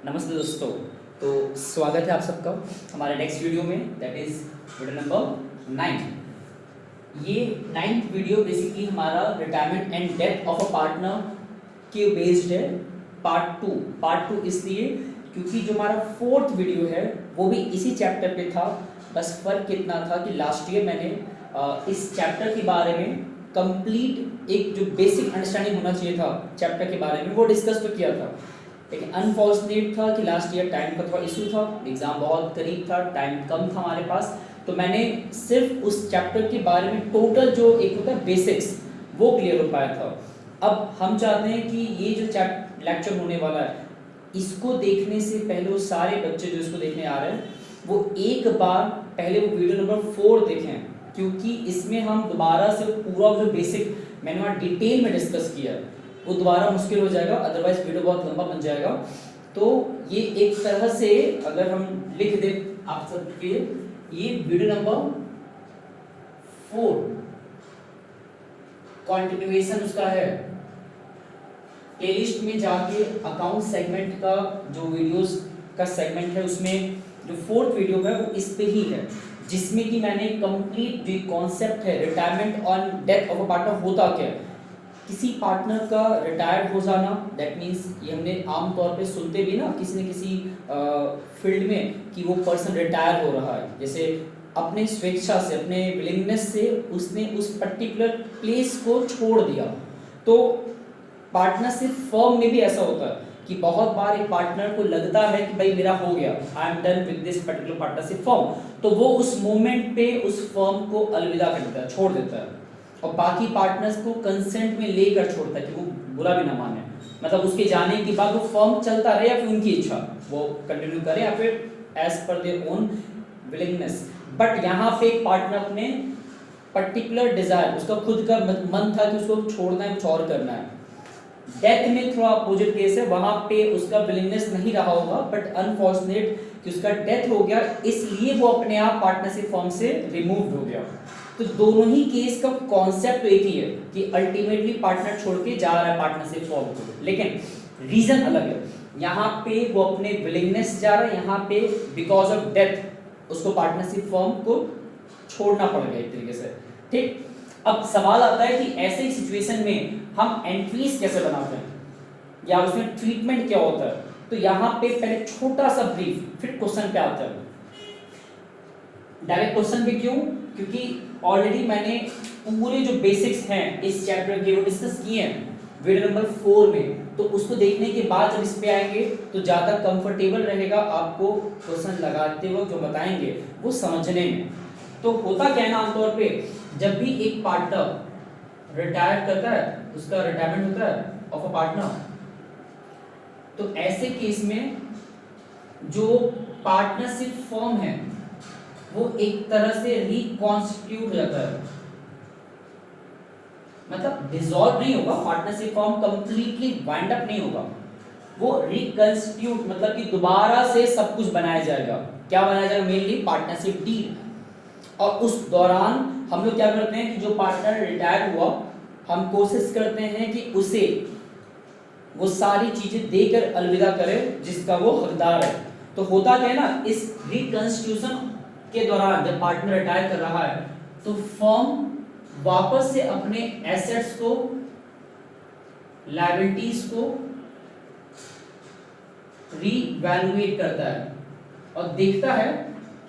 नमस्ते दोस्तों। तो स्वागत है आप सबका हमारे नेक्स्ट वीडियो में, दैट इज वीडियो नंबर 9। ये 9th वीडियो बेसिकली हमारा retirement and death of a partner के बेस्ड है। पार्ट टू इसलिए क्योंकि जो हमारा 4th वीडियो है वो भी इसी चैप्टर पे था। बस फर्क इतना था कि लास्ट ईयर मैंने इस चैप्टर के बारे में कंप्लीट एक जो बेसिक अंडरस्टैंडिंग होना चाहिए था चैप्टर के बारे में वो डिस्कस तो किया था, लेकिन अनफॉर्चुनेट था कि लास्ट ईयर टाइम का थोड़ा इशू था, एग्जाम बहुत करीब था, टाइम कम था हमारे पास। तो मैंने सिर्फ उस चैप्टर के बारे में टोटल जो एक होता है बेसिक्स वो क्लियर हो पाया था। अब हम चाहते हैं कि ये जो लेक्चर होने वाला है इसको देखने से पहले वो सारे बच्चे जो इसको देखने आ रहे हैं वो एक बार पहले वो वीडियो नंबर 4 देखें, क्योंकि इसमें हम दोबारा से पूरा जो बेसिक मैंने वहाँ डिटेल में डिस्कस किया है वो दोबारा मुश्किल हो जाएगा, अदरवाइज वीडियो बहुत लंबा बन जाएगा। तो ये एक तरह से अगर हम लिख दें आप सबके ये वीडियो नंबर 4 कंटिन्यूएशन उसका है। प्लेलिस्ट में जाके अकाउंट सेगमेंट का जो वीडियोस का सेगमेंट है उसमें जो 4th वीडियो है वो इस पे ही है, जिसमें कि मैंने कंप्लीट जो कॉन्सेप्ट है retirement on death of a partner होता क्या है, किसी पार्टनर का रिटायर्ड हो जाना, दैट मीन्स ये हमने आम तौर पे सुनते भी ना किसी न किसी फील्ड में कि वो पर्सन रिटायर हो रहा है, जैसे अपने स्वेच्छा से अपने विलिंगनेस से उसने उस पर्टिकुलर प्लेस को छोड़ दिया। तो पार्टनरशिप फर्म में भी ऐसा होता है कि बहुत बार एक पार्टनर को लगता है कि भाई मेरा हो गया, I am done with this particular partnership firm, तो वो उस मोमेंट पे उस फर्म को अलविदा कर देता है, छोड़ देता है और बाकी पार्टनर्स को कंसेंट में लेकर छोड़ता है कि वो बुरा भी ना माने, मतलब उसके जाने के बाद वो फर्म चलता रहे या फिर उनकी इच्छा वो कंटिन्यू करे या फिर as per their own willingness. But यहाँ पे एक पार्टनर अपने पर्टिकुलर डिजायर, उसका खुद का मन था कि उसको छोड़ना है, कुछ और करना है। डेथ में थोड़ा अपोजिट केस है, वहां पे उसका विलिंगनेस नहीं रहा होगा, बट अनफॉर्चुनेट कि उसका डेथ हो गया इसलिए वो अपने आप पार्टनरशिप फर्म से रिमूव हो गया। तो दोनों ही केस का कॉन्सेप्ट तो एक ही है कि अल्टीमेटली पार्टनर छोड़ के जा रहा है पार्टनरशिप फॉर्म को, लेकिन रीजन अलग है। यहाँ पे वो अपने विलिंगनेस जा रहा है, यहाँ पे बिकॉज ऑफ डेथ उसको पार्टनरशिप फॉर्म को छोड़ना पड़ गया एक तरीके से। ठीक, अब सवाल आता है कि ऐसे सिचुएशन में हम एंट्रीज कैसे बनाते हैं या उसमें ट्रीटमेंट क्या होता है। तो यहाँ पे पहले छोटा सा ब्रीफ, फिर क्वेश्चन पे आते हैं। डायरेक्ट क्वेश्चन पे क्यों? क्योंकि ऑलरेडी मैंने पूरे जो बेसिक्स हैं इस चैप्टर के वो डिस्कस किए हैं वीडियो नंबर 4 में, तो उसको देखने के बाद जब इस पे आएंगे तो ज़्यादा कंफर्टेबल रहेगा आपको क्वेश्चन लगाते वक्त जो बताएंगे वो समझने में। तो होता क्या है ना, आमतौर पे जब भी एक पार्टनर रिटायर करता है, उसका रिटायरमेंट होता है ऑफ अ पार्टनर, तो ऐसे केस में जो पार्टनरशिप फॉर्म है वो एक तरह से रिकॉन्स्टिट्यूट हो जाता है, मतलब डिसॉल्व नहीं होगा, partnership form completely wind up नहीं होगा, वो रिकंस्टिट्यूट मतलब कि दोबारा से सब कुछ बनाया जाएगा। क्या बनाया जाएगा? Mainly partnership deed. और उस दौरान हम लोग क्या करते हैं कि जो पार्टनर रिटायर हुआ हम कोशिश करते हैं कि उसे वो सारी चीजें देकर अलविदा करे जिसका वो हकदार है। तो होता क्या है ना, इस रिकंस्टिट्यूशन के दौरान जब पार्टनर रिटायर कर रहा है तो फर्म वापस से अपने एसेट्स को, लायबिलिटीज को रीवैल्यूएट करता है और देखता है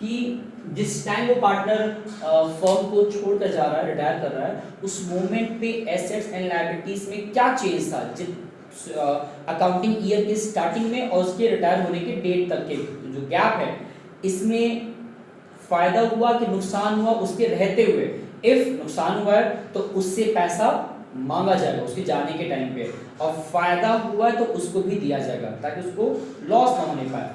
कि जिस टाइम वो पार्टनर फर्म को छोड़कर जा रहा है, रिटायर कर रहा है, उस मोमेंट पे एसेट्स एंड लायबिलिटीज में क्या चेंज था अकाउंटिंग ईयर के स्टार्टिंग में और उसके रिटायर होने के डेट तक के जो गैप है, इसमें फायदा हुआ कि नुकसान हुआ उसके रहते हुए। इफ नुकसान हुआ है तो उससे पैसा मांगा जाएगा उसके जाने के टाइम पे, और फायदा हुआ है तो उसको भी दिया जाएगा ताकि उसको लॉस ना होने पाए।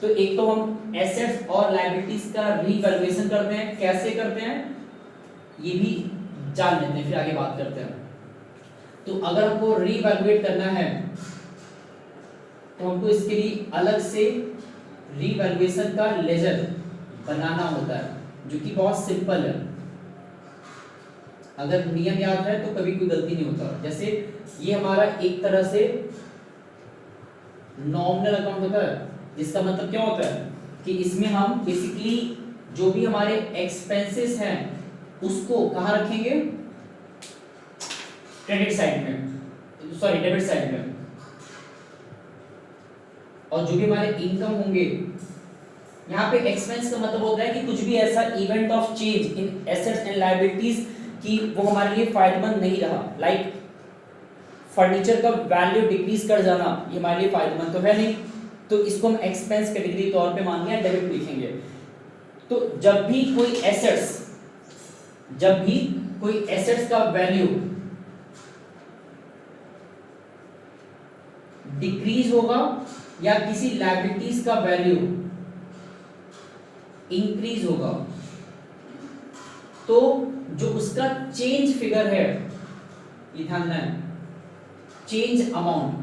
तो एक तो हम एसेट्स और लायबिलिटीज का रीवैल्यूएशन करते हैं, कैसे करते हैं ये भी जान लेते हैं, फिर आगे बात करते हैं। तो अगर हमको रीवैल्यूएट करना है तो हमको इसके लिए अलग से रीवैल्यूएशन का लेजर बनाना होता है जो कि बहुत सिंपल है। अगर नियम याद है तो कभी कोई गलती नहीं होता। जैसे ये हमारा एक तरह से नॉमिनल अकाउंट होता है, जिसका मतलब क्या होता है कि इसमें हम बेसिकली जो भी हमारे एक्सपेंसेस हैं उसको कहाँ रखेंगे, क्रेडिट साइड में, सॉरी डेबिट साइड में, और जो भी हमारे इनकम होंगे, यहाँ पे एक्सपेंस का मतलब होता है कि कुछ भी ऐसा event of change in assets and liabilities कि वो हमारे लिए फायदेमंद नहीं रहा, लाइक फर्नीचर का वैल्यू डिक्रीज कर जाना, ये हमारे लिए फायदेमंद तो है नहीं, तो इसको हम एक्सपेंस कैटेगरी तौर पे मान लिया, डेबिट लिखेंगे। तो जब भी कोई एसेट्स का वैल्यू डिक्रीज होगा या किसी लायबिलिटीज का वैल्यू इंक्रीज होगा, तो जो उसका चेंज फिगर है, ये ध्यान देना है, चेंज अमाउंट,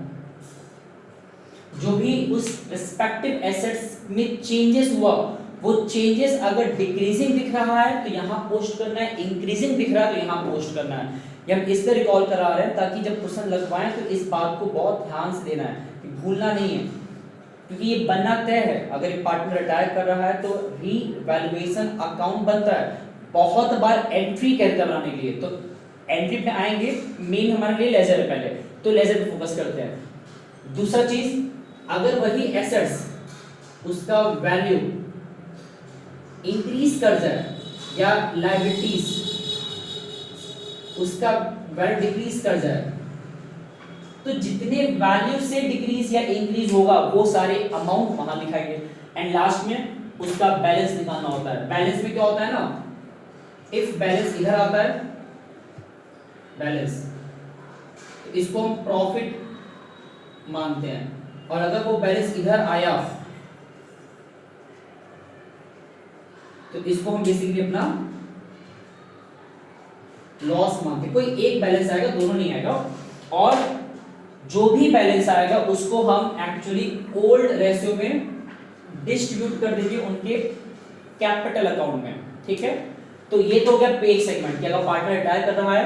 जो भी उस रिस्पेक्टिव एसेट्स में चेंजेस हुआ, वो चेंजेस अगर डिक्रीजिंग दिख रहा है तो यहाँ पोस्ट करना है, इंक्रीजिंग दिख रहा है तो यहाँ पोस्ट करना है। ये हम इससे रिकॉल करा रहे हैं ताकि जब क्वेश्चन लगवाएं तो इस बात को बहुत ध्यान से देना है कि भूलना नहीं है, क्योंकि ये बनना तय है। अगर एक पार्टनर रिटायर कर रहा है तो रीवैल्यूएशन अकाउंट बनता है, बहुत बार एंट्री कहते हैं बनाने के लिए, तो एंट्री पे आएंगे, मेन हमारे लिए लेजर है पहले, तो लेजर पे फोकस करते हैं। दूसरा चीज, अगर वही एसेट्स उसका वैल्यू इंक्रीज कर जाए या लायबिलिटीज उसका वैल्यू डिक्रीज कर जाए, तो जितने वैल्यू से डिक्रीज या इंक्रीज होगा वो सारे अमाउंट वहां दिखाएंगे, एंड लास्ट में उसका बैलेंस निकालना होता है। बैलेंस में क्या होता है ना, इफ बैलेंस इधर आता है बैलेंस, तो इसको हम प्रॉफिट मानते हैं, और अगर वो बैलेंस इधर आया तो इसको हम बेसिकली अपना लॉस मानते हैं। कोई एक बैलेंस आएगा, दोनों नहीं आएगा, और जो भी बैलेंस आएगा उसको हम एक्चुअली ओल्ड रेशियो में डिस्ट्रीब्यूट कर देंगे उनके कैपिटल अकाउंट में, ठीक है। तो ये तो हो गया पे सेगमेंट कि अगर पार्टनर रिटायर कर रहा है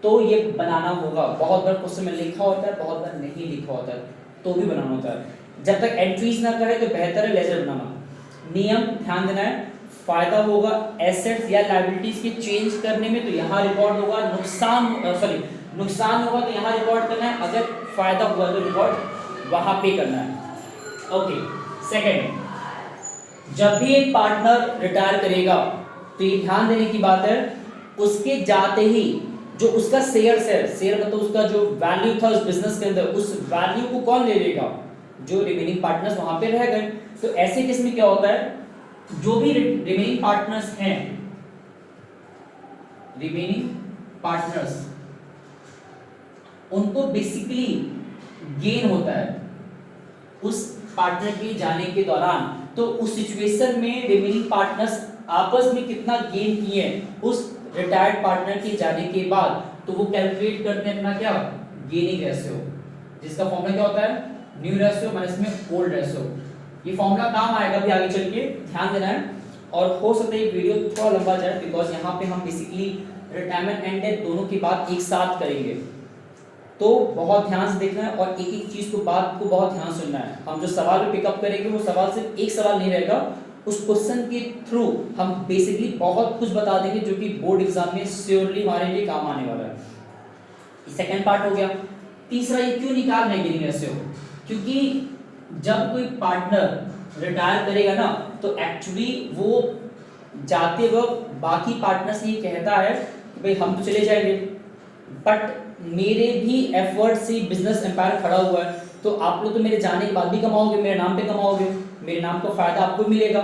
तो ये बनाना होगा। बहुत बार क्वेश्चन में लिखा होता है, बहुत बार नहीं लिखा होता है, तो भी बनाना होता है। जब तक एंट्रीज ना करे तो बेहतर है लेजर बनाना। नियम ध्यान देना है, फायदा होगा एसेट्स या लायबिलिटीज के चेंज करने में तो यहाँ रिकॉर्ड होगा, नुकसान होगा तो यहाँ रिकॉर्ड करना है, अगर फायदा हुआ तो रिकॉर्ड वहां पे करना है। ओके, सेकंड, जब भी एक पार्टनर रिटायर करेगा तो ये ध्यान देने की बात है, उसके जाते ही जो उसका शेयर्स है, शेयर मतलब उसका जो वैल्यू था उस बिजनेस के अंदर, उस वैल्यू को कौन ले लेगा, जो रिमेनिंग पार्टनर्स वहां पे रह गए। तो ऐसे केस में क्या होता है, जो भी रिमेनिंग पार्टनर्स हैं, रिमेनिंग पार्टनर्स, उनको बेसिकली गेन होता है उस पार्टनर के जाने के दौरान। तो उस सिचुएशन में रिमेनिंग पार्टनर्स आपस में कितना गेन किए उस रिटायर्ड पार्टनर के जाने के बाद, तो वो कैलकुलेट करते हैं अपना क्या, गेनिंग रेशियो, जिसका फॉर्मूला क्या होता है, न्यू रेशियो माइनस में ओल्ड रेशियो। ये फॉर्मूला काम आएगा भी आगे चल के, ध्यान देना है। और हो सकता है ये वीडियो थोड़ा लंबा जाए बिकॉज यहाँ पे हम बेसिकली रिटायरमेंट एंड डेथ दोनों की बात एक साथ करेंगे, तो बहुत ध्यान से देखना है और एक एक चीज को, बात को बहुत ध्यान से सुनना है। हम जो सवाल पे पिकअप करेंगे वो सवाल सिर्फ एक सवाल नहीं रहेगा, उस क्वेश्चन के थ्रू हम बेसिकली बहुत कुछ बता देंगे जो कि बोर्ड एग्जाम में श्योरली हमारे लिए काम आने वाला है। सेकंड पार्ट हो गया। तीसरा, ये क्यों निकालना है गेनिंग रेशियो, क्योंकि जब कोई पार्टनर रिटायर करेगा ना तो एक्चुअली वो जाते वक्त बाकी पार्टनर से ये कहता है कि भाई हम तो चले जाएंगे बट मेरे भी एफर्ट से बिजनेस एम्पायर खड़ा हुआ है, तो आप लोग तो मेरे जाने के बाद भी कमाओगे, मेरे नाम पे कमाओगे, मेरे नाम का फायदा आपको मिलेगा।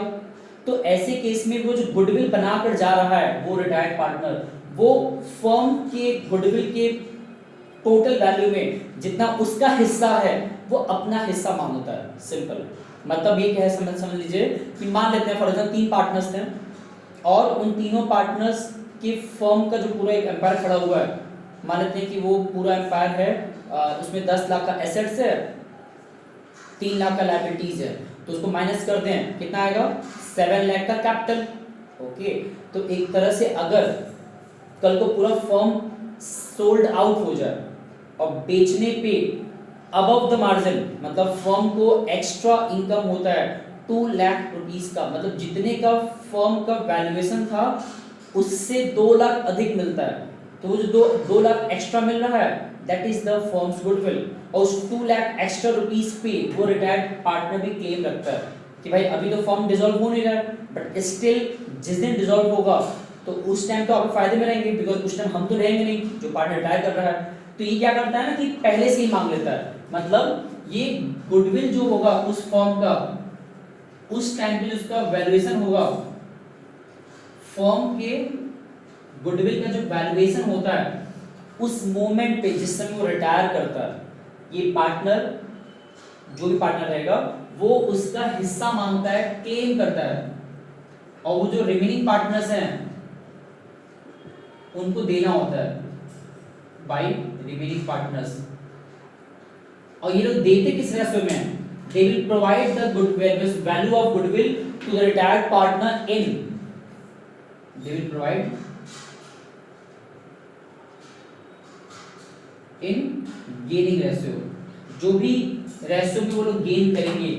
तो ऐसे केस में वो जो गुडविल बनाकर जा रहा है वो रिटायर्ड पार्टनर, वो फर्म के गुडविल के टोटल वैल्यू में जितना उसका हिस्सा है वो अपना हिस्सा मांगता है। सिंपल मतलब ये क्या है, समझ लीजिए कि मान लेते हैं फॉर एग्जाम्पल 3 पार्टनर्स थे और उन तीनों पार्टनर्स के फर्म का जो पूरा एक एम्पायर खड़ा हुआ है, मान लेते हैं कि वो पूरा एम्पायर है, उसमें 10 लाख का एसेट्स है, 3 लाख का लायबिलिटीज है, तो उसको माइनस कर दें कितना आएगा, 7 लाख का कैपिटल। ओके, तो एक तरह से अगर कल को पूरा फर्म सोल्ड आउट हो जाए और बेचने पे अबव द मार्जिन मतलब फर्म को एक्स्ट्रा इनकम होता है 2 लाख रुपीस का, मतलब जितने का फर्म का वैल्यूएशन था उससे 2 लाख अधिक मिलता है, तो वो जो 2 लाख एक्स्ट्रा मिल रहा है that is the firms goodwill. और उस 2 लाख एक्स्ट्रा रुपीस पे वो रिटायर्ड पार्टनर भी क्लेम रखता है कि भाई अभी तो फर्म डिसॉल्व हो नहीं रहा है, बट स्टिल जिस दिन डिसॉल्व होगा तो उस टाइम तो आपको फायदे में रहेंगे, बिकॉज उस टाइम हम तो रहेंगे नहीं, जो पार्टनर रिटायर कर रहा है। तो ये क्या करता है ना कि पहले से ही मांग लेता है, मतलब ये गुडविल जो होगा उस फर्म का उस टाइम पे उसका वैल्यूएशन होगा, फर्म के गुडविल का जो वैल्यूएशन होता है उस मोमेंट पे जिस समय वो रिटायर करता है, ये पार्टनर जो भी पार्टनर रहेगा वो उसका हिस्सा मांगता है, क्लेम करता है, और वो जो रिमेनिंग पार्टनर्स हैं उनको देना होता है बाय रिमेनिंग पार्टनर्स। और ये लोग देते किस रेशियो में, they will provide the goodwill value of goodwill to the retired partner in, they will provide in gaining ratio, जो भी रेशियो में वो लोग गेन करेंगे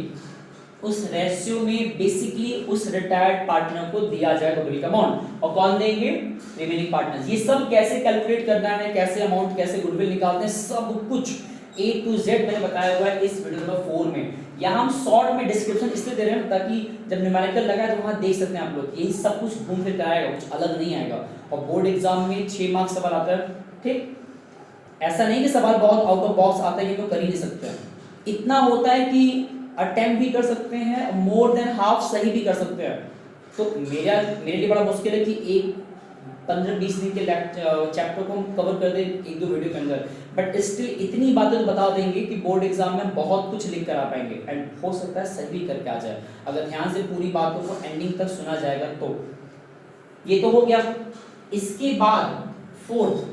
उस रेशियो में बेसिकली उस रिटायर्ड पार्टनर को दिया जाएगा गुडविल का अमाउंट। और कौन देंगे, रिमेनिंग पार्टनर्स। ये सब कैसे कैलकुलेट करना है, कैसे अमाउंट, कैसे गुडविल निकालते हैं, सब कुछ A to Z मैंने बताया हुआ है इस वीडियो नंबर 4 में। यहाँ हम शॉर्ट में डिस्क्रिप्शन इसलिए दे रहे हैं ताकि जब न्यूमेरिकल लगा है तो वहाँ देख सकते हैं आप लोग, यही सब कुछ घूम फिर कर आएगा, कुछ अलग नहीं आएगा। और बोर्ड एग्जाम में 6 मार्क्स सवाल आता है, ठीक, ऐसा नहीं कि सवाल बहुत आउट ऑफ बॉक्स आता है कि तो कर ही नहीं सकते हैं, इतना होता है कि अटेम्प्ट भी कर सकते हैं, मोर देन हाफ सही भी कर सकते हैं। तो मेरे लिए बड़ा मुश्किल है कि एक 15-20 दिन के चैप्टर को हम कवर कर दें 1-2 वीडियो के अंदर, बट स्टिल इतनी बातें तो बता देंगे कि बोर्ड एग्जाम में बहुत कुछ लिख कर आ पाएंगे, एंड हो सकता है सही भी करके आ जाए अगर ध्यान से पूरी बातों को एंडिंग तक सुना जाएगा तो। ये तो हो गया। इसके बाद फोर्थ,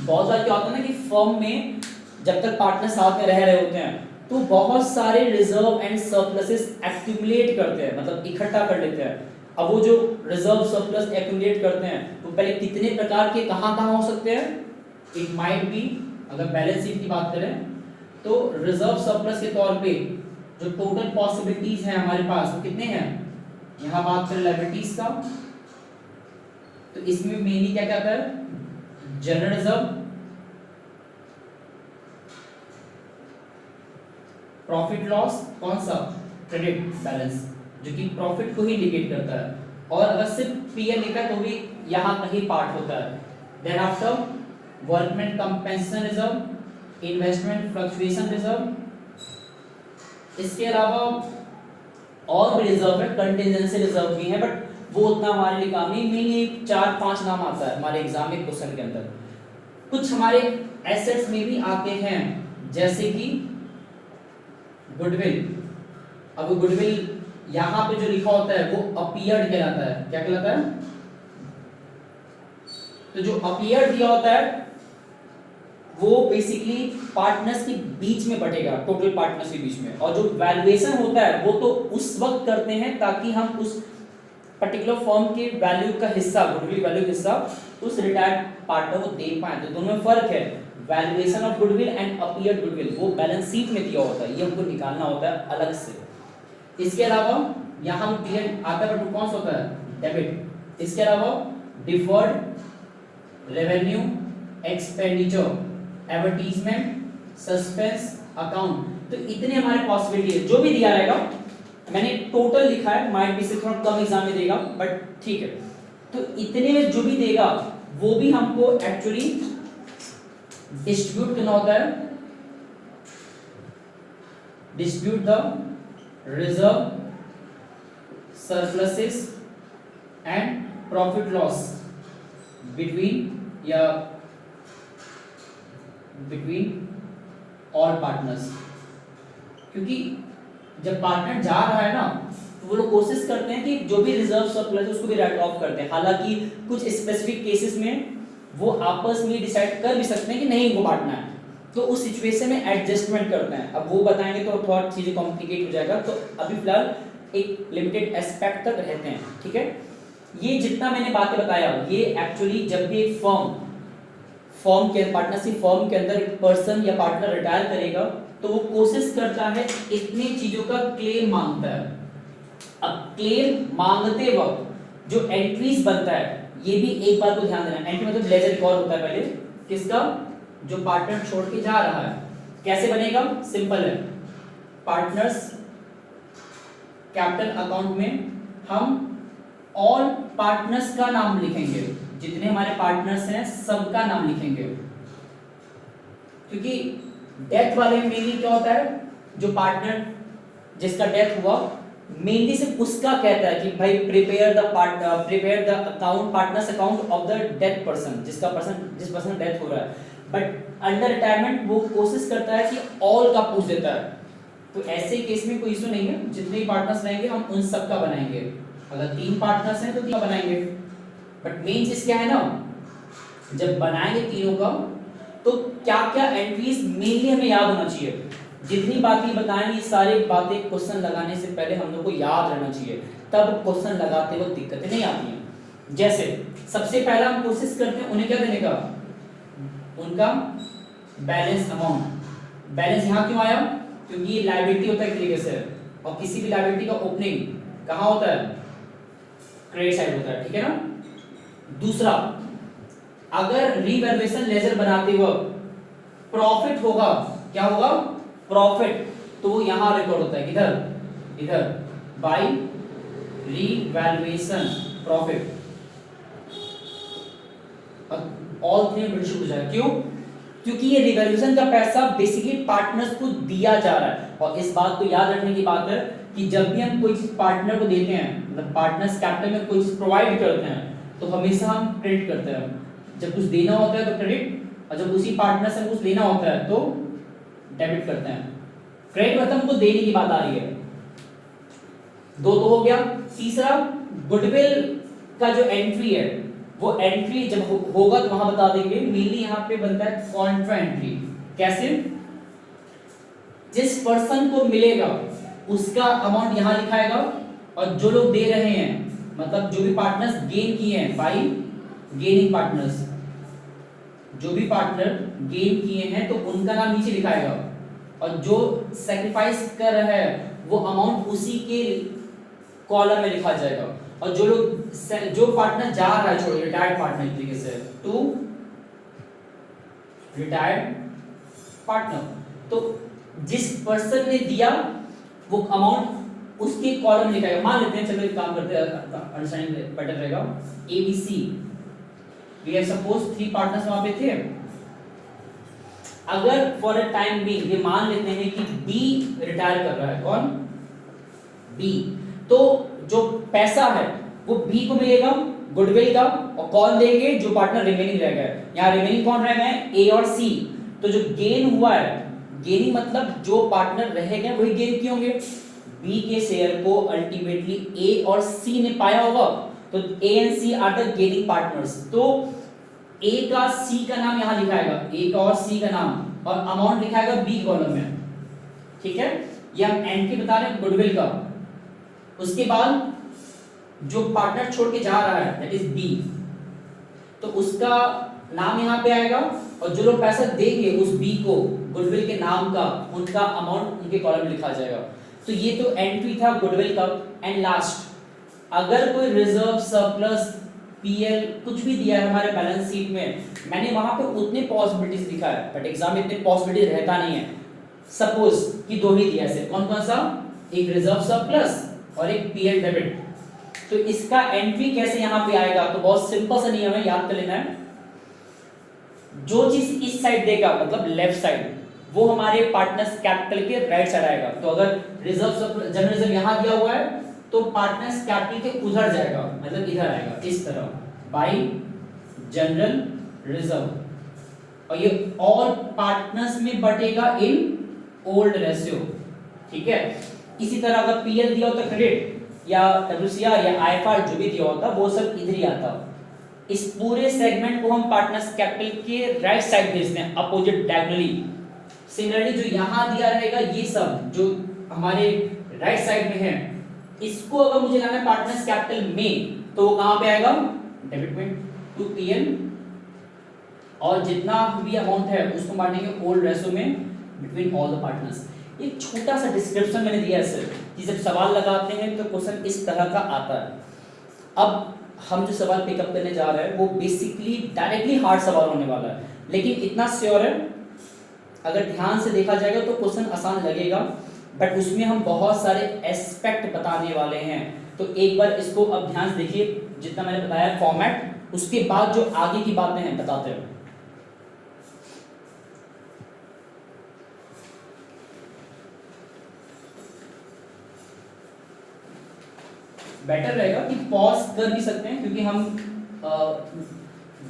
बहुत बार क्या होता है ना कि फर्म में जब तक पार्टनर साथ में रह रहे होते हैं तो बहुत सारे रिजर्व एंड सरप्लसेस एक्यूमुलेट करते हैं, मतलब इकट्ठा कर लेते हैं। अब वो जो रिजर्व सरप्लस एक्यूमुलेट करते हैं तो पहले कितने प्रकार के कहाँ हो सकते हैं, इट माइट बी, अगर बैलेंस शीट की बात करें तो रिजर्व सरप्लस के तौर पे जो टोटल पॉसिबिलिटीज हैं हमारे पास वो कितने हैं, यहाँ बात करें लायबिलिटीज का तो इसमें मेनली क्या आता है, जनरल रिजर्व, प्रॉफिट लॉस, कौन सा, क्रेडिट बैलेंस, जो कि प्रॉफिट को ही इंडिकेट करता है, और अगर सिर्फ पीएल लिखा है तो भी यहाँ कहीं पार्ट होता है। Then after workman compensation reserve, investment fluctuation reserve, इसके अलावा और भी रिजर्व है, कंटिजेंसी रिजर्व भी है, बट वो उतना हमारे लिए काम नहीं, मेनली 4-5 नाम आता है हमारे एग्जाम में क्वेश्चन के अंदर। कुछ हमारे एसेट्स में भी आते हैं जैसे कि गुडविल। अब गुडविल यहाँ पे जो लिखा होता है वो अपीयर्ड कहलाता है, क्या कहलाता है, तो जो अपीयर्ड दिया होता है वो बेसिकली पार्टनर्स के बीच में बटेगा, टोटल पार्टनर्स के बीच में, और जो वैल्यूएशन होता है वो तो उस वक्त करते हैं ताकि हम उस पर्टिकुलर फर्म के वैल्यू का हिस्सा, गुडविल वैल्यू का हिस्सा उस रिटायर्ड पार्टनर को दे पाए। तो दोनों में फर्क है, valuation of goodwill and appeared goodwill वो बैलेंस शीट में दिया होता है, ये हमको निकालना होता है अलग से। इसके अलावा यहाँ पीएल आता है बट कौन सा होता है, डेबिट। इसके अलावा deferred revenue, expenditure, advertisement, suspense account, तो इतने हमारे पॉसिबिलिटी है। जो भी दिया रहेगा, मैंने टोटल लिखा है, माइट भी से थोड़ा कम एग्जाम में देगा बट ठीक है, तो इतने में जो भी देगा वो भी हमको एक्चुअली डिस्ट्रीब्यूट करना होता है, distribute the reserve, surpluses and profit loss between all partners. क्योंकि जब पार्टनर जा रहा है ना तो वो लोग कोशिश करते हैं कि जो भी रिजर्व सरप्लस है उसको भी राइट ऑफ करते हैं, हालांकि कुछ स्पेसिफिक केसेस में वो आपस में डिसाइड कर भी सकते हैं कि नहीं इनको बांटना है, तो उस सिचुएशन में एडजस्टमेंट करते हैं। अब वो बताएंगे तो थोड़ा चीजें कॉम्प्लिकेट हो जाएगा, तो अभी फिलहाल एक लिमिटेड एस्पेक्ट तक रहते हैं, ठीक है। ये जितना मैंने बातें बताया ये एक्चुअली जब भी एक पार्टनरशिप फर्म के अंदर एक पर्सन या पार्टनर रिटायर करेगा तो वो कोशिश करता है इतनी चीजों का क्लेम मांगता है। अब क्लेम मांगते वक्त जो एंट्रीज बनता है, ये भी एक बात को ध्यान देना, एंट्री मतलब लेजर रिकॉर्ड होता है पहले किसका, जो पार्टनर छोड़ के जा रहा है। कैसे बनेगा, सिंपल है, पार्टनर्स कैपिटल अकाउंट में हम ऑल पार्टनर्स का नाम लिखेंगे, जितने हमारे पार्टनर्स हैं सबका नाम लिखेंगे, क्योंकि डेथ वाले में मेनली क्या होता है, जो पार्टनर जिसका डेथ हुआ मेनली सिर्फ उसका कहता है कि भाई prepare the account partners account of the death person, जिस पर्सन डेथ हो रहा है। बट अंडर रिटायरमेंट वो कोशिश करता है कि ऑल का पूछ देता है, तो ऐसे केस में कोई इशू नहीं है, जितने भी पार्टनर्स रहेंगे हम उन सबका बनाएंगे। अगर 3 पार्टनर्स हैं तो 3 बनाएंगे। बट मेन चीज क्या है ना, जब बनाएंगे तीनों का तो क्या क्या एंट्रीज मेनली हमें याद होना चाहिए। जितनी बातें बताएं ये सारी बातें क्वेश्चन लगाने से पहले हम लोग को याद रहना चाहिए, तब क्वेश्चन लगाते वक्त दिक्कतें नहीं आती हैं। जैसे सबसे पहला हम कोशिश करते हैं उन्हें क्या देने का, उनका बैलेंस अमाउंट। बैलेंस यहाँ क्यों आया, क्योंकि ये लायबिलिटी होता है एक तरीके से, और किसी भी लायबिलिटी का ओपनिंग कहाँ होता है, क्रेडिट साइड होता है, ठीक है ना। दूसरा, अगर रीवैल्यूएशन लेजर बनाते वक्त प्रॉफिट होगा, क्या होगा, प्रॉफिट, तो वो यहां रिकॉर्ड होता है, किधर, इधर, बाय रीवैल्यूएशन प्रॉफिट। ऑल 3 बिल्कुल हो जाएगा, क्यों, क्योंकि ये रिवैल्यूएशन का पैसा बेसिकली पार्टनर्स को दिया जा रहा है। और इस बात को याद रखने की बात है कि जब भी हम कोई चीज पार्टनर को देते हैं, मतलब पार्टनर्स कैपिटल में कोई चीज प्रोवाइड करते हैं, तो हमेशा हम क्रेडिट करते हैं। जब कुछ देना होता है तो क्रेडिट, और जब उसी पार्टनर से कुछ लेना होता है तो डेबिट करते हैं। क्रेडिट मतलब हमको देने की बात आ रही है। 2 तो हो गया। तीसरा, गुडविल का जो एंट्री है, वो एंट्री जब होगा तो वहां बता देंगे। मेनली यहाँ पे बनता है कॉन्ट्रा एंट्री। कैसे, जिस पर्सन को मिलेगा उसका अमाउंट यहाँ लिखाएगा, और जो लोग दे रहे हैं, मतलब जो भी पार्टनर्स गेन किए हैं बाय गेनिंग पार्टनर्स, जो भी पार्टनर गेन किए हैं तो उनका नाम नीचे लिखाएगा, और जो सैक्रिफाइस कर रहा है वो अमाउंट उसी के कॉलम में लिखा जाएगा। और जो पार्टनर जा रहा है, छोड़ो रिटायर्ड पार्टनर एक तरीके से, टू रिटायर्ड पार्टनर, तो जिस पर्सन ने दिया वो अमाउंट उसके कॉलम में लिखाएगा। मान लेते हैं, चलो एक काम करते हैं, अंडरस्टैंडिंग बेटर रहेगा। ABC, we have suppose 3 partners वहां पे थे। अगर फॉर अ टाइम बीइंग ये मान लेते हैं कि B रिटायर कर रहा है, कौन, B, तो जो पैसा है वो B को मिलेगा गुडविल का, और कौन देंगे, जो पार्टनर रिमेनिंग रह गए। यहाँ रिमेनिंग कौन रह गए, A और C। तो जो गेन हुआ है, गेनिंग मतलब जो पार्टनर रह गए वही गेन किए होंगे। B के शेयर को अल्टीमेटली A और C ने पाया होगा, तो A and C are the gaining partners. तो A का C का नाम यहाँ लिखाएगा, A का और C का नाम, और अमाउंट लिखाएगा B कॉलम में, ठीक है। ये हम एंट्री बता रहे हैं गुडविल का। उसके बाद जो पार्टनर छोड़ के जा रहा है दैट इज B, तो उसका नाम यहाँ पे आएगा, और जो लोग पैसा देंगे उस B को गुडविल के नाम का, उनका अमाउंट उनके कॉलम में लिखा जाएगा। तो ये तो एंट्री था गुडविल का। एंड लास्ट, अगर कोई रिजर्व, सरप्लस, पीएल कुछ भी दिया है हमारे बैलेंस शीट में, मैंने वहां पे उतने पॉसिबिलिटीज लिखा है, बट एग्जाम में इतने पॉसिबिलिटी रहता नहीं है। सपोज कि 2 ही दिया है, कौन कौन सा, एक रिजर्व सरप्लस और एक पीएल डेबिट। तो इसका एंट्री कैसे यहाँ पे आएगा, तो बहुत सिंपल सा नियम है, याद कर लेना है। जो चीज इस साइड देगा, मतलब लेफ्ट साइड, वो हमारे पार्टनर्स कैपिटल के राइट साइड आएगा। तो अगर रिजर्व, जनरल रिजर्व यहाँ दिया हुआ है तो पार्टनर्स कैपिटल के उधर जाएगा, मतलब इधर आएगा, इस तरह, बाय जनरल रिजर्व, और ये ऑल पार्टनर्स में बटेगा इन ओल्ड रेशियो, ठीक है। इसी तरह अगर पीएल दिया होता क्रेडिट, या डब्ल्यूसीआर या आईएफआर जो भी दिया होता, वो सब इधर ही आता। इस पूरे सेगमेंट को हम पार्टनर्स कैपिटल के राइट साइड भेजते हैं, अपोजिट डायगोनली। सिमिलरली जो यहाँ दिया रहेगा, ये सब जो हमारे राइट साइड में है, इसको अगर मुझे लाना है पार्टनर्स कैपिटल में, तो वो कहां पे आएगा, डेबिट में, टू पीएल और जितना भी अमाउंट है उसको बांटेंगे ओल्ड रेशो में बिटवीन ऑल द पार्टनर्स। एक छोटा सा डिस्क्रिप्शन मैंने दिया है सर कि जब सवाल लगाते हैं तो क्वेश्चन इस तरह का आता है। अब हम जो सवाल पिकअप करने जा रहे हैं वो बेसिकली डायरेक्टली हार्ड सवाल होने वाला है, लेकिन इतना श्योर है अगर ध्यान से देखा जाएगा तो क्वेश्चन आसान लगेगा, बट उसमें हम बहुत सारे एस्पेक्ट बताने वाले हैं। तो एक बार इसको अब ध्यान से देखिए, जितना मैंने बताया फॉर्मेट, उसके बाद जो आगे की बातें हैं बताते हैं। बेटर रहेगा कि पॉज कर भी सकते हैं क्योंकि हम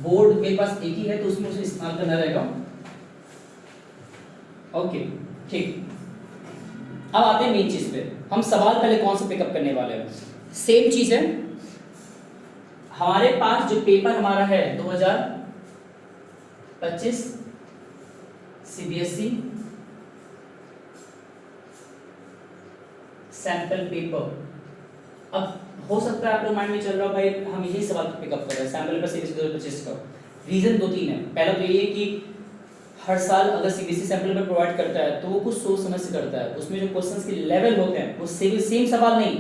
बोर्ड मेरे पास एक ही है तो उसमें उसे इस्तेमाल करना रहेगा। ओके ठीक, अब आते हैं मेन चीज पे। हम सवाल पहले कौन सा पिकअप करने वाले हैं, सेम चीज है। हमारे पास जो पेपर हमारा है 2025 सीबीएसई सैंपल पेपर। अब हो सकता है आपके माइंड में चल रहा हो भाई हम यही सवाल पिकअप कर रहे हैं सैंपल पेपर सीबीएसई 2025 का। रीजन दो तीन है। पहला तो ये कि हर साल अगर सीबीएसई सैंपल पेपर प्रोवाइड करता है तो वो कुछ सोच समझ से करता है, उसमें जो क्वेश्चंस के लेवल होते हैं वो सेम सवाल नहीं,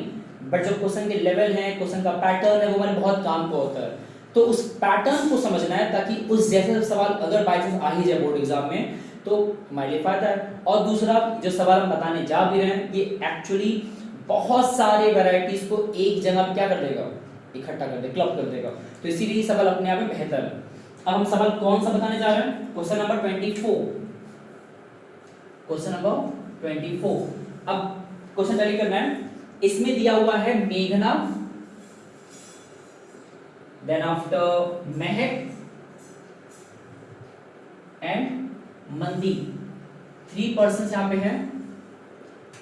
बट जो क्वेश्चन के लेवल हैं, क्वेश्चन का पैटर्न है, वो हमारे बहुत काम को होता है। तो उस पैटर्न को समझना है ताकि उस जैसे सवाल अगर बाई चांस आ ही जाए बोर्ड एग्जाम में तो हमारे लिए फायदा है। और दूसरा जो सवाल हम बताने जा भी रहे हैं ये एक्चुअली बहुत सारे वैरायटीज को एक जगह पे क्या कर देगा, इकट्ठा कर देगा, क्लब कर देगा। तो इसीलिए सवाल अपने आप में बेहतर है। अब हम सवाल कौन सा बताने जा रहे हैं, क्वेश्चन नंबर 24। Question number 24। अब क्वेश्चन टैली करना है, इसमें दिया हुआ है मेघना, देन आफ्टर महक एंड मंदी, 3 पर्सन्स यहां पे हैं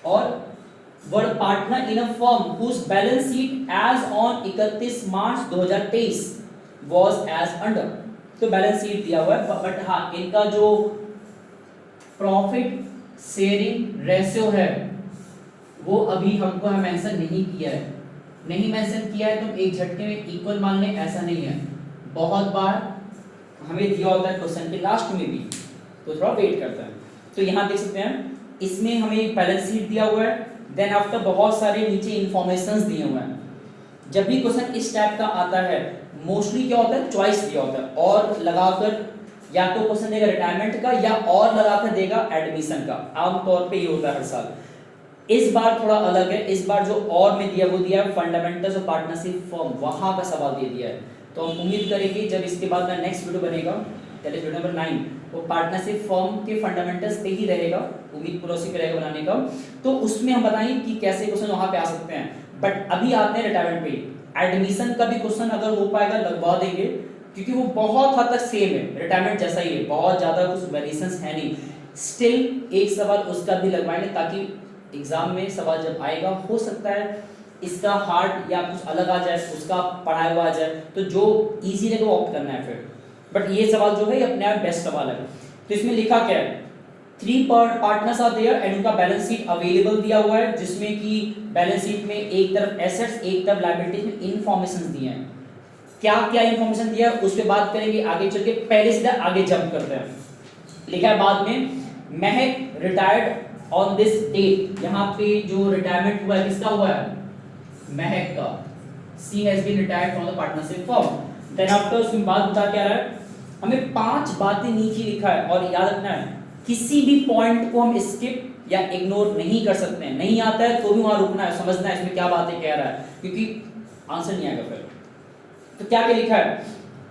और were partner in a firm whose balance sheet as on 31 March 2023 was as under। तो बैलेंस शीट दिया हुआ है बट हाँ इनका जो प्रॉफिट शेयरिंग रेशियो है वो अभी हमको मेंशन नहीं किया है। नहीं मेंशन किया है तो एक झटके में इक्वल मान लें, ऐसा नहीं है। बहुत बार हमें दिया होता है क्वेश्चन के लास्ट में भी, तो थोड़ा वेट करता है। तो यहाँ देख सकते हैं इसमें हमें एक बैलेंस शीट दिया हुआ है, देन आफ्टर बहुत सारे नीचे इंफॉर्मेशंस दिए हुए हैं। जब भी क्वेश्चन इस टाइप का आता है मोस्टली क्या होता है, चॉइस दिया होता है और लगाकर या तो क्वेश्चन देगा रिटायरमेंट का या और लगाकर देगा एडमिशन का। आमतौर पे ये होता है हर साल। इस बार थोड़ा अलग है, इस बार जो और में दिया वो दिया है फंडामेंटल्स ऑफ पार्टनरशिप फर्म, वहां का सवाल दे दिया है। तो हम उम्मीद करेंगे जब इसके बाद में नेक्स्ट वीडियो बनेगा दैट इज वीडियो नंबर 9, वो पार्टनरशिप फर्म के फंडामेंटल्स पे ही रहेगा, उम्मीद पूरा उसी पे रहेगा बनाने का। तो उसमें हम बताएंगे कि कैसे क्वेश्चन वहां पे आ सकते हैं। बट अभी आते हैं रिटायरमेंट पे। एडमिशन का भी क्वेश्चन अगर हो पाएगा लगवा देंगे क्योंकि वो बहुत हद तक सेम है, रिटायरमेंट जैसा ही है, बहुत ज्यादा कुछ वेरिएशंस है नहीं। स्टिल एक सवाल उसका भी लगवाएंगे ताकि एग्जाम में सवाल जब आएगा हो सकता है इसका हार्ड या कुछ अलग आ जाए, उसका पढ़ाया हुआ आ जाए, तो जो इजी लगे वो ऑप्ट करना है फिर। बट ये सवाल जो है ये अपने आप बेस्ट सवाल है। तो इसमें लिखा क्या है, 3 पार्टनर्स आर देयर एंड उनका बैलेंस शीट अवेलेबल दिया हुआ है जिसमें कि बैलेंस शीट में एक तरफ एसेट्स एक तरफ लायबिलिटीज में इंफॉर्मेशन दिए हैं। क्या क्या इंफॉर्मेशन दिया है उस पे बात करेंगे आगे चल के, पहले सीधा आगे जंप करते हैं। लिखा है बाद में महक रिटायर्ड ऑन दिस डेट, यहाँ पे जो रिटायरमेंट हुआ है किसका हुआ है, महक का। She has been retired from the partnership firm. Then after उसमें बात बता क्या रहा है, हमें 5 बातें नीचे लिखा है और याद रखना है किसी भी पॉइंट को हम स्किप या इग्नोर नहीं कर सकते हैं। नहीं आता है तो भी वहां रुकना है, समझना है इसमें क्या बातें कह रहा है क्योंकि आंसर नहीं आएगा फिर। तो क्या क्या लिखा है,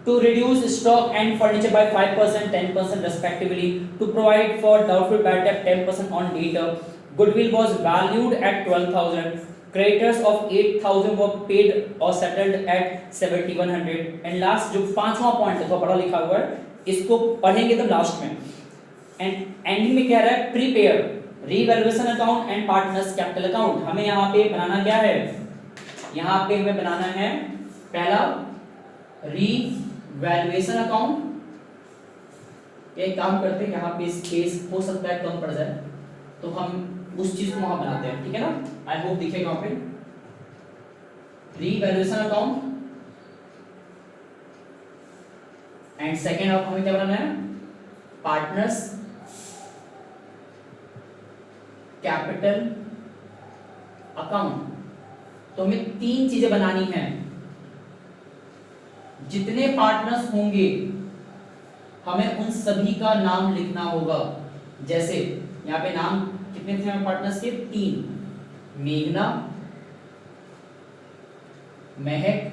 to reduce stock and furniture by 5% 10% respectively, to provide for doubtful bad debt 10% on data, goodwill was valued at 12,000, creditors of 8,000 were paid or settled at 7,100, and last जो 5वां पॉइंट है तो बड़ा लिखा हुआ है, इसको पढ़ेंगे तो लास्ट में। एंड एंडिंग में क्या रहा है, prepare revaluation account and partners capital account. हमें यहाँ पे बनाना क्या है, यहाँ पे हमें बनाना है पहला रीवैल्यूएशन अकाउंट। एक काम करते हैं यहाँ पे स्पेस हो सकता है कम पड़ जाए तो हम उस चीज को वहां बनाते हैं, ठीक है ना। आई होप दिखेगा वहां पे revaluation account and second of हमें क्या बनाना है, पार्टनर्स कैपिटल अकाउंट। तो हमें 3 चीजें बनानी है। जितने पार्टनर्स होंगे हमें उन सभी का नाम लिखना होगा। जैसे यहाँ पे नाम कितने थे हमें पार्टनर्स के, 3, मेघना, महक,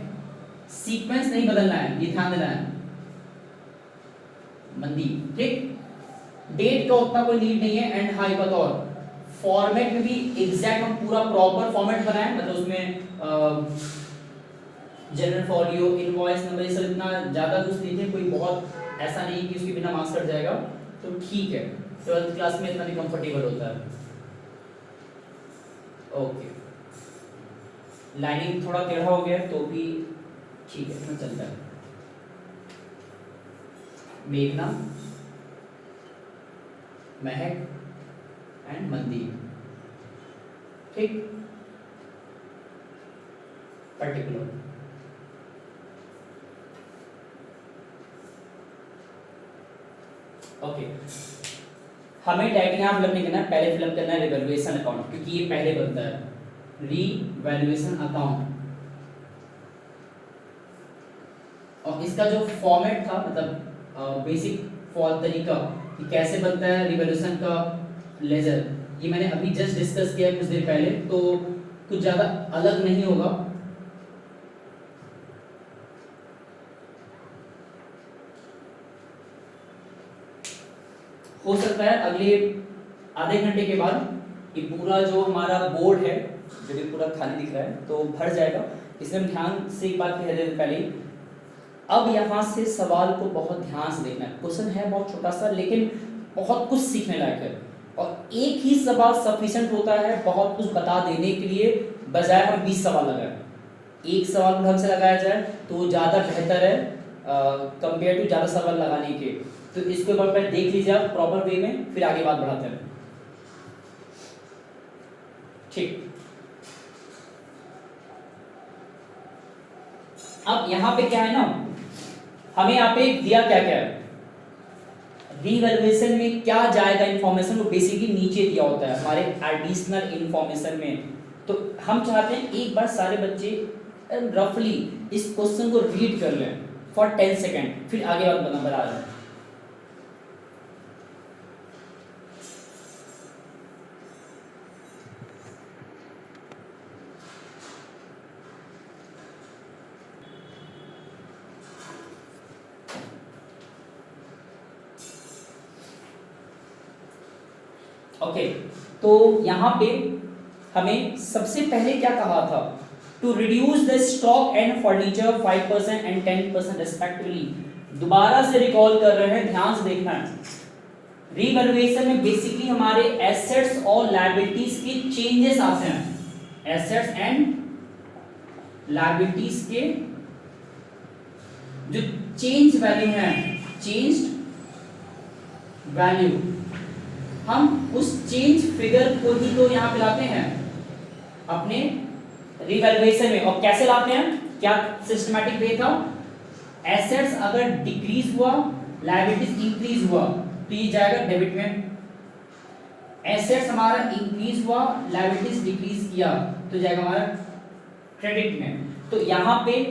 सीक्वेंस नहीं बदलना है, ये ध्यान देना है, मनदीप। ठीक, डेट का उतना कोई नीड नहीं है। एंड हाँ एक बात और, फॉर्मेट में भी एग्जैक्ट हम पूरा प्रॉपर फॉर्मेट बनाएं, मतलब उसमें जनरल फॉलियो, इनवॉइस नंबर, ये सब इतना ज्यादा कुछ नहीं है, कोई बहुत ऐसा नहीं कि उसके बिना मार्क्स कट जाएगा, तो ठीक है। 12th क्लास में इतना भी कंफर्टेबल होता है। ओके, लाइनिंग थोड़ा टेढ़ा हो गया तो भी ठीक है, इतना चलता है। मेघना, महक एंड मनदीप। ठीक, पर्टिकुलर। ओके, हमें डायग्राम फिलअप नहीं करना है, पहले फिलअप करना है रिवैल्यूएशन अकाउंट, क्योंकि ये पहले बनता है, रिवैल्यूएशन अकाउंट। और इसका जो फॉर्मेट था, मतलब बेसिक तरीका कि कैसे बनता है रिवैल्यूएशन का लेजर, ये मैंने अभी जस्ट डिस्कस किया कुछ देर पहले, तो कुछ ज़्यादा अलग नहीं होगा। हो सकता है अगले आधे घंटे के बाद ये पूरा जो हमारा बोर्ड है, जो भी पूरा खाली दिख रहा है, तो भर जाएगा। इसलिए हम ध्यान से एक बात कह रहे थे पहले, अब यहाँ से सवाल को बहुत ध्यान से देखना है। क्वेश्चन है बहुत छोटा सा, लेकिन बहुत कुछ सीखने लायक है, और एक ही सवाल सफिशिएंट होता है बहुत कुछ बता देने के लिए, बजाय हम 20 सवाल लगाएं। एक सवाल ढंग से लगाया जाए तो ज़्यादा बेहतर है कंपेयर टू ज़्यादा सवाल लगाने के। तो इसको एक बार पहले देख लीजिए आप प्रॉपर वे में, फिर आगे बात बढ़ाते हैं। ठीक, अब यहाँ पे क्या है ना, हमें यहाँ पे दिया क्या क्या है, रीवैल्यूएशन में क्या जाएगा इंफॉर्मेशन, वो बेसिकली नीचे दिया होता है हमारे एडिशनल इंफॉर्मेशन में। तो हम चाहते हैं एक बार सारे बच्चे रफली इस क्वेश्चन को रीड कर लें फॉर 10 सेकेंड, फिर आगे बात नंबर आ रहा है। ओके, तो यहाँ पे हमें सबसे पहले क्या कहा था, to reduce the stock and furniture 5% and 10% respectively. दोबारा से रिकॉल कर रहे हैं, ध्यान से देखना है। रीवैल्यूएशन में बेसिकली हमारे एसेट्स और लायबिलिटीज के चेंजेस आते हैं, एसेट्स एंड लायबिलिटीज के जो चेंज वैल्यू है, चेंज्ड वैल्यू, हम उस चेंज फिगर को ही तो यहाँ पे लाते हैं अपने रिवैल्यूएशन में। और कैसे लाते हैं, क्या सिस्टमैटिक वे था, एसेट्स अगर डिक्रीज हुआ, लायबिलिटीज इंक्रीज हुआ, तो ये जाएगा डेबिट में। एसेट्स हमारा इंक्रीज हुआ, लायबिलिटीज डिक्रीज किया, तो जाएगा हमारा क्रेडिट में। तो यहाँ पे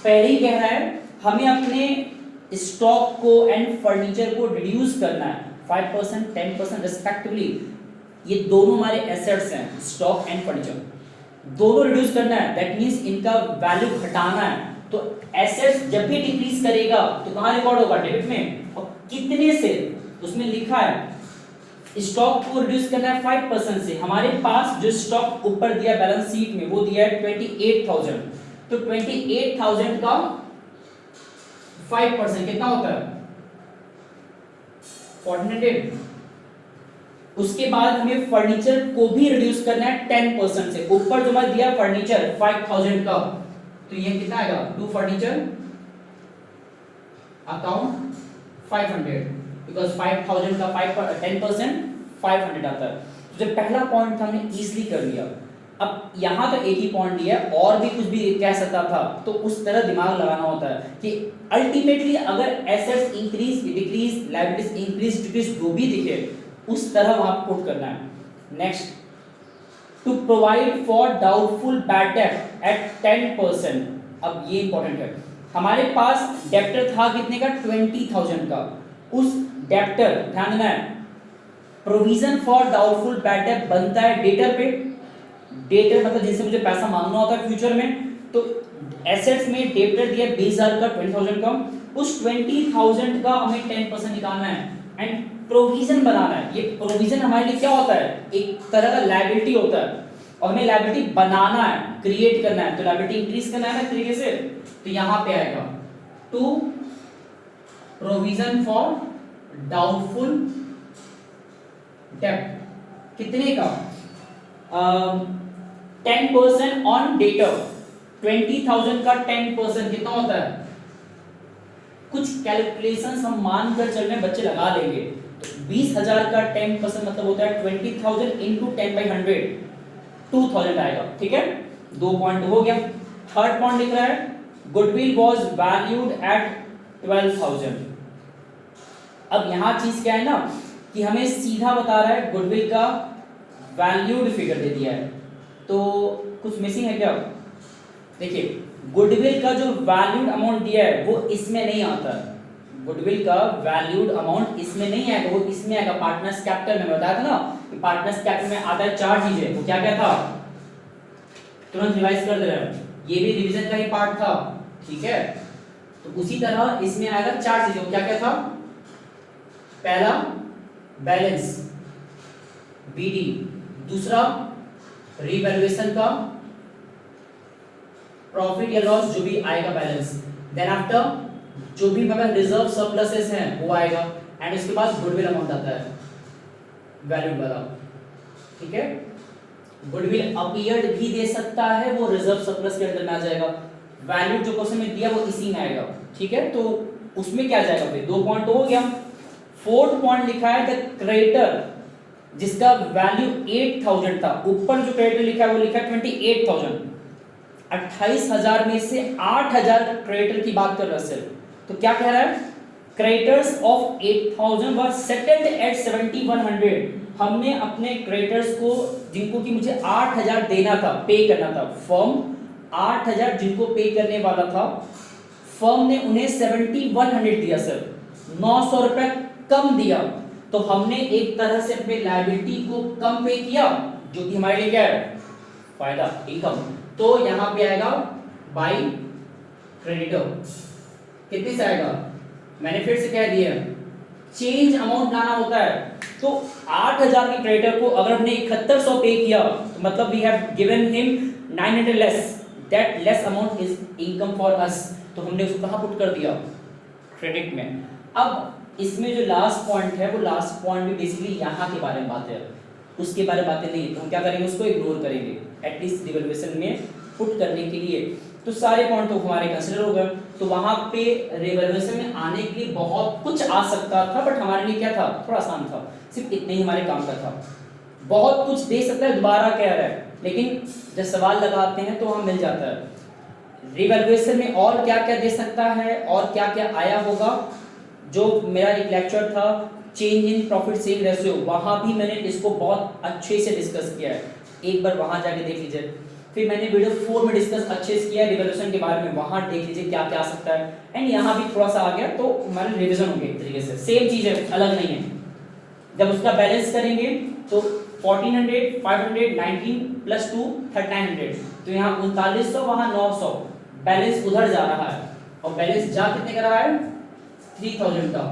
पहले ही कह रहा है हमें अपने स्टॉक को एंड फर्नीचर को रिड्यूस करना है 5% 10% रेस्पेक्टिवली। ये दोनों हमारे एसेट्स हैं, स्टॉक एंड फर्नीचर, दोनों रिड्यूस करना है। दैट मींस इनका वैल्यू घटाना है। तो एसेट्स जब भी डिक्रीज करेगा तो कहाँ रिकॉर्ड होगा, डेबिट में। और कितने से, उसमें लिखा है स्टॉक को रिड्यूस करना है 5% से। हमारे पास जो स्टॉक ऊपर दिया बैलेंस शीट में वो दिया है 28,000, तो 28,000 का 5% कितना होता है 1400। उसके बाद हमें फर्नीचर को भी रिड्यूस करना है 10% से। ऊपर जो हमारा दिया फर्नीचर 5000 का, तो ये कितना आएगा, टू फर्नीचर अकाउंट 500, बिकॉज 5000 का 10% 500 आता है। तो जो पहला पॉइंट था हमने इजीली कर लिया। अब यहाँ तो एक ही पॉइंट दिया है, और भी कुछ भी कह सकता था, तो उस तरह दिमाग लगाना होता है कि अल्टीमेटली अगर assets increase decrease liabilities increase decrease जो भी दिखे उस तरह वहां पुट करना है। Next, to provide for doubtful bad debt at 10%। अब ये इंपॉर्टेंट है, हमारे पास डेप्टर था कितने का 20,000 का, उस डेप्टर ध्यान देना है provision for doubtful bad date बनता है डेटर पे, डेटर मतलब जिनसे मुझे पैसा मांगना होता है फ्यूचर में, तो एसेट्स में डेटर दिया 20,000 का 20,000 का, उस 20,000 का हमें 10% निकालना है एंड प्रोविजन बनाना है। ये प्रोविजन हमारे लिए क्या होता है, एक तरह का लायबिलिटी होता है और हमें लायबिलिटी बनाना है, क्रिएट करना है, तो लायबिलिटी इंक्रीज करना है ना तरीके से, तो यहां पे आएगा to provision for doubtful debt कितने का 10% ऑन डेटर, 20,000 का 10% कितना होता है, कुछ कैलकुलेशंस हम मान कर चल रहे हैं, बच्चे लगा लेंगे। तो 20,000 का 10% मतलब होता है 20,000 इंटू 10/100 2,000 आएगा। ठीक है, 2 पॉइंट हो गया। थर्ड पॉइंट लिख रहा है गुडविल वॉज वैल्यूड एट 12,000। अब यहां चीज क्या है ना कि हमें सीधा बता रहा है गुडविल का वैल्यूड फिगर दे दिया है, तो कुछ मिसिंग है क्या? देखिए गुडविल का जो वैल्यूड अमाउंट दिया है वो इसमें नहीं आता है, गुडविल का वैल्यूड अमाउंट इसमें नहीं आएगा, वो इसमें आएगा पार्टनर्स कैपिटल में। बताया था ना कि पार्टनर्स कैपिटल में आता है 4 चीजें, वो क्या क्या था, तुरंत रिवाइज कर दे रहे हैं, ये भी रिवीजन का ही पार्ट था। ठीक है, तो उसी तरह इसमें आएगा 4 चीजें, क्या क्या था, पहला बैलेंस बीडी, दूसरा रिवैल्यूएशन का प्रॉफिट या लॉस जो भी आएगा बैलेंस, देन आफ्टर जो भी मतलब रिजर्व सरप्लसेस हैं वो आएगा, एंड उसके बाद गुडविल अमाउंट आता है वैल्यूड वाला। ठीक है, गुडविल अपीयर्ड भी दे सकता है, वो रिजर्व सरप्लस के अंदर में आ जाएगा, वैल्यूड जो क्वेश्चन में दिया वो इसी में आएगा। ठीक है, तो उसमें क्या जाएगा फिर, 2 पॉइंट तो हो गया। फोर्थ पॉइंट लिखा है द क्रेडिटर जिसका वैल्यू 8,000 था, ऊपर जो क्रेडिटर लिखा है वो लिखा है 28,000, 28,000 में से 8,000 क्रेडिटर की बात कर रहा है सिर्फ, तो क्या कह रहा है, creditors of 8,000 were settled at 7,100। हमने अपने क्रेडिटर्स को जिनको कि मुझे 8,000 देना था, पे करना था, फर्म 8,000 जिनको पे करने वाला था, फर्म ने उन्हें 7,100 दिया सर, 900 रुपए कम दिया, तो हमने एक तरह से अपने लायबिलिटी को कम पे किया, जो कि हमारे लिए क्या है, फायदा, इनकम। तो यहां पे आएगा बाय क्रेडिटर, कितने से आएगा, मैंने फिर से कह दिया चेंज अमाउंट लाना होता है, तो 8,000 के क्रेडिटर को अगर हमने 7100 पे किया तो मतलब we have given him 900 less, that less amount is income for us, तो हमने उसको कहां पुट कर दिया, क्रेडिट में। अब इसमें जो लास्ट पॉइंट है वो लास्ट पॉइंट भी बेसिकली यहाँ के बारे में बात है, उसके बारे में बातें नहीं है, तो हम क्या करेंगे, उसको इग्नोर करेंगे एटलीस्ट रिवैल्यूएशन में पुट करने के लिए। तो सारे पॉइंट तो हमारे कंसीडर हो गए, तो वहां पे रिवैल्यूएशन में आने के लिए बहुत कुछ आ सकता था, बट हमारे लिए क्या था, थोड़ा आसान था, सिर्फ इतने ही हमारे काम का था। बहुत कुछ दे सकता है, दोबारा कह रहा है, लेकिन जब सवाल लगाते हैं तो वहां मिल जाता है। रिवैल्यूएशन में और क्या क्या दे सकता है और क्या क्या आया होगा, जो मेरा एक लेक्चर था change in profit sale ratio, वहां भी मैंने इसको बहुत अच्छे से डिस्कस किया है, एक बार वहां जाके देख लीजिए। फिर मैंने वीडियो 4 में डिस्कस अच्छे से किया रिवैल्यूएशन के बारे में, वहां देख लीजिए क्या क्या आ सकता है, एंड यहाँ भी थोड़ा सा आ गया, तो हमारे रिवीजन हो गया एक तरीके से, सेम चीज है, अलग नहीं है। जब उसका बैलेंस करेंगे तो 1400 500 19 प्लस 2 3900, तो यहाँ 3900 वहां 900, बैलेंस उधर जा रहा है, और बैलेंस जा कितने का रहा है, 3,000 का।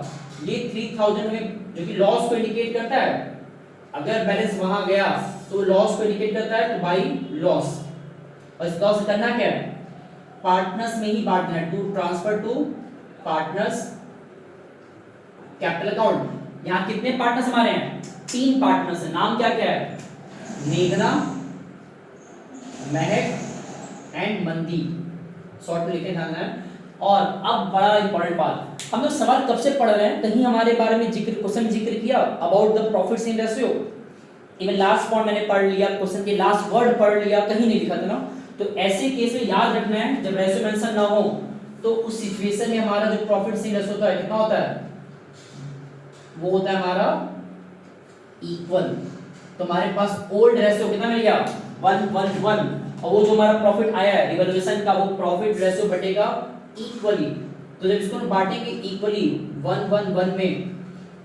ये 3,000 में जो कि लॉस को इंडिकेट करता है, अगर बैलेंस वहां गया तो लॉस को इंडिकेट करता है, तो बाई लॉस, और इस लॉस करना क्या है, पार्टनर्स में ही बांटना है, to transfer to partners capital account. यहां कितने पार्टनर्स हमारे हैं, 3 पार्टनर्स हैं, नाम क्या क्या है, मेघना, महक एंड मंदी, शॉर्ट में लिखे ध्यान है। और अब बड़ा इंपॉर्टेंट बात, हम लोग सवाल कब से पढ़ रहे हैं, कहीं हमारे बारे में जिक्र, क्वेश्चन जिक्र किया about the profit in ratio, even last point मैंने पढ़ लिया, क्वेश्चन के लास्ट वर्ड पढ़ लिया, कहीं नहीं लिखा था ना। तो ऐसे केस में याद रखना है जब रेशियो मेंशन ना हो तो उस सिचुएशन में हमारा जो प्रॉफिट सेल रेशियो होता है कितना होता है, वो होता है हमारा इक्वल। तो हमारे पास ओल्ड रेशियो कितना मिल गया 1 1 1, और वो जो हमारा प्रॉफिट आया है रिवैल्यूएशन का, वो प्रॉफिट रेशियो बटेगा इक्वली। तो जब इसको बांटेंगे इक्वली 1 1 1 में,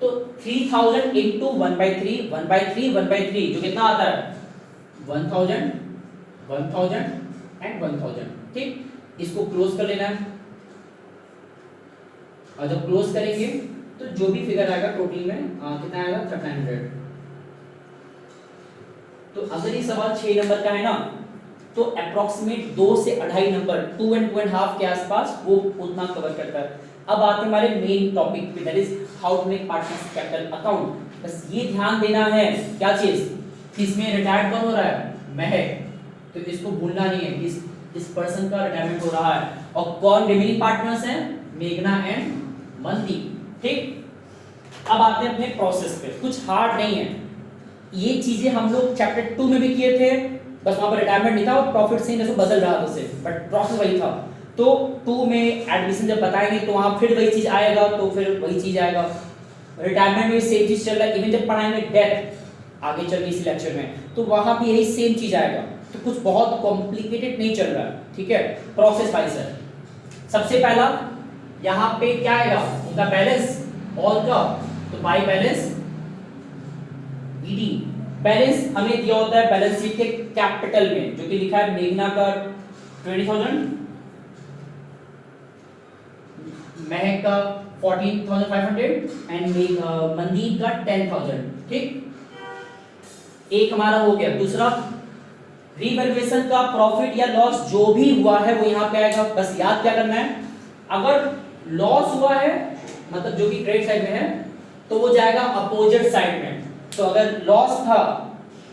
तो 3000 into 1/3 1/3 1/3 जो कितना आता है 1000 1000 एंड 1000। ठीक, इसको क्लोज कर लेना है, और जब क्लोज करेंगे तो जो भी फिगर आएगा टोटल में कितना आएगा 1300। तो अगर ये सवाल 6 नंबर का है ना, तो अप्रोक्सीमेट 2 से 2.5 नंबर 2 and 2.5 के आसपास वो उतना कवर करता है। अब आते हैं हमारे मेन टॉपिक पे, that is how to make partners capital account. बस ये ध्यान देना है क्या चीज, इसमें रिटायर्ड कौन हो रहा है, महक, तो इसको भूलना नहीं है कि इस पर्सन का रिटायरमेंट हो रहा है, और कौन रिमेनिंग पार्टनर्स हैं, मेघना एंड मनदीप। ठीक, अब आते हैं अपने प्रोसेस पे, कुछ हार्ड नहीं है, ये चीजें हम लोग चैप्टर 2 में भी किए थे, बस वहां पर रिटायरमेंट नहीं था और प्रॉफिट से जैसे बदल रहा था उसे, बट प्रोसेस वही था। तो 2 में एडमिशन जब बताएंगे तो वहां फिर वही चीज आएगा, तो फिर वही चीज आएगा। रिटायरमेंट में सेम चीज चल रहा है, इवन जब पढ़ाएंगे डेथ आगे चल रही इस लेक्चर में, तो वहां भी यही सेम चीज आएगा। तो कुछ बहुत कॉम्प्लिकेटेड नहीं चल रहा है, ठीक है, प्रोसेस वाइज है। सबसे पहला यहाँ पे क्या आएगा, उनका बैलेंस ऑल का, तो बाय बैलेंस बीडी। बैलेंस हमें दिया होता है बैलेंस शीट के कैपिटल में, जो कि लिखा है मेघना का 20,000, महक का 14,500 एंड मनदीप का 10,000। ठीक, एक हमारा हो गया। दूसरा, रिवैल्यूएशन का प्रॉफिट या लॉस जो भी हुआ है वो यहाँ पे आएगा। बस याद क्या करना है, अगर लॉस हुआ है मतलब जो कि क्रेडिट साइड में है, तो वो जाएगा अपोजिट साइड में। तो अगर लॉस था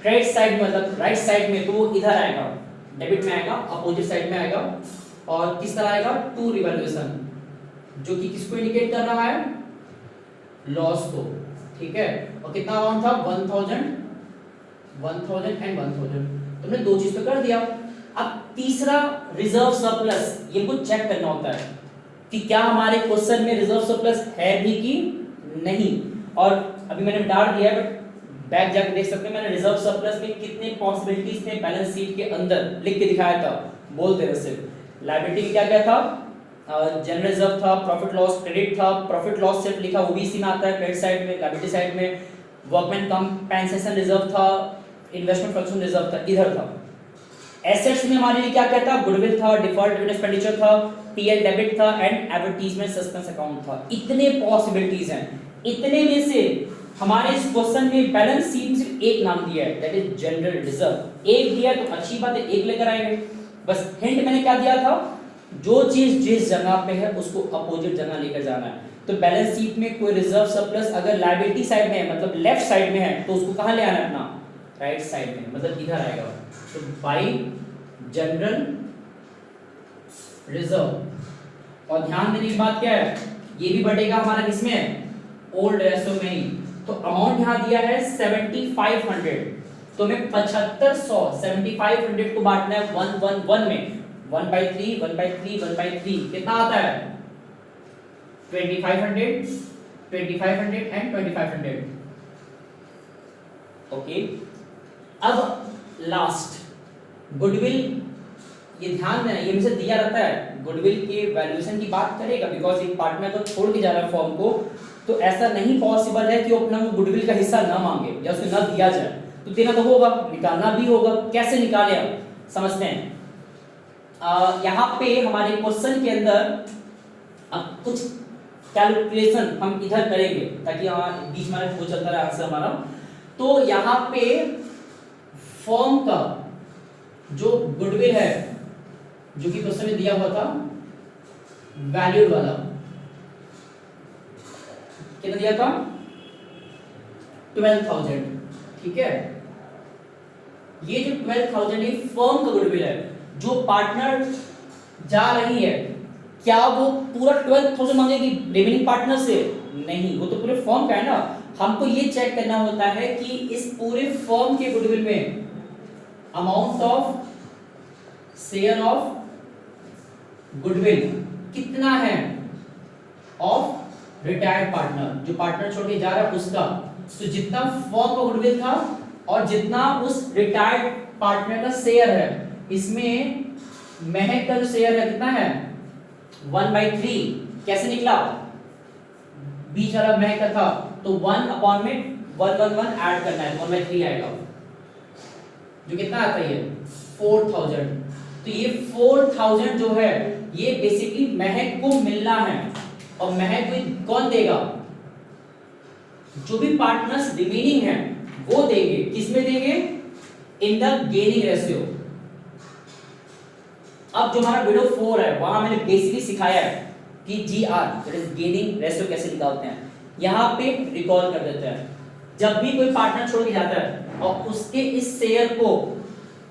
क्रेडिट साइड में मतलब राइट साइड में, तो वो इधर आएगा, डेबिट में आएगा, अपोजिट साइड में आएगा। और किस तरह आएगा, टू रिवैल्यूएशन, जो कि किसको इंडिकेट कर रहा है, लॉस को। ठीक है, और कितना अमाउंट था 1000 एंड 1000। तुमने दो चीज तो कर दिया। अब तीसरा, रिजर्व सरप्लस, ये कुछ चेक करना होता है कि क्या हमारे क्वेश्चन में रिजर्व सरप्लस है भी कि नहीं। और अभी मैंने डाल दिया है, बट बैक जाकर देख सकते हैं मैंने रिजर्व सरप्लस में कितने पॉसिबिलिटीज थे बैलेंस शीट के अंदर लिख के दिखाया था। बोलते रहे सिर्फ लायबिलिटी में क्या क्या था, जनरल रिजर्व था, प्रॉफिट लॉस क्रेडिट था, प्रॉफिट लॉस सिर्फ लिखा वो भी इसी में आता है क्रेडिट साइड में, लायबिलिटी साइड में वर्कमैन कंपेंसेशन रिजर्व था, इन्वेस्टमेंट फ्रैक्शन रिजर्व था, इधर था। एसेट्स में हमारे लिए क्या क्या था, गुडविल था, डिफर्ड रिवेन्यू एक्सपेंडिचर था, पीएल डेबिट था एंड एडवर्टाइजमेंट सस्पेंस अकाउंट था। इतने पॉसिबिलिटीज हैं। इतने में से हमारे इस क्वेश्चन में बैलेंस शीट में सिर्फ एक नाम दिया है, दैट इज जनरल रिजर्व। एक दिया तो अच्छी बात है, एक लेकर आएंगे। बस हिंट मैंने क्या दिया था, जो चीज जिस जगह पे है उसको अपोजिट जगह लेकर जाना है। तो बैलेंस शीट में कोई रिजर्व सरप्लस अगर लायबिलिटी साइड में है मतलब लेफ्ट साइड में है, तो उसको कहां ले आना है, अपना राइट साइड में, मतलब इधर आएगा। तो बाय जनरल रिजर्व। और ध्यान देने की बात क्या है, ये भी बढ़ेगा हमारा किसमें, ओल्ड रेशो में ही। तो अमाउंट यहां दिया है 7500, तो हमें 7500 7500 को बांटना है 111 में, 1/3 1/3 1/3 कितना आता है 2500 2500 एंड 2500। ओके, अब लास्ट गुडविल, ये ध्यान देना, ये मुझे दिया रहता है गुडविल के वैल्यूएशन की बात करेगा, बिकॉज एक पार्टनर तो छोड़ के जा रहा है फॉर्म को, तो ऐसा नहीं पॉसिबल है कि वो अपना गुडविल का हिस्सा ना मांगे या उसे ना दिया जाए, तो देना तो होगा, निकालना भी होगा। कैसे निकाले आप समझते हैं। यहाँ पे हमारे क्वेश्चन के अंदर कुछ कैलकुलेशन हम इधर करेंगे ताकि बीच में वो चलता रहे आंसर हमारा। तो यहाँ पे फॉर्म का जो गुडविल है, जो कि क्वेश्चन में दिया हुआ था वैल्यूड वाला, कितना दिया था 12,000। ठीक है, ये जो 12,000 है फर्म का गुडविल है, जो पार्टनर जा रही है, क्या वो पूरा 12,000 मांगेगी रिमेनिंग पार्टनर से, नहीं, वो तो पूरे फर्म का है ना। हमको ये चेक करना होता है कि इस पूरे फर्म के गुडविल में amount of share of goodwill कितना है ऑफ रिटायर्ड पार्टनर, जो पार्टनर छोड़ के जा रहा है उसका। तो जितना फर्म का गुडविल था और जितना उस रिटायर्ड पार्टनर का शेयर है, इसमें महक का जो शेयर है कितना है 1/3। कैसे निकला, बीच वाला महक का था तो 1 अपॉन में 111 ऐड करना है, 1/3 आएगा, जो कितना आता है ये 4000। तो ये 4000 जो है ये बेसिकली महक को मिलना है, और महक को कौन देगा, जो भी पार्टनर्स रिमेनिंग हैं वो देंगे। किसमें देंगे, इन द गेनिंग रेशियो। अब जो हमारा वीडियो 4 है वहां मैंने बेसिकली सिखाया है कि GR that is gaining ratio कैसे निकालते हैं। यहां पे रिकॉल कर देते हैं, जब भी कोई पार्टनर छोड़ के जाता है और उसके इस शेयर को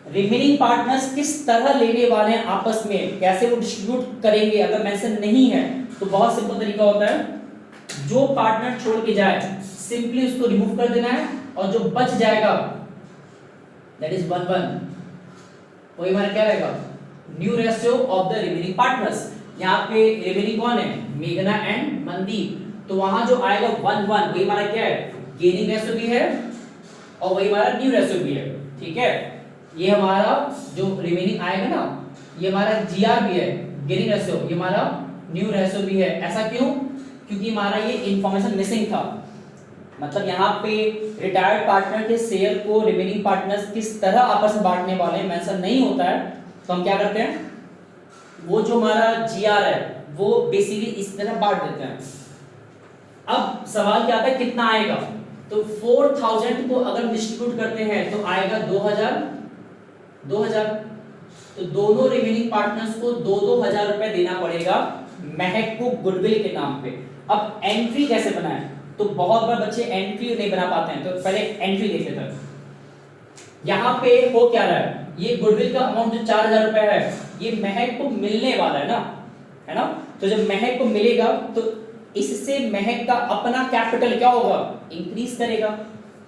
रिमेनिंग पार्टनर्स किस तरह लेने वाले हैं आपस में, कैसे वो डिस्ट्रीब्यूट करेंगे, अगर मेंशन नहीं है तो बहुत सिंपल तरीका होता है, जो पार्टनर छोड़ के जाए सिंपली उसको रिमूव कर देना है, और जो बच जाएगा दैट इज 1/1, वही हमारा क्या रहेगा new ratio of the remaining partners. यहाँ पे रिमेनिंग कौन है, मेघना एंड मनदीप, तो वहां जो आएगा 1/1 वही हमारा क्या है गेनिंग रेशियो भी है और वही हमारा न्यू रेशियो भी है। ठीक है, ये हमारा जो रिमेनिंग आएगा ना ये हमारा जीआर भी है गेनिंग रेशियो, ये हमारा न्यू रेशियो भी है। ऐसा क्यों, क्योंकि हमारा ये इंफॉर्मेशन मिसिंग था। मतलब यहाँ पे रिटायर्ड पार्टनर के शेयर को रिमेनिंग पार्टनर्स किस तरह आपस में बांटने वाले हैं मेंशन नहीं होता है, तो हम क्या करते हैं, वो जो हमारा जीआर है वो बेसिकली इस तरह बांट देते हैं। अब सवाल क्या आता है कितना आएगा, तो 4000 को अगर डिस्ट्रीब्यूट करते हैं तो आएगा 2000। तो दोनों रिमेनिंग पार्टनर्स को 2-2000 रुपए देना पड़ेगा महक को गुडविल के नाम पे। अब एंट्री कैसे बनाएं, तो बहुत बार बच्चे एंट्री नहीं बना पाते हैं, तो पहले एंट्री देख लेते हैं। यहाँ पे हो क्या रहा है, ये गुडविल का अमाउंट जो 4000 रुपए है ये महक को मिलने वाला है ना, तो जब महक को मिलेगा तो इससे महक का अपना कैपिटल क्या होगा इंक्रीज करेगा।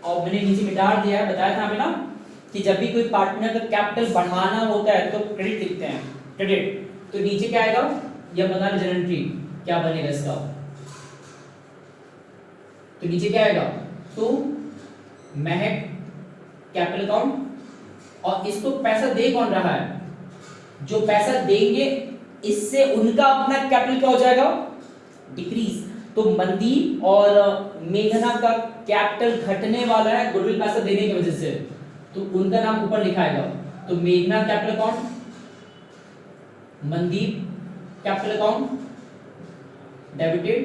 और मैंने नीचे मिटा दिया है, बताया था हमें ना कि जब भी कोई पार्टनर का कैपिटल बढ़ाना होता है तो क्रेडिट लिखते हैं, क्रेडिट। तो नीचे क्या आएगा, यह बता लीजिए एंट्री क्या बनेगा इसका, तो नीचे क्या आएगा, तो महक कैपिटल अकाउंट, और इसको पैसा दे कौन रहा है, जो पैसा देंगे इससे उनका अपना कैपिटल क्या हो जाएगा डिक्रीज। तो मनदीप और मेघना का कैपिटल घटने वाला है गुडविल पैसा देने की वजह से, तो उनका नाम ऊपर लिखाएगा। तो मेघना capital account, Mandeep capital account debited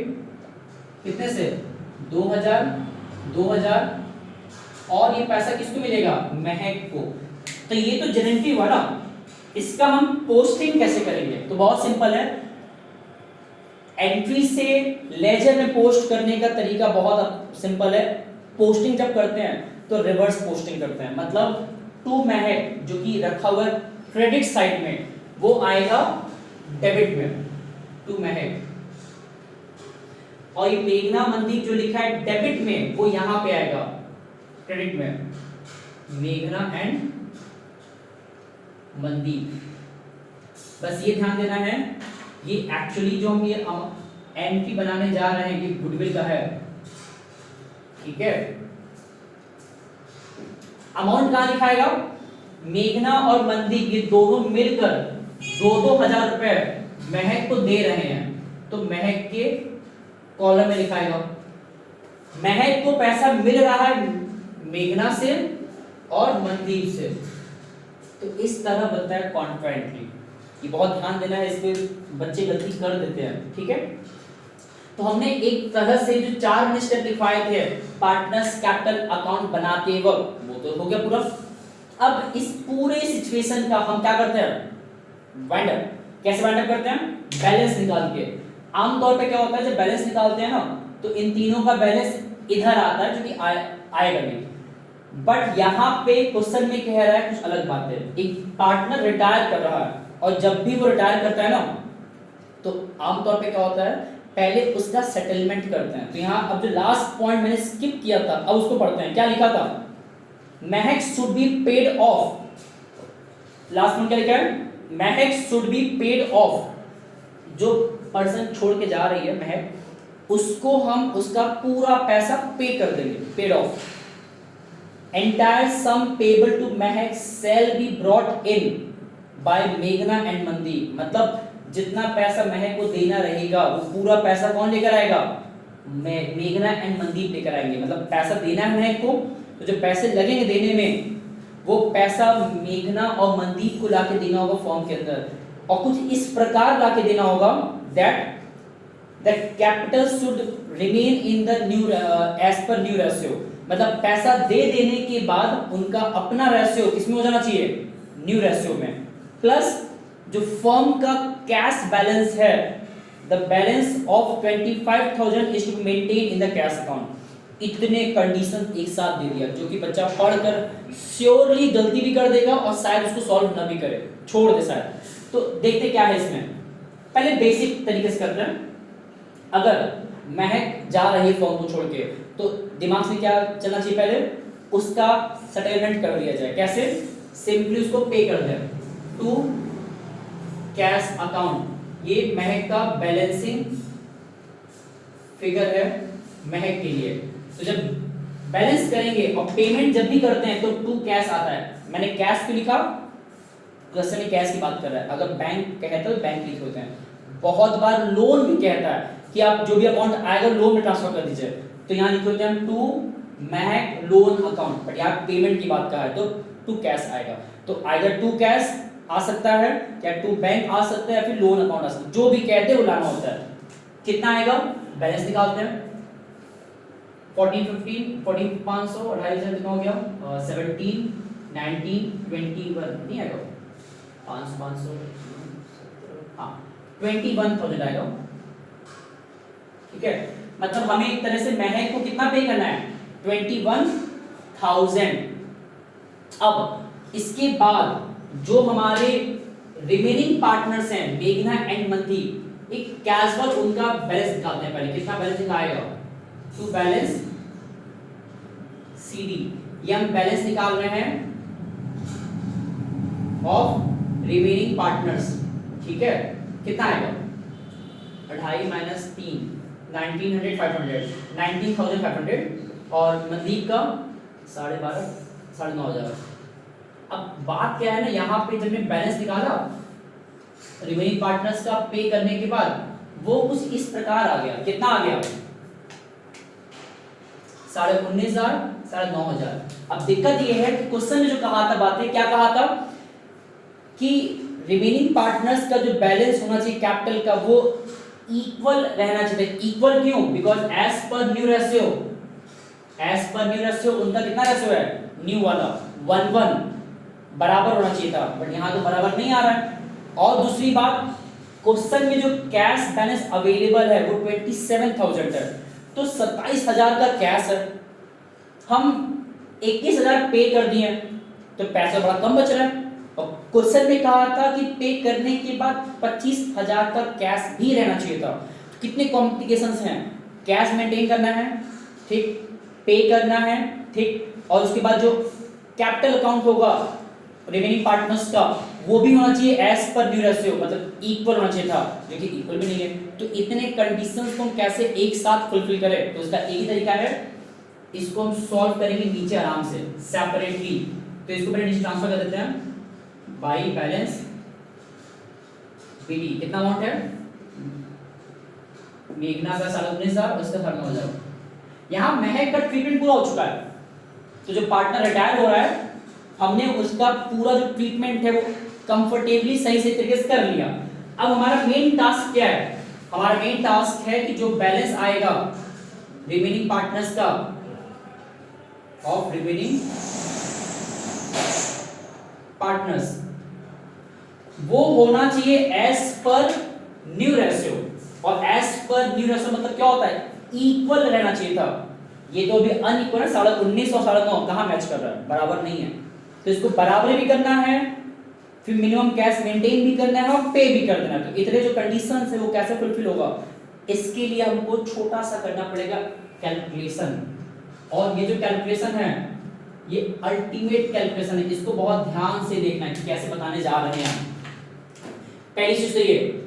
कितने से 2000, और ये पैसा किसको मिलेगा महक को। तो ये तो जनरेटिव हुआ ना, इसका हम पोस्टिंग कैसे करेंगे, तो बहुत सिंपल है, एंट्री से लेजर में पोस्ट करने का तरीका बहुत सिंपल है। पोस्टिंग जब करते हैं तो रिवर्स पोस्टिंग करते हैं, मतलब टू महक जो कि रखा हुआ है क्रेडिट साइड में वो आएगा डेबिट में टू महक, और ये मेघना मनदीप जो लिखा है डेबिट में वो यहां पे आएगा क्रेडिट में, मेघना एंड मनदीप। बस ये ध्यान देना है, ये एक्चुअली जो हम ये एंट्री बनाने जा रहे हैं ये गुडविल का है, ठीक है। अमाउंट कहां लिखाएगा, मेघना और मनदीप ये दोनों मिलकर 2-2000 रुपए महक को दे रहे हैं, तो महक के कॉलम में लिखाएगा। महक को पैसा मिल रहा है मेघना से और मनदीप से, तो इस तरह बनता है कॉन्ट्रा एंट्री। ये बहुत ध्यान देना है, इस पे बच्चे गलती कर देते हैं, ठीक है। तो हमने एक तरह से जो 4 स्टेप लिखवाए थे पार्टनर्स कैपिटल अकाउंट बनाते वक्त, वो तो हो गया पूरा। अब इस पूरे सिचुएशन का हम क्या करते हैं, वाइंड अप। कैसे वाइंड अप करते हैं, बैलेंस निकाल के। आमतौर पे क्या होता है जब बैलेंस निकालते हैं ना तो इन तीनों का बैलेंस इधर आता है जो कि आएगा नहीं, बट यहाँ पे क्वेश्चन में कह रहा है कुछ अलग बात है। एक पार्टनर रिटायर कर रहा है और जब भी वो रिटायर करता है ना तो आमतौर पे क्या होता है पहले उसका सेटलमेंट करते हैं। तो यहाँ अब जो लास्ट पॉइंट मैंने स्किप किया था अब उसको पढ़ते हैं। क्या लिखा था? महक should be paid of. Last point क्या लिखा है? महक शुड बी पेड ऑफ। जो पर्सन छोड़ के जा रही है महक, उसको हम उसका पूरा पैसा पे कर देंगे, paid off. Entire sum payable to Mahak shall be brought in by मेघना एंड मनदीप। मतलब जितना पैसा महक को देना रहेगा वो पूरा पैसा कौन लेकर आएगा? मेघना एंड मनदीप लेकर आएंगे। मतलब पैसा देना है महक को, तो जो पैसे लगेंगे देने में वो पैसा मेघना और मनदीप को लाके देना होगा फॉर्म के अंदर, और कुछ इस प्रकार लाके देना होगा that capital should remain in the new as per new ratio। मतलब पैसा दे देने के बाद उनका अपना रेशियो किसमें हो जाना चाहिए? न्यू रेशियो में। प्लस जो फर्म का कैश बैलेंस है, the balance of 25,000 is to maintain in the cash account. इतने कंडीशन एक साथ दे दिया जो कि बच्चा पढ़कर श्योरली गलती भी कर देगा और शायद उसको सॉल्व ना भी करे, छोड़ दे शायद। तो देखते क्या है इसमें। पहले बेसिक तरीके से करते हैं। अगर महक जा रही है फॉर्म को छोड़ के, तो दिमाग से क्या चलना चाहिए? पहले उसका सेटलमेंट कर दिया जाए। कैसे? सिंपली उसको पे कर दे टू कैश अकाउंट। ये महक का बैलेंसिंग फिगर है महक के लिए। तो जब बैलेंस करेंगे और पेमेंट जब भी करते हैं तो टू कैश आता है। मैंने कैश क्यों लिखा? क्वेश्चन में कैश की बात कर रहा है। अगर बैंक कहता है तो बैंक लिखे होते हैं। बहुत बार लोन भी कहता है कि आप जो भी अमाउंट आएगा लोन में ट्रांसफर कर दीजिए, तो यहाँ लिखे होते हैं to Mahak loan account. But यहाँ पेमेंट की बात कर रहा है तो टू कैश आएगा। तो आइदर टू कैश आ सकता है या टू बैंक आ सकता है या फिर लोन अकाउंट आ सकता है। जो भी कहते हैं वो लाना होता है। कितना आएगा? बैलेंस निकालते हैं। 14,500 2,500 कितना हो गया? 17 19 21 नहीं आएगा? 500 हाँ 21,000 आएगा। ठीक है, मतलब हमें एक तरह से महक को कितना पे करना है? 21,000। अब इसके बाद जो हमारे रिमेनिंग पार्टनर्स हैं मेघना एंड मनदीप, एक कैजुअल उनका बैलेंस निकालते हैं। पहले कितना बैलेंस आएगा? To balance CD. ये हम बैलेंस निकाल रहे हैं ऑफ रिमेनिंग पार्टनर्स। ठीक है, कितना आएगा? 2.5 माइनस 3 19,500 और मनदीप का 12,500 9,500। अब बात क्या है ना, यहाँ पे जब मैं बैलेंस निकाला रिमेनिंग पार्टनर्स का पे करने के बाद वो कुछ इस प्रकार आ गया। कितना आ गया? 19,500 9,500। अब दिक्कत ये है कि क्वेश्चन में जो कहा था बातें क्या कहा था कि रिमेनिंग पार्टनर्स का जो बैलेंस होना चाहिए कैपिटल का वो इक्वल रहना चाहिए। इक्वल क्यों? Because as per new ratio, उनका कितना रेशियो है? न्यू वाला 1:1 बराबर होना चाहिए था, बट यहाँ तो बराबर नहीं आ रहा है। और दूसरी बात, क्वेश्चन में जो कैश बैलेंस अवेलेबल है वो 27,000 है, तो 27,000 का कैश है। हम 21,000 पे कर दिए तो पैसा बड़ा कम बच रहा है। और क्वेश्चन में कहा था कि पे करने के बाद 25,000 का कैश भी रहना चाहिए था। कितने कॉम्प्लिकेशंस हैं? कैश मेंटेन करना है, ठीक, पे करना है, ठीक, और उसके बाद जो कैपिटल अकाउंट होगा रिमेनिंग पार्टनर्स का वो भी होना चाहिए एज पर न्यू रेशियो, मतलब इक्वल होना चाहिए था, जो कि इक्वल भी नहीं है। तो इतने कंडीशंस को हम कैसे एक साथ फुलफिल करें? तो इसका एक ही तरीका है, इसको हम सॉल्व करेंगे नीचे आराम से सेपरेटली। तो इसको पहले नीचे ट्रांसफर कर देते हैं बाई बैलेंस बीडी। कितना अमाउंट है? मेघना का 19,500 उसका 9,500। यहाँ महक का ट्रीटमेंट पूरा हो चुका है, तो जो पार्टनर रिटायर हो रहा है हमने उसका पूरा जो ट्रीटमेंट है वो कंफर्टेबली सही से तरीके से कर लिया। अब हमारा मेन टास्क क्या है? हमारा मेन टास्क है कि जो बैलेंस आएगा रिमेनिंग पार्टनर्स का ऑफ रिमेनिंग पार्टनर्स वो होना चाहिए एज पर न्यू रेशियो। और एज पर न्यू रेशियो मतलब क्या होता है? इक्वल रहना चाहिए था। ये तो अभी अनइक्वल है, 19.5 और 9.5 कहाँ मैच कर रहा है? बराबर नहीं है। तो इसको बराबर भी करना है, फिर मिनिमम कैश मेंटेन भी करना है और पे भी कर देना है। तो इतने जो कंडीशंस है वो कैसे फुलफिल होगा? इसके लिए हमको छोटा सा करना पड़ेगा कैलकुलेशन, और ये जो कैलकुलेशन है ये अल्टीमेट कैलकुलेशन है, इसको बहुत ध्यान से देखना है कि कैसे बताने जा रहे हैं। पहली चीज तो ये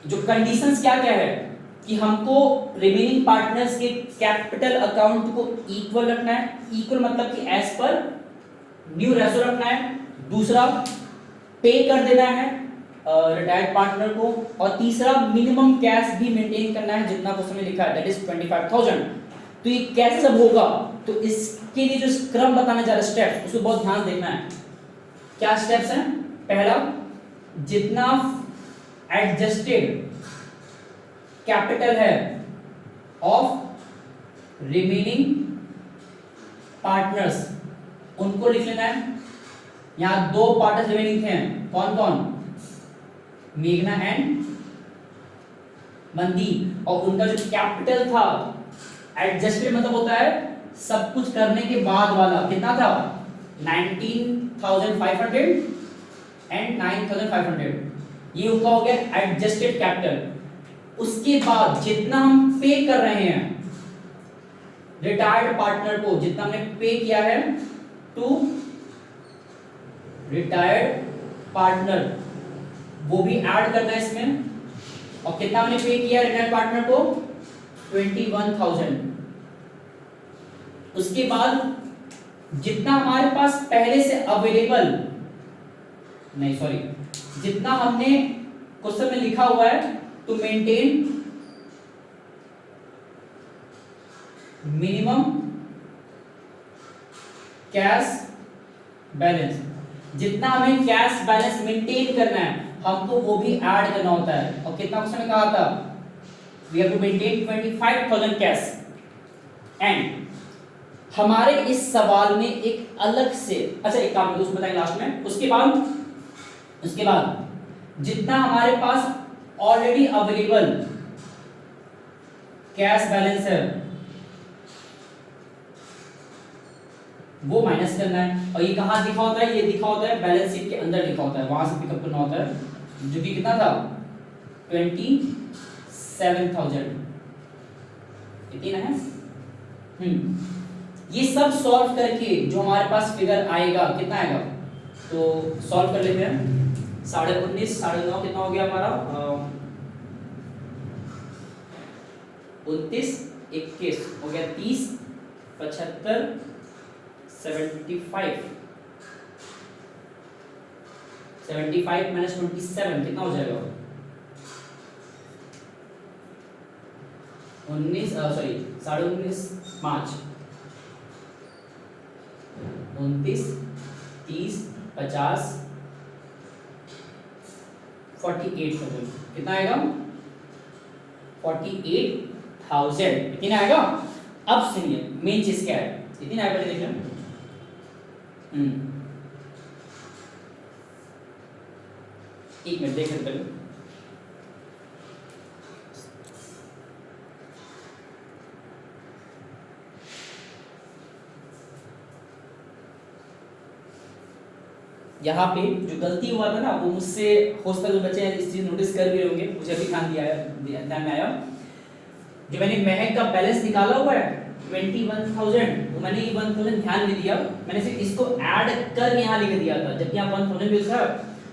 जो कंडीशंस क्या क्या है कि हमको रिमेनिंग पार्टनर्स के कैपिटल अकाउंट को इक्वल रखना है, इक्वल मतलब कि एज पर न्यू रेशो रखना है, दूसरा पे कर देना है रिटायर्ड पार्टनर को, और तीसरा मिनिमम कैश भी मेंटेन करना है जितना क्वेश्चन में लिखा है दैट इज 25,000। तो ये कैसे सब होगा, तो इसके लिए जो क्रम बताना जा रहा है स्टेप्स, उसको बहुत ध्यान देखना है। क्या स्टेप्स हैं? पहला, जितना एडजस्टेड कैपिटल है ऑफ रिमेनिंग पार्टनर्स उनको लिख लेना है। यहां दो पार्टनर्स रिमेनिंग थे, कौन कौन? मेघना एंड मनदीप, और उनका जो कैपिटल था एडजस्टेड मतलब होता है सब कुछ करने के बाद वाला, कितना था? 19,500 एंड 9,500, ये उनका हो गया एडजस्टेड कैपिटल। उसके बाद जितना हम पे कर रहे हैं रिटायर्ड पार्टनर को, जितना हमने पे किया है टू रिटायर्ड पार्टनर, वो भी ऐड करना है इसमें। और कितना हमने पे किया रिटायर्ड पार्टनर को? 21,000। उसके बाद जितना हमारे पास पहले से अवेलेबल, नहीं सॉरी, जितना हमने क्वेश्चन में लिखा हुआ है to maintain minimum cash balance, जितना हमें कैश बैलेंस मेंटेन करना है हमको वो भी ऐड करना होता है। और कितना क्वेश्चन में कहा था? We have to maintain 25,000 cash. And हमारे इस सवाल में एक अलग से, अच्छा एक काम उसको बताएंगे लास्ट में। उसके बाद जितना हमारे पास ऑलरेडी अवेलेबल कैश बैलेंस है वो माइनस करना है। और ये कहां लिखा होता है? ये लिखा होता है बैलेंस शीट के अंदर लिखा होता है, वहां से पिकअप करना होता है, जो कि कितना था? 27,000, इतना है। ये सब सॉल्व करके जो हमारे पास फिगर आएगा, कितना आएगा? तो सॉल्व कर लेते हैं। 19.5 9.5 कितना हो गया हमारा? 29 21 हो गया 30 75 75 75 माइनस 27 कितना हो जाएगा? 19 सॉरी 19.5 5 29 30 50 48,000 कितना आएगा? 48,000 कितना आएगा? अब सुनिए मेन चीज क्या है, इतनी आएगा देख लें। एक मिनट देख लेते हैं। यहाँ पे जो गलती हुआ था ना, वो मुझसे हो सकता है जो बच्चे इस चीज नोटिस कर भी होंगे, मुझे अभी ध्यान में आया। जो मैंने महक का बैलेंस निकाला हुआ है 21,000, वो मैंने ये 1,000 ध्यान में दिया, मैंने सिर्फ इसको ऐड कर यहाँ लिख दिया था, जबकि यहाँ 1,000 भी था।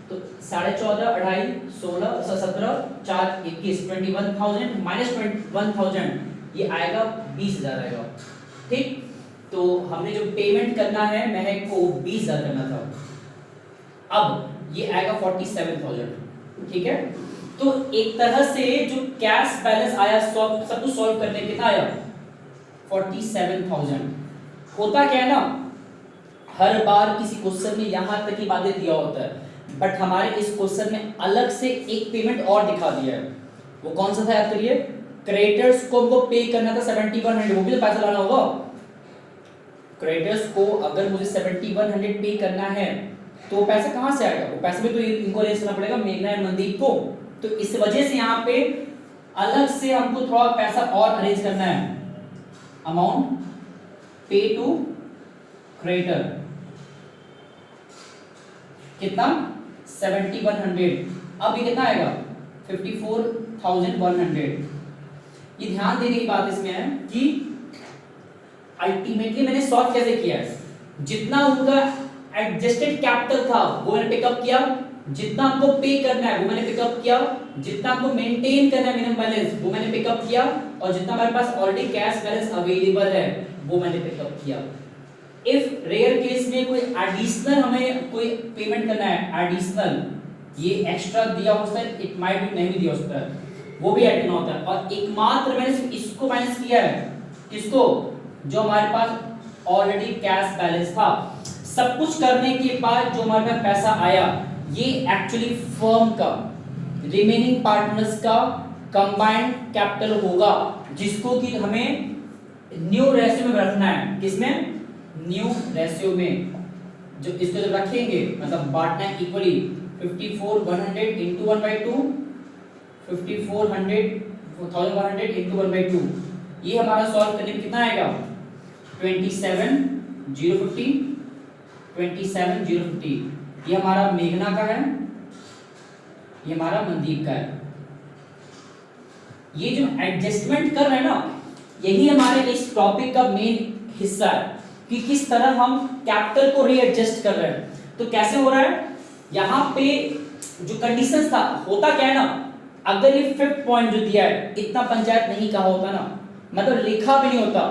तो 14.5 2.5 16 17 4 21 21,000 माइनस 21,000 ये आएगा 20,000 आएगा। ठीक, तो हमने जो पेमेंट करना है महक को 20,000 करना था, अब ये आएगा 47,000। ठीक है, तो एक तरह से जो कैश बैलेंस आया सब कुछ सॉल्व करने कितना आया? 47,000। होता क्या है ना, हर बार किसी क्वेश्चन में यहां तक की बातें दिया होता है, बट हमारे इस क्वेश्चन में अलग से एक पेमेंट और दिखा दिया है। वो कौन सा था याद करिए? क्रेडिटर्स को हमको पे करना था 7,100, वो भी तो पैसा लाना होगा। क्रेडिटर्स को अगर मुझे 7,100 पे करना है तो पैसा कहां से आएगा? वो पैसा भी तो इनको अरेंज करना पड़ेगा, मेघना और मनदीप को। तो इस वजह से यहाँ पे अलग से हमको थोड़ा पैसा और अरेंज करना है। अमाउंट पे टू क्रेडिटर कितना? 7,100। अब ये कितना आएगा? 54,100। ये ध्यान देने की बात इसमें है कि अल्टीमेटली मैंने सॉल्व कैसे किया है, जितना उनका एडजस्टेड कैपिटल था वो मैंने पिकअप किया, जितना हमको पे करना है वो मैंने पिकअप किया, जितना हमको मेंटेन करना है मिनिमम बैलेंस वो मैंने पिकअप किया, और जितना हमारे पास ऑलरेडी कैश बैलेंस अवेलेबल है वो मैंने पिकअप किया। इफ रेयर केस में कोई एडिशनल हमें कोई पेमेंट करना है, एडिशनल ये एक्स्ट्रा दिया हो सकता है, इट माइट भी नहीं भी दिया हो सकता है, वो भी ऐड करना होता है। और एकमात्र मैंने सिर्फ इसको माइनस किया है, किसको, जो हमारे पास ऑलरेडी कैश बैलेंस था। सब कुछ करने के बाद जो हमारे पास पैसा आया ये एक्चुअली फर्म का रिमेनिंग पार्टनर्स का कंबाइंड कैपिटल होगा, जिसको कि हमें न्यू रेशियो में रखना है। किसमें, न्यू रेशियो में। जो इसको जब रखेंगे मतलब बांटना है इक्वली 54,100 into 1/2, 54,100 into 1/2, ये हमारा सॉल्व करने में कितना आएगा 27,050, 27,050। ये हमारा मेघना का है, ये हमारा मनदीप का है। ये जो एडजस्टमेंट कर रहे हैं ना, यही हमारे इस टॉपिक का मेन हिस्सा है कि किस तरह हम कैपिटल को रीएडजस्ट कर रहे हैं। तो कैसे हो रहा है, यहाँ पे जो कंडीशंस था, होता क्या है ना, अगर ये 5th पॉइंट जो दिया है, इतना पंचायत नहीं कहा होता ना, मतलब लिखा भी नहीं होता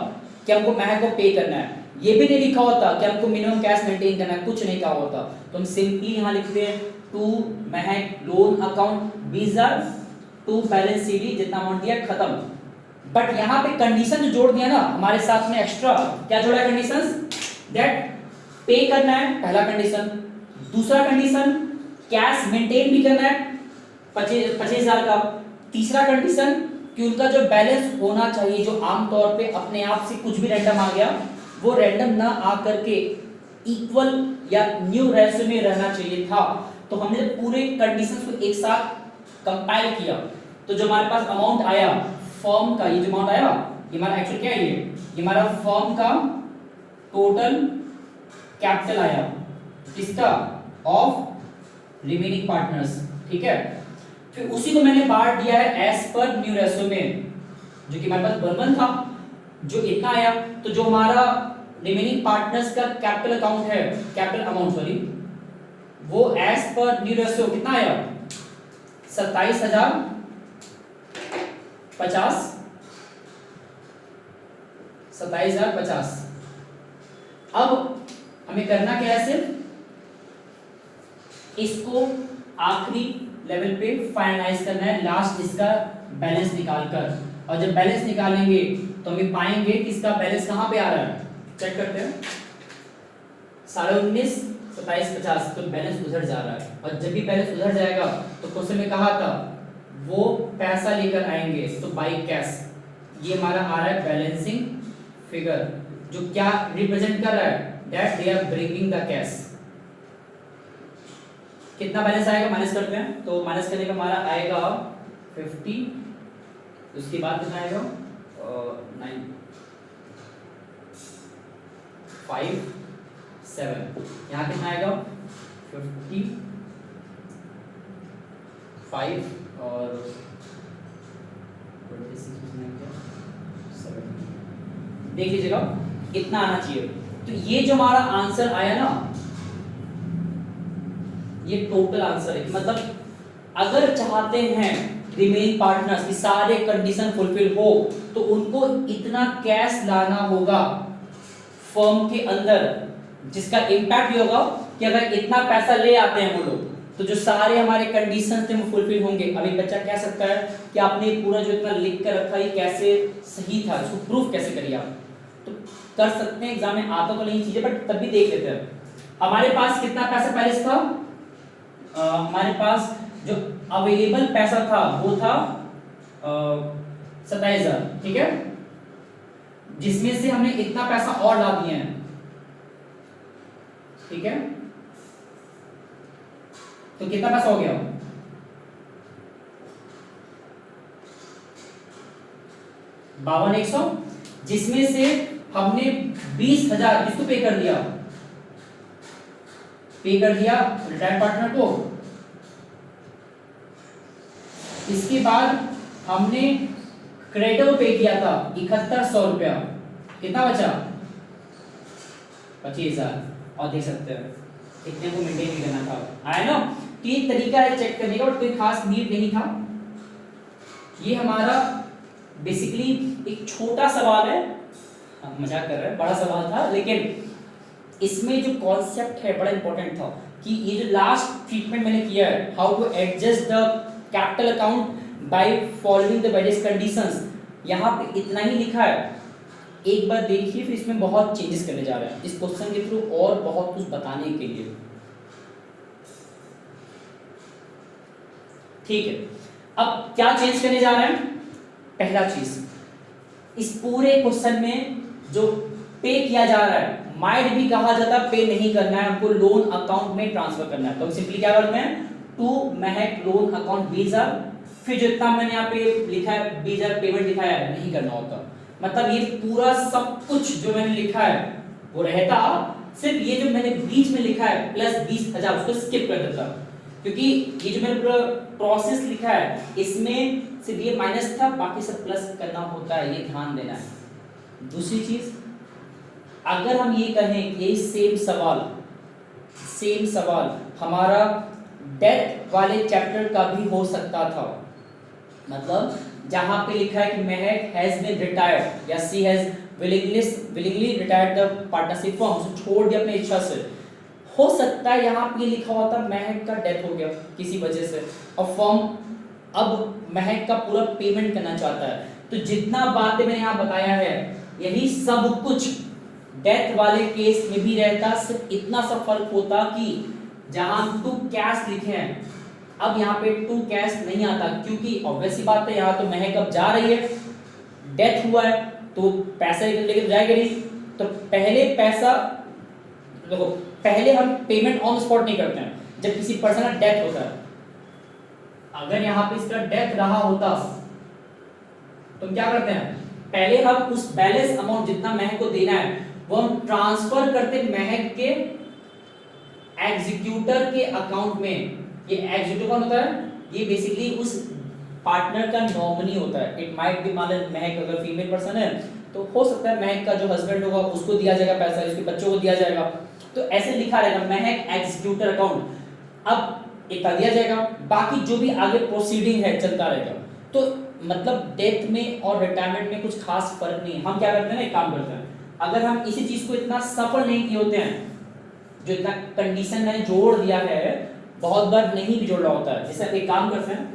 कि हमको महक को पे करना है, ये भी नहीं लिखा होता कि हमको मिनिमम कैश मेंटेन करना है, कुछ नहीं कहा होता, तो हम सिंपली यहाँ लिखते हैं to Mahak loan account 20,000 to balance CD, जितना अमाउंट दिया खत्म। बट यहाँ पे कंडीशन जो जोड़ दिया ना हमारे साथ में एक्स्ट्रा, क्या जोड़ा है कंडीशंस, दैट पे करना है, पहला कंडीशन। दूसरा कंडीशन कैश मेंटेन भी करना है 25,000 का। तीसरा कंडीशन कि उनका जो बैलेंस होना चाहिए, जो आमतौर पे अपने आप से कुछ भी रैंडम आ गया, वो रैंडम ना आकर के इक्वल या न्यू रेशियो में रहना चाहिए था। तो हमने जब पूरे कंडीशंस को एक साथ कंपाइल किया, तो जो हमारे पास अमाउंट आया फर्म का, ये जो अमाउंट आया, ये हमारा एक्चुअल क्या है, ये हमारा फर्म का टोटल कैपिटल आया, किसका, ऑफ रिमेनिंग पार्टनर्स, ठीक है। फिर उसी को मैंने बांट दिया है एज पर न्यू रेशियो में, जो कि हमारे पास 1 था, जो इतना आया। तो जो हमारा रिमेनिंग पार्टनर्स का कैपिटल अकाउंट है, कैपिटल अमाउंट सॉरी, वो एज पर न्यू रेशियो कितना आया 27,050, 27,050। अब हमें करना क्या है, सिर्फ इसको आखिरी लेवल पे फाइनलाइज करना है, लास्ट इसका बैलेंस निकालकर। और जब बैलेंस निकालेंगे तो हमें पाएंगे कि इसका बैलेंस कहाँ पे आ रहा है, चेक करते हैं, 19,500, 27,50, तो बैलेंस उधर जा रहा है। और जब भी बैलेंस उधर जाएगा तो क्वेश्चन में कहा था वो पैसा लेकर आएंगे, तो बाई कैश। ये हमारा आ रहा है बैलेंसिंग फिगर, जो क्या रिप्रेजेंट कर रहा है, that they are bringing the cash. कितना बैलेंस आएगा माइनस करते हैं, तो माइनस करने का हमारा आएगा 50, उसके बाद कितना आएगा 9 5 7, यहाँ कितना आएगा 55 और 7, देख लीजिएगा इतना आना चाहिए। तो ये जो हमारा आंसर आया ना, ये टोटल आंसर है। मतलब अगर चाहते हैं रिमेनिंग पार्टनर्स की सारे कंडीशन फुलफिल हो, तो उनको इतना कैश लाना होगा फर्म के अंदर, जिसका इम्पैक्ट ये होगा कि अगर इतना पैसा ले आते हैं वो लोग, तो जो सारे हमारे कंडीशन थे वो फुलफिल होंगे। अभी बच्चा कह सकता है कि आपने पूरा जो इतना लिख कर रखा है कैसे सही था, इसको प्रूफ कैसे करिए आप, तो कर सकते हैं, एग्जाम में आता तो नहीं चीजें, बट तब भी देख लेते हैं। हमारे पास कितना पैसा पहले से था, हमारे पास जो अवेलेबल पैसा था वो था 27,000, ठीक है, जिसमें से हमने इतना पैसा और ला दिए हैं, ठीक है। तो कितना पैसा हो गया 52,100, जिसमें से हमने 20,000 किसको पे कर दिया, रिटायर्ड पार्टनर को। इसके बाद हमने क्रेडिटर पे किया था 7100 रुपया, कितना बचा 25,000, और देख सकते हैं इतने को मेंटेन भी करना था, आया ना। तो ये तरीका है चेक करने का, बट कोई खास नीड नहीं था। ये हमारा बेसिकली एक छोटा सवाल है, हम मजाक कर रहे हैं, बड़ा सवाल था, लेकिन इसमें जो कॉन्सेप्ट है बड़ा इंपॉर्टेंट था कि ये जो लास्ट ट्रीटमेंट मैंने किया है, how to adjust the capital account by following the various conditions, यहाँ पे इतना ही लिखा है। एक बार देखिए, फिर इसमें बहुत चेंजेस करने जा रहे हैं इस क्वेश्चन के थ्रू, और बहुत कुछ बताने के लिए, ठीक है। अब क्या चेंज करने जा रहे हैं? पहला चीज, इस पूरे क्वेश्चन में जो पे किया जा रहा है, माइट भी कहा जाता है, पे नहीं करना है, हमको लोन अकाउंट में ट्रांसफर करना है। तो सिंपली क्या करते हैं, टू महक लोन अकाउंट 20,000, फिर जितना मैंने यहाँ पे लिखा है 20,000 पेमेंट लिखा है, नहीं करना होता। मतलब ये पूरा सब कुछ जो मैंने लिखा है वो रहता, सिर्फ ये जो मैंने बीच में लिखा है प्लस 20,000 उसको स्किप कर देता, क्योंकि ये जो मैंने पूरा प्रोसेस लिखा है इसमें सिर्फ ये माइनस था, बाकी सब प्लस करना होता है, ये ध्यान देना है। दूसरी चीज, अगर हम ये कहें कि सेम सवाल हमारा डेथ वाले चैप्टर का भी हो सकता था, मतलब जहां पे लिखा है कि महक हैज बीन रिटायर्ड या she has willingly retired the partnership firm, छोड़ दिया अपनी इच्छा से, हो सकता है यहाँ पे लिखा होता महक का डेथ हो गया किसी वजह से, और फर्म अब महक का पूरा पेमेंट करना चाहता है। तो जितना बातें मैंने यहाँ बताया है, यही सब कुछ डेथ वाले केस में भी रहता, सिर्फ इतना सा फर्क होता कि जहां टू कैश लिखे हैं, अब यहाँ पे टू कैश नहीं आता, क्योंकि ऑब्वियस सी बात है, यहाँ तो महक अब जा रही है, डेथ हुआ है तो पैसा लेके तो जाएगा नहीं। तो पहले पैसा देखो, पहले हम पेमेंट ऑन स्पॉट नहीं करते हैं जब किसी पर्सन का डेथ होता है। अगर यहाँ पे इसका डेथ रहा होता तो क्या करते हैं, पहले हम उस बैलेंस अमाउंट जितना महक को देना है वो हम ट्रांसफर करते महक के एग्जीक्यूटर के अकाउंट में। ये एग्जीक्यूटर कौन होता है? ये बेसिकली उस पार्टनर का नॉमिनी होता है। इट माइट बी, मान लो महक अगर फीमेल पर्सन है तो हो सकता है महक का जो हस्बैंड होगा उसको दिया जाएगा पैसा, उसके बच्चों को दिया जाएगा, तो ऐसे लिखा रहेगा महक एग्जीक्यूटर अकाउंट। अब इतना दिया जाएगा, बाकी जो भी आगे प्रोसीडिंग है चलता रहेगा। तो मतलब डेथ में और रिटायरमेंट में कुछ खास फर्क नहीं है। हम क्या करते हैं ना, एक काम करते हैं, अगर हम इसी चीज को इतना सफल नहीं किए होते हैं, जो इतना कंडीशन मैंने जोड़ दिया है, बहुत बार नहीं भी जोड़ना होता है, जैसे एक काम करते हैं,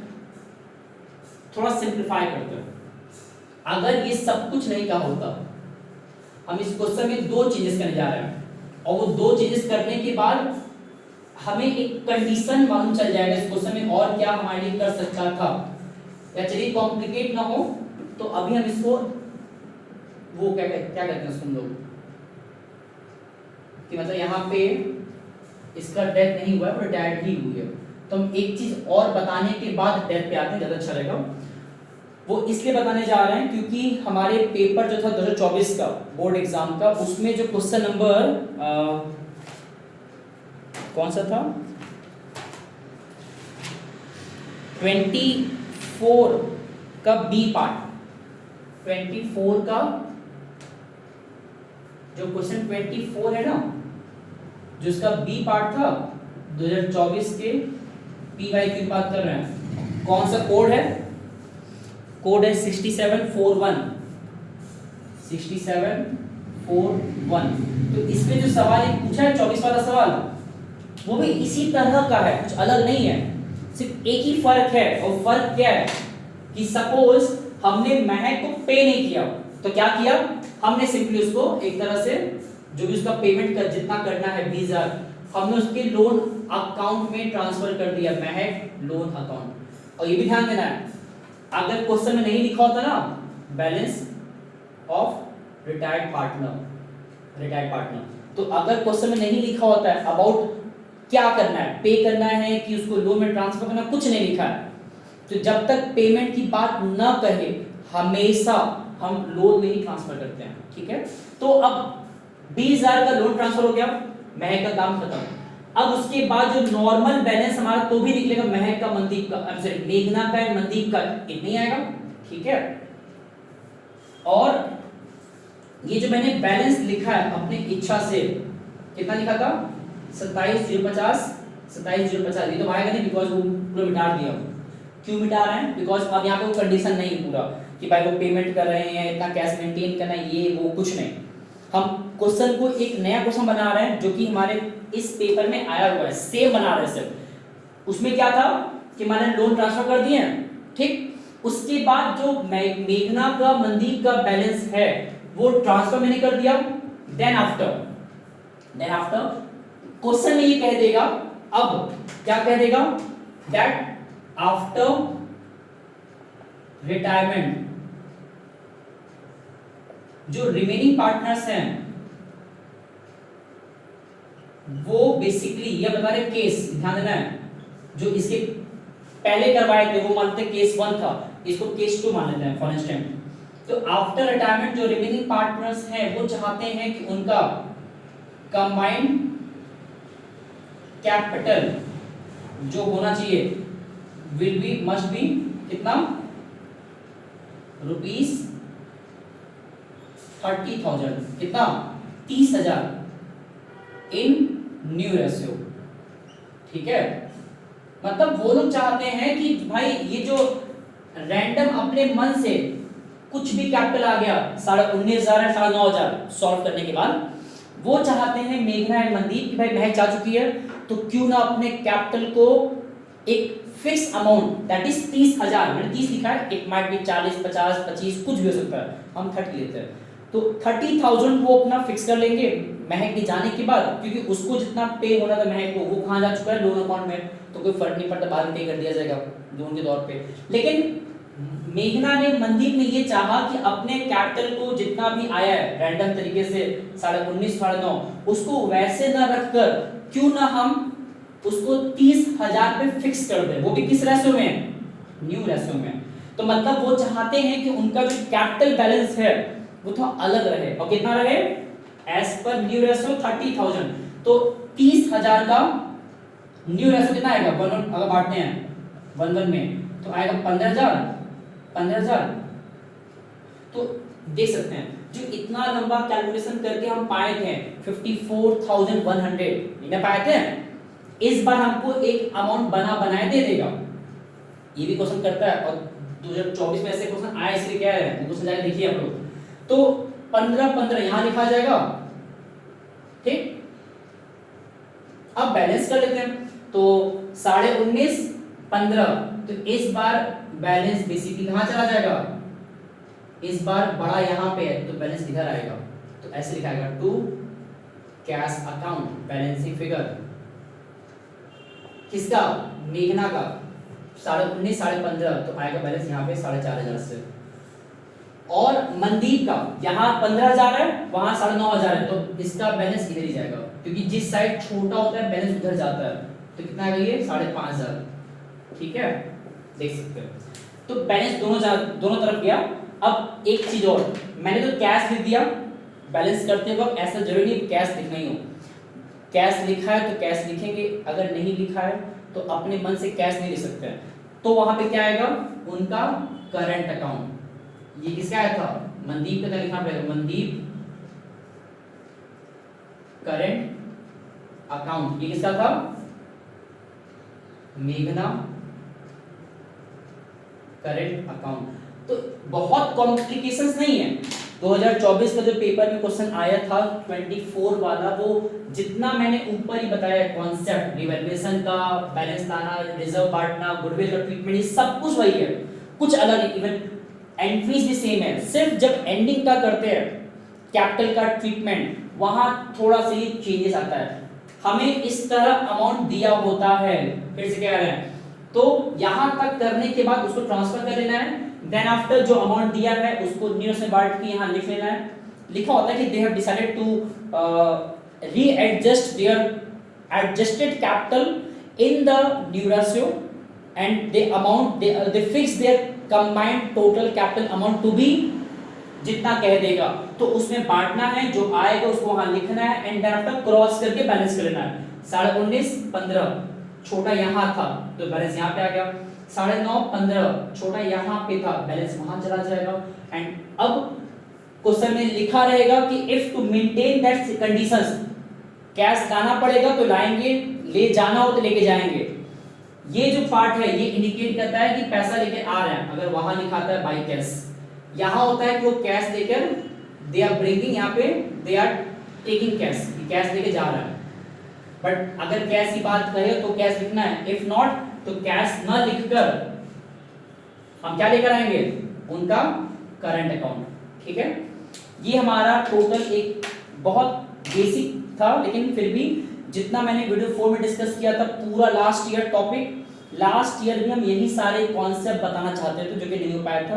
थोड़ा सिंप्लीफाई करते हैं। अगर ये सब कुछ नहीं कहा होता, हम इस क्वेश्चन में दो चेंजेस करने जा रहे हैं, और वो दो चेंजेस करने के बाद हमें एक कंडीशन मालूम चल जाएगा इस क्वेश्चन में और क्या हमारे लिए कर सकता था। या चलिए कॉम्प्लिकेट ना हो तो अभी हम इसको वो क्या कहते हैं उसको हम लोग, कि मतलब यहाँ पे इसका डेथ नहीं हुआ है, वो रिटायर्ड ही हुई है। तो हम एक चीज और बताने के बाद डेथ पे आते हैं, ज्यादा अच्छा रहेगा। वो इसलिए बताने जा रहे हैं क्योंकि हमारे पेपर जो था 2024 का बोर्ड एग्जाम का, उसमें जो क्वेश्चन नंबर कौन सा था, 24 का बी पार्ट, 24 का जो क्वेश्चन 24 है ना, जो इसका बी पार्ट था 2024 के पीवाई की बात कर रहे हैं। कौन सा कोड है? कोड है 6741। 6741। तो इसमें जो सवाल एक पूछा है 24 वाला सवाल, वो भी इसी तरह का है, कुछ अलग नहीं है, सिर्फ एक ही फर्क है। और फर्क क्या है कि सपोज हमने महक को पे नहीं किया, तो क्या किया हमने, सिंपली उसको एक तरह से जो भी उसका पेमेंट कर जितना करना है 20,000, हमने उसके लोन अकाउंट में ट्रांसफर कर दिया, महक लोन अकाउंट। और ये भी ध्यान देना है, अगर क्वेश्चन में नहीं लिखा होता ना बैलेंस ऑफ रिटायर्ड पार्टनर, तो अगर क्वेश्चन में नहीं लिखा होता है अबाउट क्या करना है, पे करना है कि उसको लोन में ट्रांसफर करना, कुछ नहीं लिखा है, तो जब तक पेमेंट की बात न कहे हमेशा हम लोन में ही ट्रांसफर करते हैं, ठीक है। तो अब 20,000 का लोन ट्रांसफर हो गया, महक का काम खत्म। अब उसके बाद जो नॉर्मल बैलेंस हमारा तो भी निकलेगा महक का, मनदीप का, सॉरी मेघना का, मनदीप का, इतना ही आएगा, ठीक है। और ये जो मैंने बैलेंस लिखा है अपनी इच्छा से, कितना लिखा था 27,050, 27,050, ये तो आएगा नहीं बिकॉज वो पूरा मिटा दिया। क्यों मिटा रहे हैं? बिकॉज अब यहाँ पे वो कंडीशन नहीं पूरा कि भाई वो पेमेंट कर रहे हैं, इतना कैश मेंटेन करना है, ये वो कुछ नहीं। हम क्वेश्चन को एक नया क्वेश्चन बना रहे हैं जो कि हमारे इस पेपर में आया हुआ है, सेम बना रहे हैं सिर्फ। उसमें क्या था कि मैंने लोन ट्रांसफर कर दिए, ठीक। उसके बाद जो मेघना का मनदीप का बैलेंस है वो ट्रांसफर मैंने कर दिया। देन आफ्टर क्वेश्चन में ये कह देगा, अब क्या कह देगा, दैट आफ्टर रिटायरमेंट जो रिमेनिंग पार्टनर्स हैं वो बेसिकली ये बता रहे केस, ध्यान देना है, जो इसके पहले करवाए थे वो मानते केस 1 था, इसको केस 2 मान लेते हैं फॉर इंस्टेंस। तो आफ्टर रिटायरमेंट जो रिमेनिंग पार्टनर्स हैं वो चाहते हैं कि उनका कंबाइंड कैपिटल जो होना चाहिए विल बी मस्ट बी कितना, रुपीस 30,000, कितना 30,000 इन न्यू रेशियो, ठीक है। मतलब वो लोग चाहते हैं कि भाई ये जो रैंडम अपने मन से कुछ भी कैपिटल आ गया 19,500 है 9,500 सॉल्व करने के बाद, वो चाहते हैं मेघना एंड मनदीप कि भाई महक जा चुकी है तो क्यों ना अपने कैपिटल को एक फिक्स अमाउंट दैट इज 30,000, मैंने 30 लिखा है, इट माइट बी 40, 50, 25 कुछ भी हो सकता है, हम 30 लेते हैं। तो 30,000 वो अपना फिक्स कर लेंगे महक के जाने के बाद, क्योंकि उसको जितना पे होना था महक को वो कहाँ जा चुका है लोन अकाउंट में, तो कोई फर्क नहीं पड़ता, बाद में पे कर दिया जाएगा लोन के तौर पे। लेकिन मेघना ने मनदीप ने ये चाहा कि अपने कैपिटल को जितना भी आया है रैंडम तरीके से 19,500 9,500 उसको वैसे ना रखकर क्यों ना हम उसको 30,000 पे फिक्स कर दें, वो भी किस रेशियो में, न्यू रेशियो में। तो मतलब वो चाहते हैं कि उनका जो कैपिटल बैलेंस है वो थोड़ा अलग रहे, और कितना रहे, एज पर न्यू रेशियो 30,000। तो 30,000 का न्यू रेशियो कितना आएगा, अगर बांटते हैं 1 में तो आएगा 15,000। तो देख सकते हैं जो इतना लंबा कैलकुलेशन करके हम पाए थे 54,100 इन्हें पाए थे, इस बार हमको एक अमाउंट बनाए दे देगा। ये भी क्वेश्चन करता है और 2024 में ऐसे क्वेश्चन आए, इसलिए क्या है क्वेश्चन जाके देखिए आप लोग। तो 15 यहां लिखा जाएगा, ठीक। अब बैलेंस कर लेते हैं, तो 19,500 15, तो इस बार बैलेंस बेसिकली कहां चला जाएगा, इस बार बड़ा यहां पे है तो बैलेंस इधर आएगा, तो ऐसे लिखा जाएगा to cash account balancing figure किसका, मेघना का 19,500 15, तो आएगा बैलेंस यहाँ पे 4,500 से। और मनदीप का यहाँ 15,000 है वहां 9,500 है, तो इसका बैलेंस इधर ही जाएगा, क्योंकि जिस साइड छोटा होता है बैलेंस उधर जाता है, तो कितना आएगा ये 5,500, ठीक है, देख सकते हो। तो बैलेंस दोनों तरफ गया। अब एक चीज और, मैंने तो कैश लिख दिया, बैलेंस करते वक्त ऐसा जरूरी नहीं कैश लिखना ही हो, कैश लिखा है तो कैश लिखेंगे, अगर नहीं लिखा है तो अपने मन से कैश नहीं लिख सकते हैं। तो वहां पे क्या आएगा, उनका करंट अकाउंट। ये किसका आया था, मनदीप का लिखना पड़ेगा, मनदीप करंट अकाउंट। ये किसका था, मेघना करंट अकाउंट। तो बहुत कॉम्प्लिकेशंस नहीं है। 2024 का जो पेपर में क्वेश्चन आया था 24 वाला, वो जितना मैंने ऊपर ही बताया कॉन्सेप्ट, रिवैल्यूएशन का, बैलेंस लाना, रिजर्व बांटना, गुडविल का ट्रीटमेंट, ये सब कुछ वही है, कुछ अलग नहीं। इवन एंट्रीज भी सेम है, सिर्फ जब एंडिंग का करते हैं कैपिटल का ट्रीटमेंट वहां थोड़ा सा ही चेंजेस आता है। हमें इस तरह अमाउंट दिया होता है, फिर से कह रहे हैं, तो यहां तक करने के बाद उसको ट्रांसफर कर लेना है। देन आफ्टर जो अमाउंट दिया है उसको न्यू से बांट के यहां लिख लेना है। लिखा होता है कि they have decided to readjust their adjusted capital in the new ratio and the amount they fix their combined total capital amount to be, जितना कह देगा तो उसमें बांटना है, जो आएगा उसको वहां लिखना है एंड देन आफ्टर क्रॉस करके बैलेंस कर लेना है। 19,500 15 छोटा यहां था तो बैलेंस यहां पे आ गया, 9,500 15 छोटा यहां पे था बैलेंस वहां चला जाएगा। एंड अब क्वेश्चन में लिखा रहेगा कि if two maintain that conditions, cash लाना पड़ेगा तो लाएंगे, ले जाना हो तो लेके जाएंगे। ये जो पार्ट है ये इंडिकेट करता है कि पैसा लेके आ रहे हैं। अगर वहां लिखाता है बाई कैश, यहां होता है कि वो कैश लेकर दे आर ब्रिंगिंग, यहाँ पे they are taking cash, cash लेके जा रहा है। बट अगर कैश की बात करें तो कैश लिखना है, इफ नॉट तो कैश न लिखकर हम क्या लेकर आएंगे, उनका करंट अकाउंट। ठीक है, ये हमारा टोटल एक बहुत बेसिक था, लेकिन फिर भी जितना मैंने वीडियो 4 में डिस्कस किया था पूरा last year topic, last year भी हम यही सारे कॉन्सेप्ट बताना चाहते थे जो कि नहीं हो पाया था।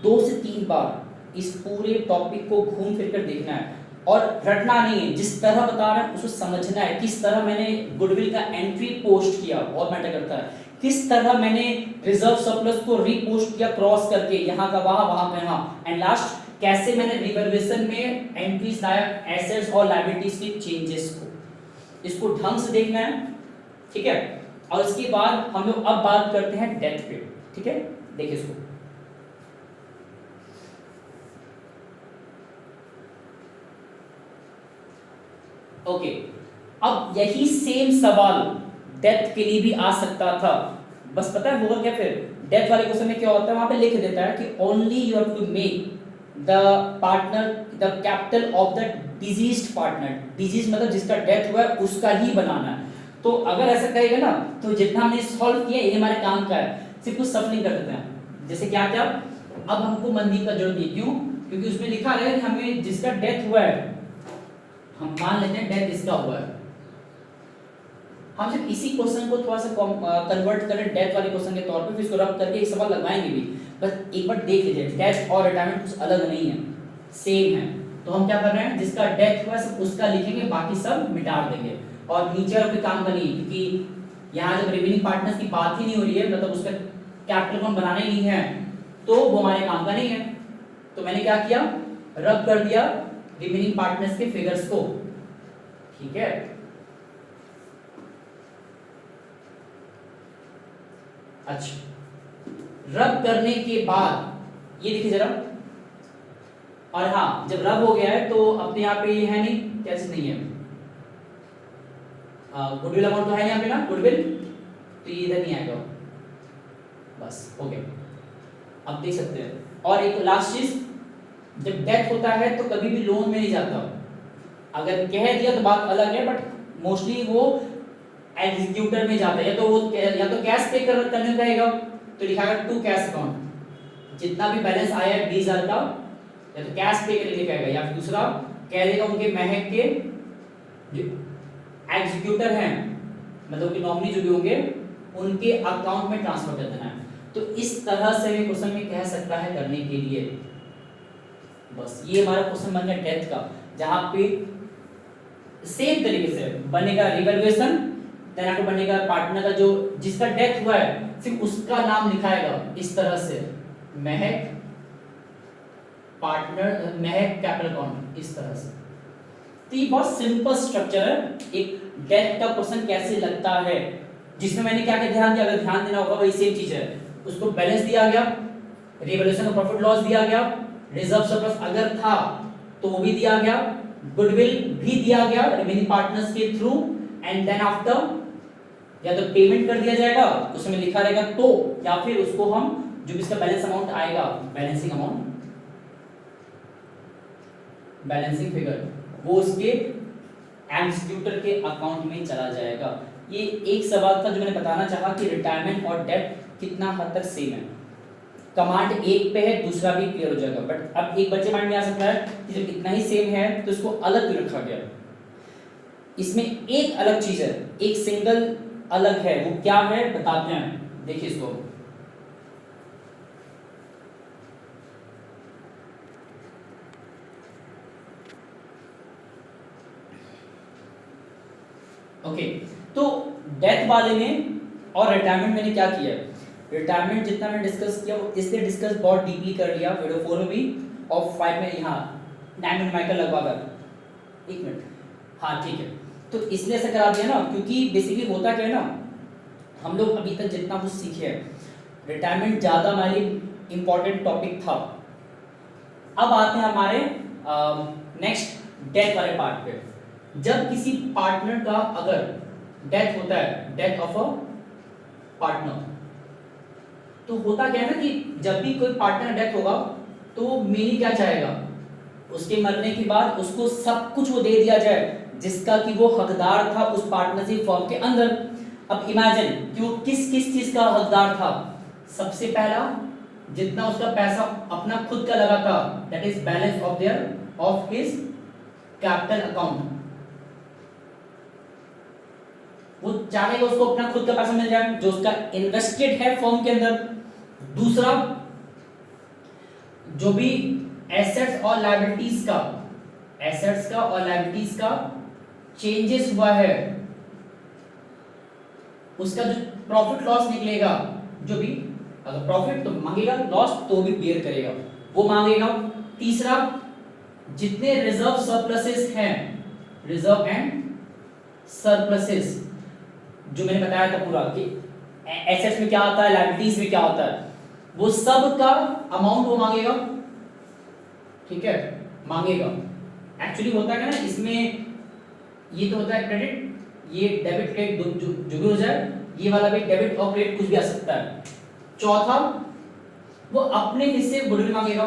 2 से 3 बार इस पूरे टॉपिक को घूम फिर कर देखना है और रटना नहीं है, जिस तरह बता रहे हैं उसको समझना है। किस तरह मैंने गुडविल का एंट्री पोस्ट किया बहुत मैटर करता है, किस तरह मैंने रिजर्व सरप्लस को रीपोस्ट किया क्रॉस करके, यहाँ का वहां का यहाँ, एंड लास्ट कैसे मैंने रिवैल्यूएशन में एंट्रीज लाया एसेट्स और लायबिलिटीज के चेंजेस को। इसको ढंग से देखना है, ठीक है। और इसके बाद हम लोग अब बात करते हैं डेथ पे, ठीक है। देखिए इसको, ओके अब यही सेम सवाल डेथ के लिए भी आ सकता था। बस पता है होगा क्या, फिर डेथ वाले क्वेश्चन में क्या होता है, वहां पे लिख देता है कि only you have to make the partner the capital of the deceased partner. Disease मतलब जिसका डेथ हुआ है उसका ही बनाना है। तो अगर ऐसा करेगा ना तो जितना हमने सॉल्व किया ये हमारे काम का है, सिर्फ कुछ सफलिंग कर देते हैं। जैसे क्या क्या, अब हमको मनदीप का जरूरत नहीं, क्यों, क्योंकि उसमें लिखा रहेगा कि हमें जिसका डेथ हुआ है, हम मान लेते हैं डेथ इसका हुआ है, हम सिर्फ इसी क्वेश्चन को थोड़ा सा कन्वर्ट करें डेथ वाले क्वेश्चन के तौर पे, फिर इसको रब करके एक सवाल लगवाएंगे भी। बस एक बार देख लीजिए, डेथ और रिटायरमेंट कुछ अलग नहीं है, सेम है। तो हम क्या कर रहे हैं, जिसका डेथ हुआ है सिर्फ उसका लिखेंगे, बाकी सब मिटा देंगे। और नीचे और कोई काम का नहीं, क्योंकि यहाँ जब रिमेनिंग पार्टनर्स की बात ही नहीं हो रही है, मतलब उसका कैपिटल कौन बनाना ही नहीं है, तो वो हमारे काम का नहीं है। तो मैंने क्या किया, रब कर दिया रिमेनिंग पार्टनर्स के फिगर्स को, ठीक है। अच्छा, रब करने के बाद ये देखिए जरा, और हाँ जब रब हो गया है तो अपने यहाँ पे ये है नहीं, कैसे नहीं है, गुडविल अमाउंट तो है यहाँ पे ना, गुडविल, तो ये इधर नहीं आएगा, बस हो गया। अब देख सकते हैं। और एक लास्ट चीज, जब डेथ होता है तो कभी भी लोन में नहीं जाता, अगर कह दिया तो बात अलग है, बट मोस्टली वो एग्जीक्यूटर में जाता है, या तो वो या तो कैश पे करने रहेगा, तो लिखा है टू कैश अकाउंट, जितना भी बैलेंस आया है 20,000 का, या तो कैश पे करने लिखेगा, या फिर दूसरा कह देगा उनके महक के एग्जीक्यूटर हैं, मतलब कि नॉमिनी जो भी होंगे उनके अकाउंट में ट्रांसफर कर देना है। तो इस तरह से भी क्वेश्चन में कह सकता है करने के लिए। बस ये हमारा क्वेश्चन बन गया डेथ का, जहां पे सेम तरीके से बनेगा रिवैल्यूएशन, देन आपको बनेगा पार्टनर का जो जिसका डेथ हुआ है सिर्फ उसका नाम लिखाएगा इस तरह से, महक पार्टनर, महक कैपिटल अकाउंट, इस तरह से। तो ये बहुत सिंपल स्ट्रक्चर है एक डेथ का क्वेश्चन कैसे लगता है, जिसमें मैंने क्या क्या ध्यान दिया, अगर ध्यान देना होगा वही सेम चीज है। उसको बैलेंस दिया गया, रिवैल्यूएशन ऑफ प्रॉफिट लॉस दिया गया, रिजर्व सरप्लस अगर था तो वो भी दिया गया, गुडविल भी दिया गया रिमेनिंग पार्टनर्स के थ्रू, एंड देन आफ्टर या तो पेमेंट कर दिया जाएगा उसमें लिखा रहेगा तो, या फिर उसको हम जो भी इसका बैलेंस अमाउंट आएगा, बैलेंसिंग अमाउंट, बैलेंसिंग फिगर, वो उसके एग्जीक्यूटर के अकाउंट में चला जाएगा। ये एक सवाल था जो मैंने बताना चाहा कि रिटायरमेंट और डेथ कितना हद तक सेम है। कमांड एक पे है, दूसरा भी क्लियर हो जाएगा। बट अब एक बच्चे माइंड में आ सकता है कि जब इतना ही सेम है तो इसको अलग क्यों रखा गया। इसमें एक अलग चीज है, एक सिंगल अलग है, वो क्या है बताते हैं, देखिए इसको। ओके, तो डेथ वाले में और रिटायरमेंट मैंने क्या किया है, रिटायरमेंट जितना मैंने डिस्कस किया वो इसलिए डिस्कस बहुत डीपली कर लिया वीडियो 4 में भी, और 5 में यहाँ 9 मिनट माइकल लगवा कर 1 मिनट, हाँ ठीक है। तो इसलिए ऐसा करा दिया ना, क्योंकि बेसिकली होता क्या है ना, हम लोग अभी तक जितना कुछ सीखे हैं, रिटायरमेंट ज़्यादा हमारे इंपॉर्टेंट टॉपिक था, अब आते हैं हमारे नेक्स्ट डेथ वाले पार्ट पे। जब किसी पार्टनर का अगर डेथ होता है, डेथ ऑफ अ पार्टनर, तो होता क्या है ना कि जब भी कोई पार्टनर डेथ होगा तो मेरी क्या चाहेगा, उसके मरने के बाद उसको सब कुछ वो दे दिया जाए जिसका कि वो हकदार था उस पार्टनरशिप फॉर्म के अंदर। अब इमेजिन कि वो किस किस चीज का हकदार था। सबसे पहला, जितना उसका पैसा अपना खुद का लगा था, that is balance of their of his capital account, वो चाहेगा उसको अपना खुद का पैसा मिल जाए जो उसका इन्वेस्टेड है फर्म के अंदर। दूसरा, जो भी एसेट्स और लायबिलिटीज का, एसेट्स का और लायबिलिटीज का चेंजेस हुआ है, उसका जो प्रॉफिट लॉस निकलेगा, जो भी अगर प्रॉफिट तो मांगेगा, लॉस तो भी बेयर करेगा, वो मांगेगा। तीसरा, जितने रिजर्व सरप्लसेस हैं, रिजर्व एंड सरप्लसेस, जो मैंने बताया था पूरा कि एसेट्स में क्या आता है, लायबिलिटीज में क्या होता है, वो सब का अमाउंट वो मांगेगा। ठीक है, मांगेगा। एक्चुअली होता है ना इसमें, ये तो होता है क्रेडिट, ये डेबिट क्रेडिट जो भी हो जाए, ये वाला भी डेबिट और क्रेडिट कुछ भी आ सकता है। चौथा, वो अपने हिस्से गुडविल मांगेगा,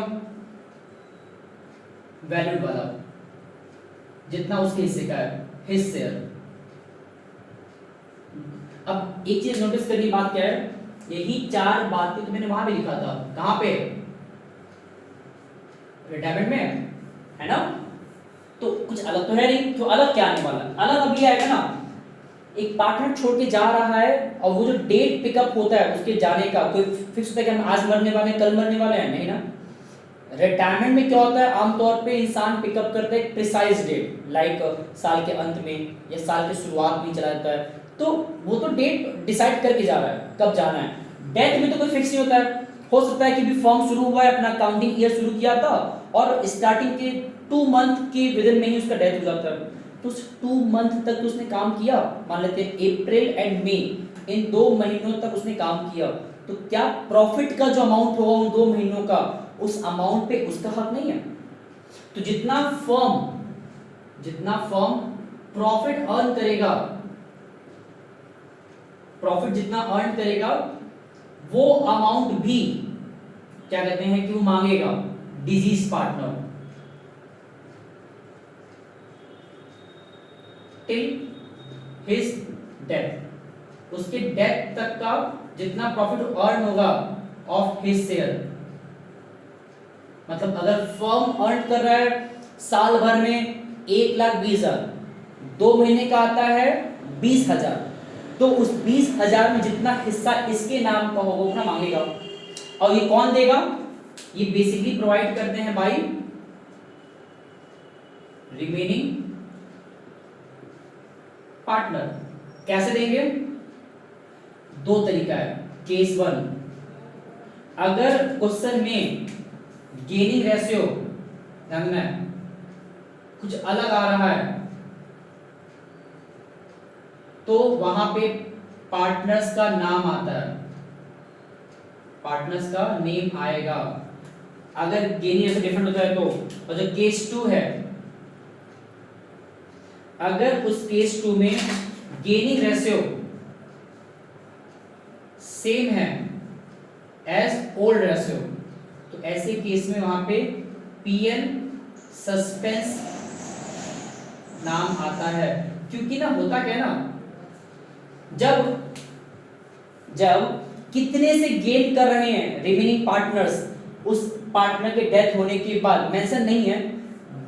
वैल्यूड वाला, जितना उसके हिस्से का है, हिज शेयर। अब एक चीज नोटिस करने की बात क्या है, यही चार बातें तो मैंने वहां भी लिखा था, कहां पे, रिटायरमेंट में, है ना। तो कुछ अलग तो है नहीं, तो अलग क्या आने वाला, अलग अभी आएगा ना, एक पार्टनर छोड़ के जा रहा है और वो जो डेट पिकअप होता है उसके जाने का, कोई फिक्स होता है कि हम आज मरने वाले हैं, कल मरने वाले हैं, नहीं ना। रिटायरमेंट में क्या होता है, आमतौर पे इंसान पिकअप करता है एक प्रिसाइज डेट, लाइक साल के अंत में या साल के शुरुआत में चला जाता है, तो वो तो डेट डिसाइड करके जा रहा है कब जाना है। डेथ में तो कोई फिक्स नहीं होता है, हो सकता है कि भी फॉर्म शुरू हुआ है, अपना काउंटिंग ईयर शुरू किया था और स्टार्टिंग के 2 मंथ के विदिन में ही उसका डेथ हो जाता है, तो उस 2 मंथ तक तो उसने काम किया, मान लेते हैं अप्रैल एंड मई, इन 2 महीनों तक उसने काम किया, तो क्या प्रॉफिट का जो अमाउंट होगा उन 2 महीनों का, उस अमाउंट पे उसका हक नहीं है। तो जितना फर्म प्रॉफिट अर्न करेगा, प्रॉफिट जितना अर्न करेगा वो अमाउंट भी क्या कहते हैं कि वो मांगेगा disease partner till his death, उसके डेथ तक का जितना प्रॉफिट अर्न होगा ऑफ हिज शेयर। मतलब अगर फर्म अर्न कर रहा है साल भर में 1,20,000, 2 महीने का आता है 20,000, तो उस 20,000 में जितना हिस्सा इसके नाम का होगा उतना मांगेगा। और ये कौन देगा, ये बेसिकली प्रोवाइड करते हैं बाय रिमेनिंग पार्टनर। कैसे देंगे, 2 तरीका है। केस 1, अगर क्वेश्चन में गेनिंग रेशियो ध्यान में कुछ अलग आ रहा है तो वहां पे पार्टनर्स का नाम आता है, पार्टनर्स का नेम आएगा। अगर गेनिंग रेशियो डिफरेंट होता है तो, और जो केस 2 है, अगर उस केस 2 में गेनिंग रेशियो सेम है एज ओल्ड रेशियो, तो ऐसे केस में वहां पे पीएन सस्पेंस नाम आता है। क्योंकि ना होता क्या है ना, जब कितने से गेन कर रहे हैं रिमेनिंग पार्टनर्स उस पार्टनर के डेथ होने के बाद मेंशन नहीं है।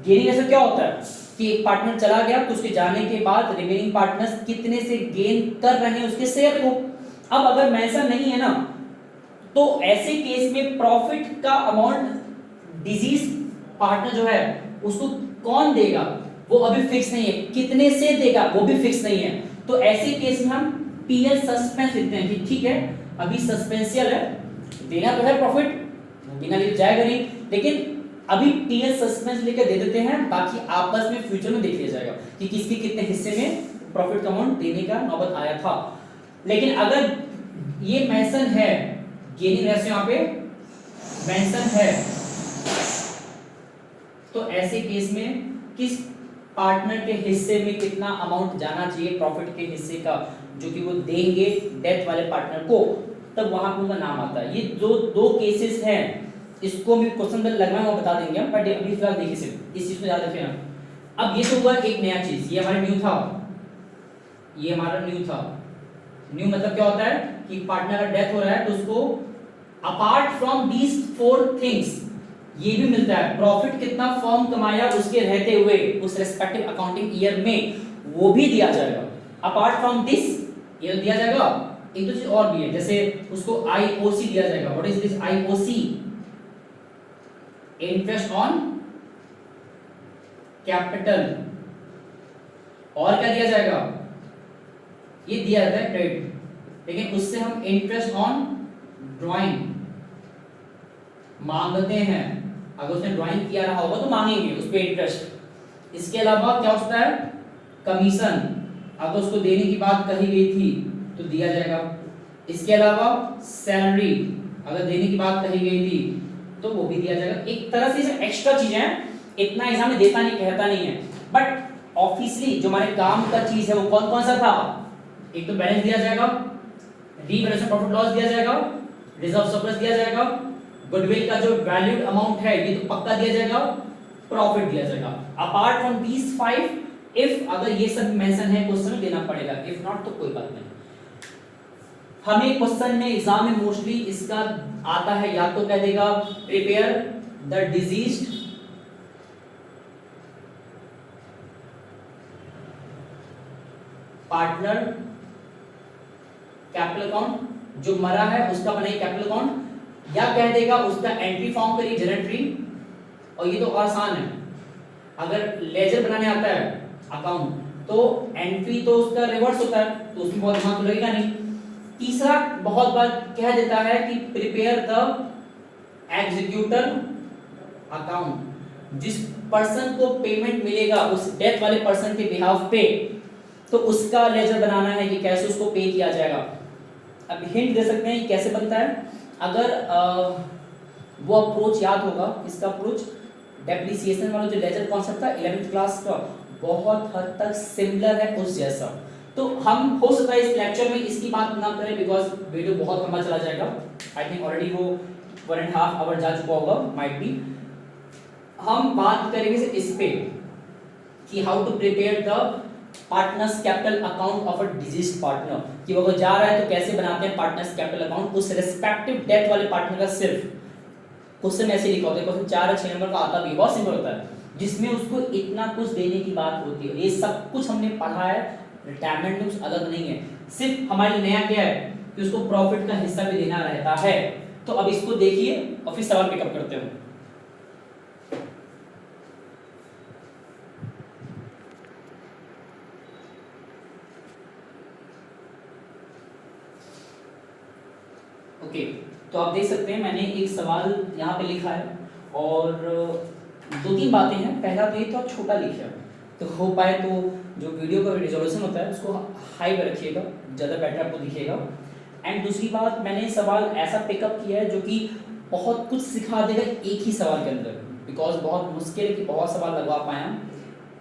गेनिंग रेशियो क्या होता है कि एक पार्टनर चला गया तो उसके जाने के बाद रिमेनिंग पार्टनर्स कितने से गेन कर रहे हैं उसके शेयर को। अब अगर मेंशन नहीं है ना, तो ऐसे केस में प्रॉफिट का अमाउंट डिजीज पार्टनर जो है उसको कौन देगा वो अभी फिक्स नहीं है, कितने से देगा वो भी फिक्स नहीं है। तो ऐसे केस में हम पीएल सस्पेंस लिखते हैं कि ठीक है अभी सस्पेंशियल है, देना तो है प्रॉफिट, बिना लिए जाएगा नहीं, लेकिन अभी पीएल सस्पेंस लेकर दे देते हैं, बाकी आपस में फ्यूचर में देख लिया जाएगा कि किसके कितने हिस्से में प्रॉफिट का अमाउंट देने का नौबत आया था। लेकिन अगर ये मेंशन है, गेनिंग रेशियो यहाँ पे मेंशन है तो ऐसे केस में किस पार्टनर के हिस्से में कितना अमाउंट जाना चाहिए प्रॉफिट के हिस्से का जो कि वो देंगे डेथ वाले पार्टनर को, तब वहां पे उनका नाम आता है। ये जो दो केसेस हैं इसको भी क्वेश्चन लगना वो बता देंगे हम, बट अभी फिलहाल देखिए सिर्फ इस चीज को याद रखिए ना। अब ये तो हुआ एक नया चीज, ये हमारा न्यू था, ये हमारा न्यू था। न्यू मतलब क्या होता है कि पार्टनर का डेथ हो रहा है तो उसको अपार्ट फ्रॉम दीज 4 थिंग्स ये भी मिलता है प्रॉफिट कितना फर्म कमाया उसके रहते हुए उस रेस्पेक्टिव अकाउंटिंग ईयर में वो भी दिया जाएगा। अपार्ट फ्रॉम दिस ये तो दिया जाएगा, एक तो चीज और भी है जैसे उसको आईओसी दिया जाएगा। What is this IOC? Interest on capital. और क्या दिया जाएगा? ये दिया जाता है क्रेडिट, लेकिन उससे हम इंटरेस्ट ऑन ड्राइंग मांगते हैं। अगर उसने ड्राइंग किया रहा होगा तो मांगेंगे उस पे इंटरेस्ट। इसके अलावा क्या होता है? कमीशन, अगर उसको देने की बात कही गई थी तो दिया जाएगा। इसके अलावा सैलरी, अगर देने की बात कही गई थी तो वो भी दिया जाएगा। एक तरह से एक्स्ट्रा चीजें हैं, इतना एग्जाम में देता नहीं, कहता नहीं है, बट ऑब्वियसली जो हमारे काम का चीज है वो कौन कौन सा था? एक तो बैलेंस दिया जाएगा, रीवैल्यूएशन प्रॉफिट लॉस दिया जाएगा, रिजर्व सरप्लस दिया जाएगा, गुडविल का जो वैल्यूड अमाउंट है ये तो पक्का दिया जाएगा, प्रॉफिट दिया जाएगा। अपार्ट फ्रॉम दीस 5 इफ अगर ये सब मेंशन है क्वेश्चन में देना पड़ेगा, इफ नॉट तो कोई बात नहीं। हमें क्वेश्चन में एग्जाम में मोस्टली इसका आता है, या तो कह देगा prepare the deceased partner capital account, जो मरा है उसका बनाइए कैपिटल अकाउंट, या कह देगा उसका एंट्री फॉर्म करिए जर्नल एंट्री। और ये तो आसान है, अगर लेजर बनाने आता है अकाउंट तो एंट्री तो उसका रिवर्स होता है तो उसमें बहुत दिमाग तो लगेगा नहीं। तीसरा बहुत बार कह देता है कि प्रिपेयर द एग्जीक्यूटर अकाउंट, जिस पर्सन को पेमेंट मिलेगा उस डेथ वाले पर्सन के बिहाफ पे तो उसका लेजर बनाना है कि कैसे उसको पे किया जाएगा। अब हिंट दे सकते हैं कैसे बनता है। अगर वो अप्रोच याद होगा, इसका अप्रोच डेप्रिसिएशन वाला जो लेजर कॉन्सेप्ट था 11th क्लास का, बहुत हद तक सिमिलर है उस जैसा। तो हम हो सकता है इस लेक्चर में इसकी बात ना करें बिकॉज वीडियो बहुत लंबा चला जाएगा। आई थिंक ऑलरेडी वो 1.5 आवर जा चुका होगा, माइट बी। हम बात करेंगे इस पे कि how to prepare the partners capital account of a deceased partner, कि वो अगर जा रहा है तो कैसे बनाते हैं पार्टनर्स कैपिटल अकाउंट उस रिस्पेक्टिव डेथ वाले पार्टनर का। सिर्फ क्वेश्चन ऐसे लिखा होता है, क्वेश्चन 4 या 6 नंबर का आता भी बहुत सिंपल होता है, जिसमें उसको इतना कुछ देने की बात होती है। ये सब कुछ हमने पढ़ा है, रिटायरमेंट में कुछ अलग नहीं है। सिर्फ हमारे नया क्या है कि उसको प्रॉफिट का हिस्सा भी देना रहता है। तो अब इसको देखिए और फिर सवाल पिकअप करते हैं। ओके, तो आप देख सकते हैं मैंने एक सवाल यहाँ पे लिखा है और 2-3 बातें हैं। पहला तो ये तो छोटा लिखा है, तो हो पाए तो जो वीडियो का रिजोल्यूशन होता है उसको हाई पे रखिएगा, ज़्यादा बेटर आपको दिखेगा। एंड दूसरी बात, मैंने सवाल ऐसा पिकअप किया है जो कि बहुत कुछ सिखा देगा एक ही सवाल के अंदर, बिकॉज बहुत मुश्किल है कि बहुत सवाल लगवा पाए हम।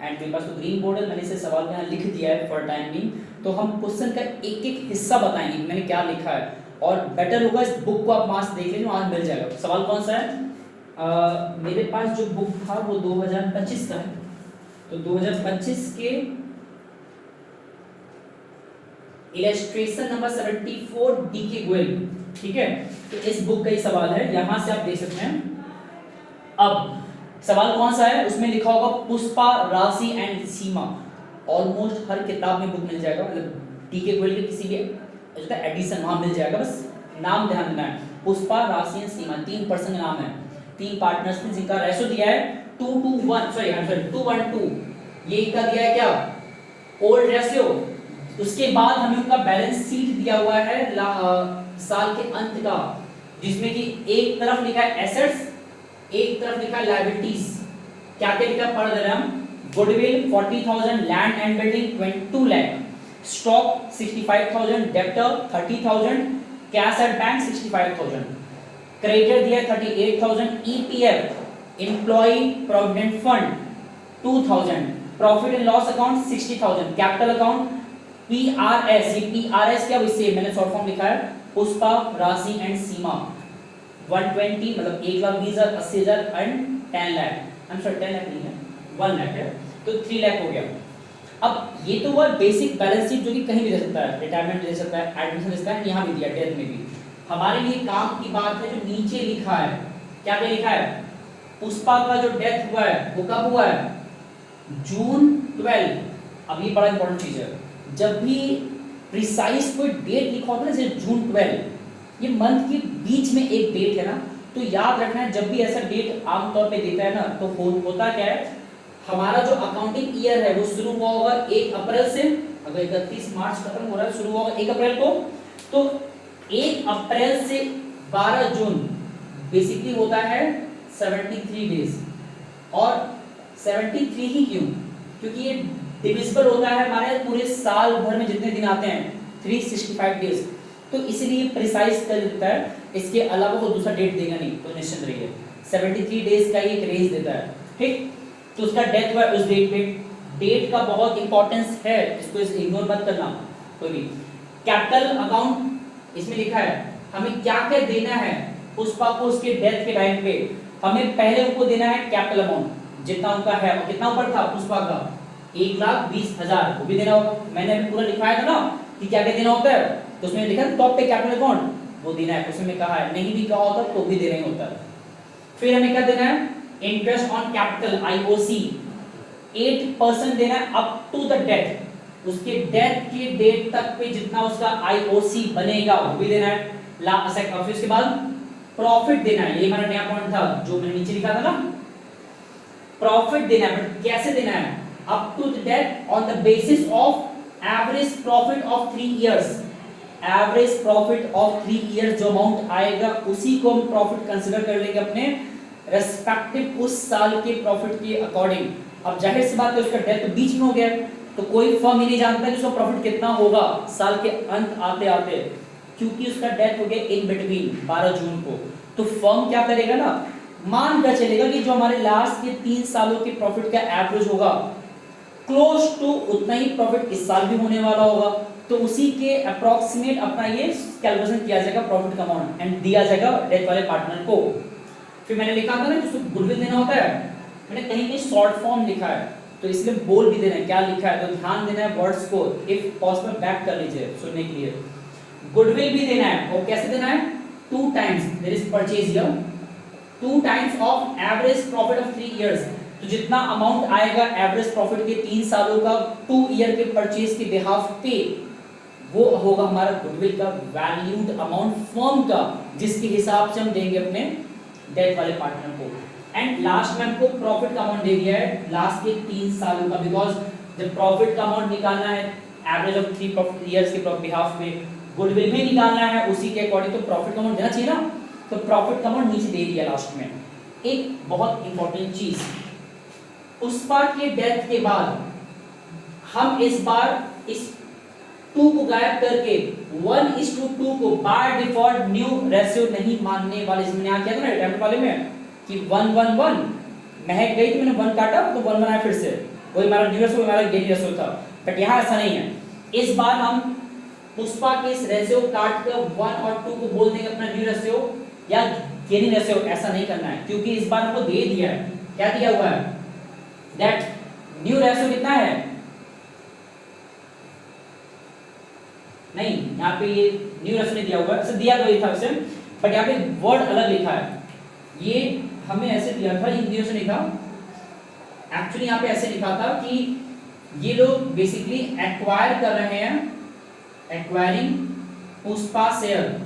एंड मेरे पास तो ग्रीन बोर्ड है, मैंने इसे सवाल यहाँ लिख दिया है फॉर टाइम बीइंग। तो हम क्वेश्चन का एक एक हिस्सा बताएंगे मैंने क्या लिखा है, और बेटर होगा इस बुक को आप मार्क्स देख लीजिए, आज मिल जाएगा। सवाल कौन सा है? मेरे पास जो बुक था वो 2025 का है, तो 2025 के इलस्ट्रेशन नंबर 74 डीके गोयल, ठीक है। तो इस बुक का ही सवाल है, यहां से आप देख सकते हैं। अब सवाल कौन सा है? उसमें लिखा होगा पुष्पा, राशि एंड सीमा। ऑलमोस्ट हर किताब में बुक मिल जाएगा, मतलब डीके गोयल के किसी भी एडिशन वहां मिल जाएगा, बस नाम ध्यान देना है। पुष्पा, राशि एंड सीमा 3 पर्सन का नाम है, 3 पार्टनर्स थे जिनका रेशो दिया है 2:1, 2:2। ये का दिया है क्या? Old ratio. उसके बाद हमें उनका बैलेंस शीट दिया हुआ है साल के अंत का, जिसमें कि एक तरफ लिखा है एसेट्स, एक तरफ लिखा है लायबिलिटीज। क्या क्या लिखा पढ़ दे रहे हैं हम। Goodwill 40,000, land and building 22 lakh, stock 65,000, debtor 30,000, cash at bank 65,000, creditor दिया 38,000, EPF employee provident fund 2000, profit and loss account 60,000, capital account PRS, ये PRS क्या, इससे मैंने शॉर्ट फॉर्म लिखा है, पुष्पा, राशि एंड सीमा 120, मतलब 1,20,000, 80,000 and 10 lakh, I am sorry 10 lakh नहीं है, 1 लाख है, तो 3 लाख हो गया। अब ये तो हुआ बेसिक बैलेंस शीट जो कि कहीं भी दे सकता है, रिटायरमेंट दे सकता है, एडमिशन दे सकता है, यहाँ भी दिया, डेथ में भी। हमारे लिए काम की बात है जो नीचे लिखा है, क्या क्या लिखा है, पुष्पा का जो डेथ हुआ है वो कब हुआ है, जून 12। अब ये बड़ा इंपॉर्टेंट चीज है, जब भी प्रिसाइज कोई डेट लिखा होता है ना, जैसे जून 12, ये मंथ के बीच में एक डेट है ना, तो याद रखना है जब भी ऐसा डेट आमतौर पे देता है ना, तो होता क्या है, हमारा जो अकाउंटिंग ईयर है वो शुरू हुआ होगा 1 अप्रैल से, अगर 31 मार्च खत्म हो रहा है, शुरू होगा 1 अप्रैल को, तो 1 अप्रैल से 12 जून बेसिकली होता है 73 डेज। और 73 ही क्यों, क्योंकि ये डिविजिबल होता है हमारे पूरे साल भर में जितने दिन आते हैं 365 डेज, तो इसलिए प्रिसाइज कर देता है, इसके अलावा वो दूसरा डेट देगा नहीं, तो निश्चिंत रहिए 73 डेज का एक रेंज देता है, ठीक। तो उसका डेथ हुआ उस डेट पे, डेट का बहुत इंपॉर्टेंस है, इसको इग्नोर मत करना कोई भी। कैपिटल अकाउंट इसमें लिखा है हमें क्या क्या देना है पुष्पा को उसके डेथ के टाइम पे, हमें पहले उनको देना है कैपिटल अमाउंट जितना उनका है, और कितना ऊपर था पुष्पा का 1,20,000, वो भी देना होगा। मैंने अभी पूरा लिखाया था ना कि क्या क्या देना होता है, तो उसमें लिखा है टॉप पे कैपिटल अकाउंट वो देना है, उसमें कहा है, नहीं भी कहा होता तो भी देना ही होता है। फिर हमें क्या देना है, इंटरेस्ट ऑन कैपिटल IOC 8% देना है अप टू द डेथ, उसके डेथ के डेट तक पे जितना उसका IOC बनेगा वो भी देना है। फिर उसके बाद प्रॉफिट देना है, ये हमारा नया पॉइंट था जो मैंने नीचे लिखा था ना, प्रॉफिट देना है, बट कैसे देना है, up to the death on the basis of average profit of 3 years, average profit of 3 years जो अमाउंट आएगा उसी को हम प्रॉफिट कंसीडर कर लेंगे अपने रेस्पेक्टिव उस साल के प्रॉफिट के अकॉर्डिंग। अब जाहिर सी बात है उसका डेथ तो बीच में हो गया, तो कोई फर्म ही नहीं जानता कि उसका प्रॉफिट कितना होगा साल के अंत आते आते, क्योंकि उसका डेथ हो गया इन बिटवीन 12 जून को। तो फर्म क्या करेगा ना, मान कर चलेगा कि जो हमारे लास्ट के 3 सालों के प्रॉफिट का एवरेज होगा क्लोज टू उतना ही प्रॉफिट इस साल भी होने वाला होगा, तो उसी के अप्रोक्सीमेट अपना ये कैलकुलेशन किया जाएगा प्रॉफिट का अमाउंट एंड दिया जाएगा डेथ वाले पार्टनर को। फिर मैंने लिखा था ना कि उसको गुडविल देना होता है, मैंने कहीं कहीं शॉर्ट फॉर्म लिखा है तो इसलिए बोल भी देना है क्या लिखा है, तो ध्यान देना है वर्ड्स को, इफ पॉसिबल बैक कर लीजिए सुनने के लिए। गुडविल भी देना है, और कैसे देना है, 2 times there is purchase here, 2 times of average profit of 3 years, तो जितना अमाउंट आएगा एवरेज प्रॉफिट के 3 सालों का 2 ईयर के परचेज के बिहाफ पे, वो होगा हमारा गुडविल का वैल्यूड अमाउंट फर्म का, जिसके हिसाब से हम देंगे अपने डेथ वाले पार्टनर को। एंड लास्ट में हमको प्रॉफिट का अमाउंट दे दिया है लास्ट के 3 सालों का, बिकॉज जब प्रॉफिट का अमाउंट निकालना है एवरेज ऑफ 3 इयर्स के बिहाफ में, गुडविल भी निकालना है उसी के अकॉर्डिंग, तो प्रॉफिट का अमाउंट देना चाहिए ना, तो प्रॉफिट का अमाउंट नीचे दे दिया लास्ट में। एक बहुत इंपॉर्टेंट चीज, पुष्पा के डेथ के बाद हम इस बार इस 2 को गायब करके 1:2 को बाय डिफॉल्ट न्यू रेशियो नहीं मानने वाले, इसमें क्या किया था ना रिटायरमेंट वाले में कि 1:1:1 महक गई थी, मैंने 1 काटा तो 1 बनाया फिर से, वही हमारा न्यू रेशियो हमारा गेन रेशियो था, बट यहाँ ऐसा नहीं है। इस बार हम पुष्पा के इस रेशियो काट कर 1 और 2 को बोल देंगे अपना न्यू रेशियो या गेनिंग रेशियो, ऐसा नहीं करना है क्योंकि इस बार हमको दे दिया है, क्या दिया हुआ है, दैट न्यू रेशियो कितना है, नहीं यहाँ पे ये न्यू रेशियो नहीं दिया हुआ है, दिया तो ये था वैसे, बट यहाँ पे वर्ड अलग लिखा है, ये हमें ऐसे दिया था, ये न्यू रेशियो नहीं था, एक्चुअली यहाँ पे ऐसे लिखा था कि ये लोग बेसिकली एक्वायर कर रहे हैं, एक्वायरिंग पुष्पा शेयर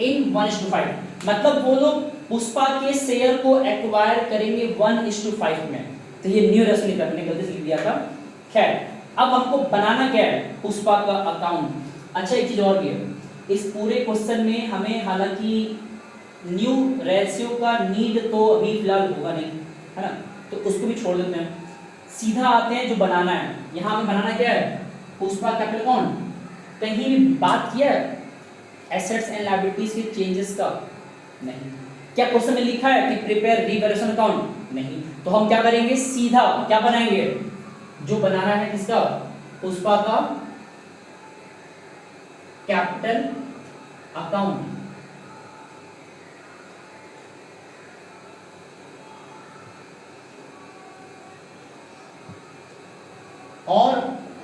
इन 1:5, मतलब वो लोग पुष्पा के शेयर को एक्वायर करेंगे 1:5 में, तो ये न्यू रेशियो नहीं था, मैंने गलती से लिख दिया था। खैर अब हमको बनाना क्या है पुष्पा का अकाउंट। अच्छा एक चीज और भी है, इस पूरे क्वेश्चन में हमें हालांकि न्यू रेशियो का नीड तो अभी फिलहाल होगा नहीं है ना, तो उसको भी छोड़ देते हैं, सीधा आते हैं जो बनाना है। यहाँ हमें बनाना क्या है, पुष्पा कैपिटल अकाउंट, कहीं भी बात किया है एसेट्स एंड लायबिलिटीज के चेंजेस का नहीं, क्या क्वेश्चन में लिखा है कि प्रिपेयर रिवैल्यूएशन अकाउंट? नहीं। तो हम क्या करेंगे, सीधा क्या बनाएंगे, जो बनाना है किसका, पुष्पा का कैपिटल अकाउंट। और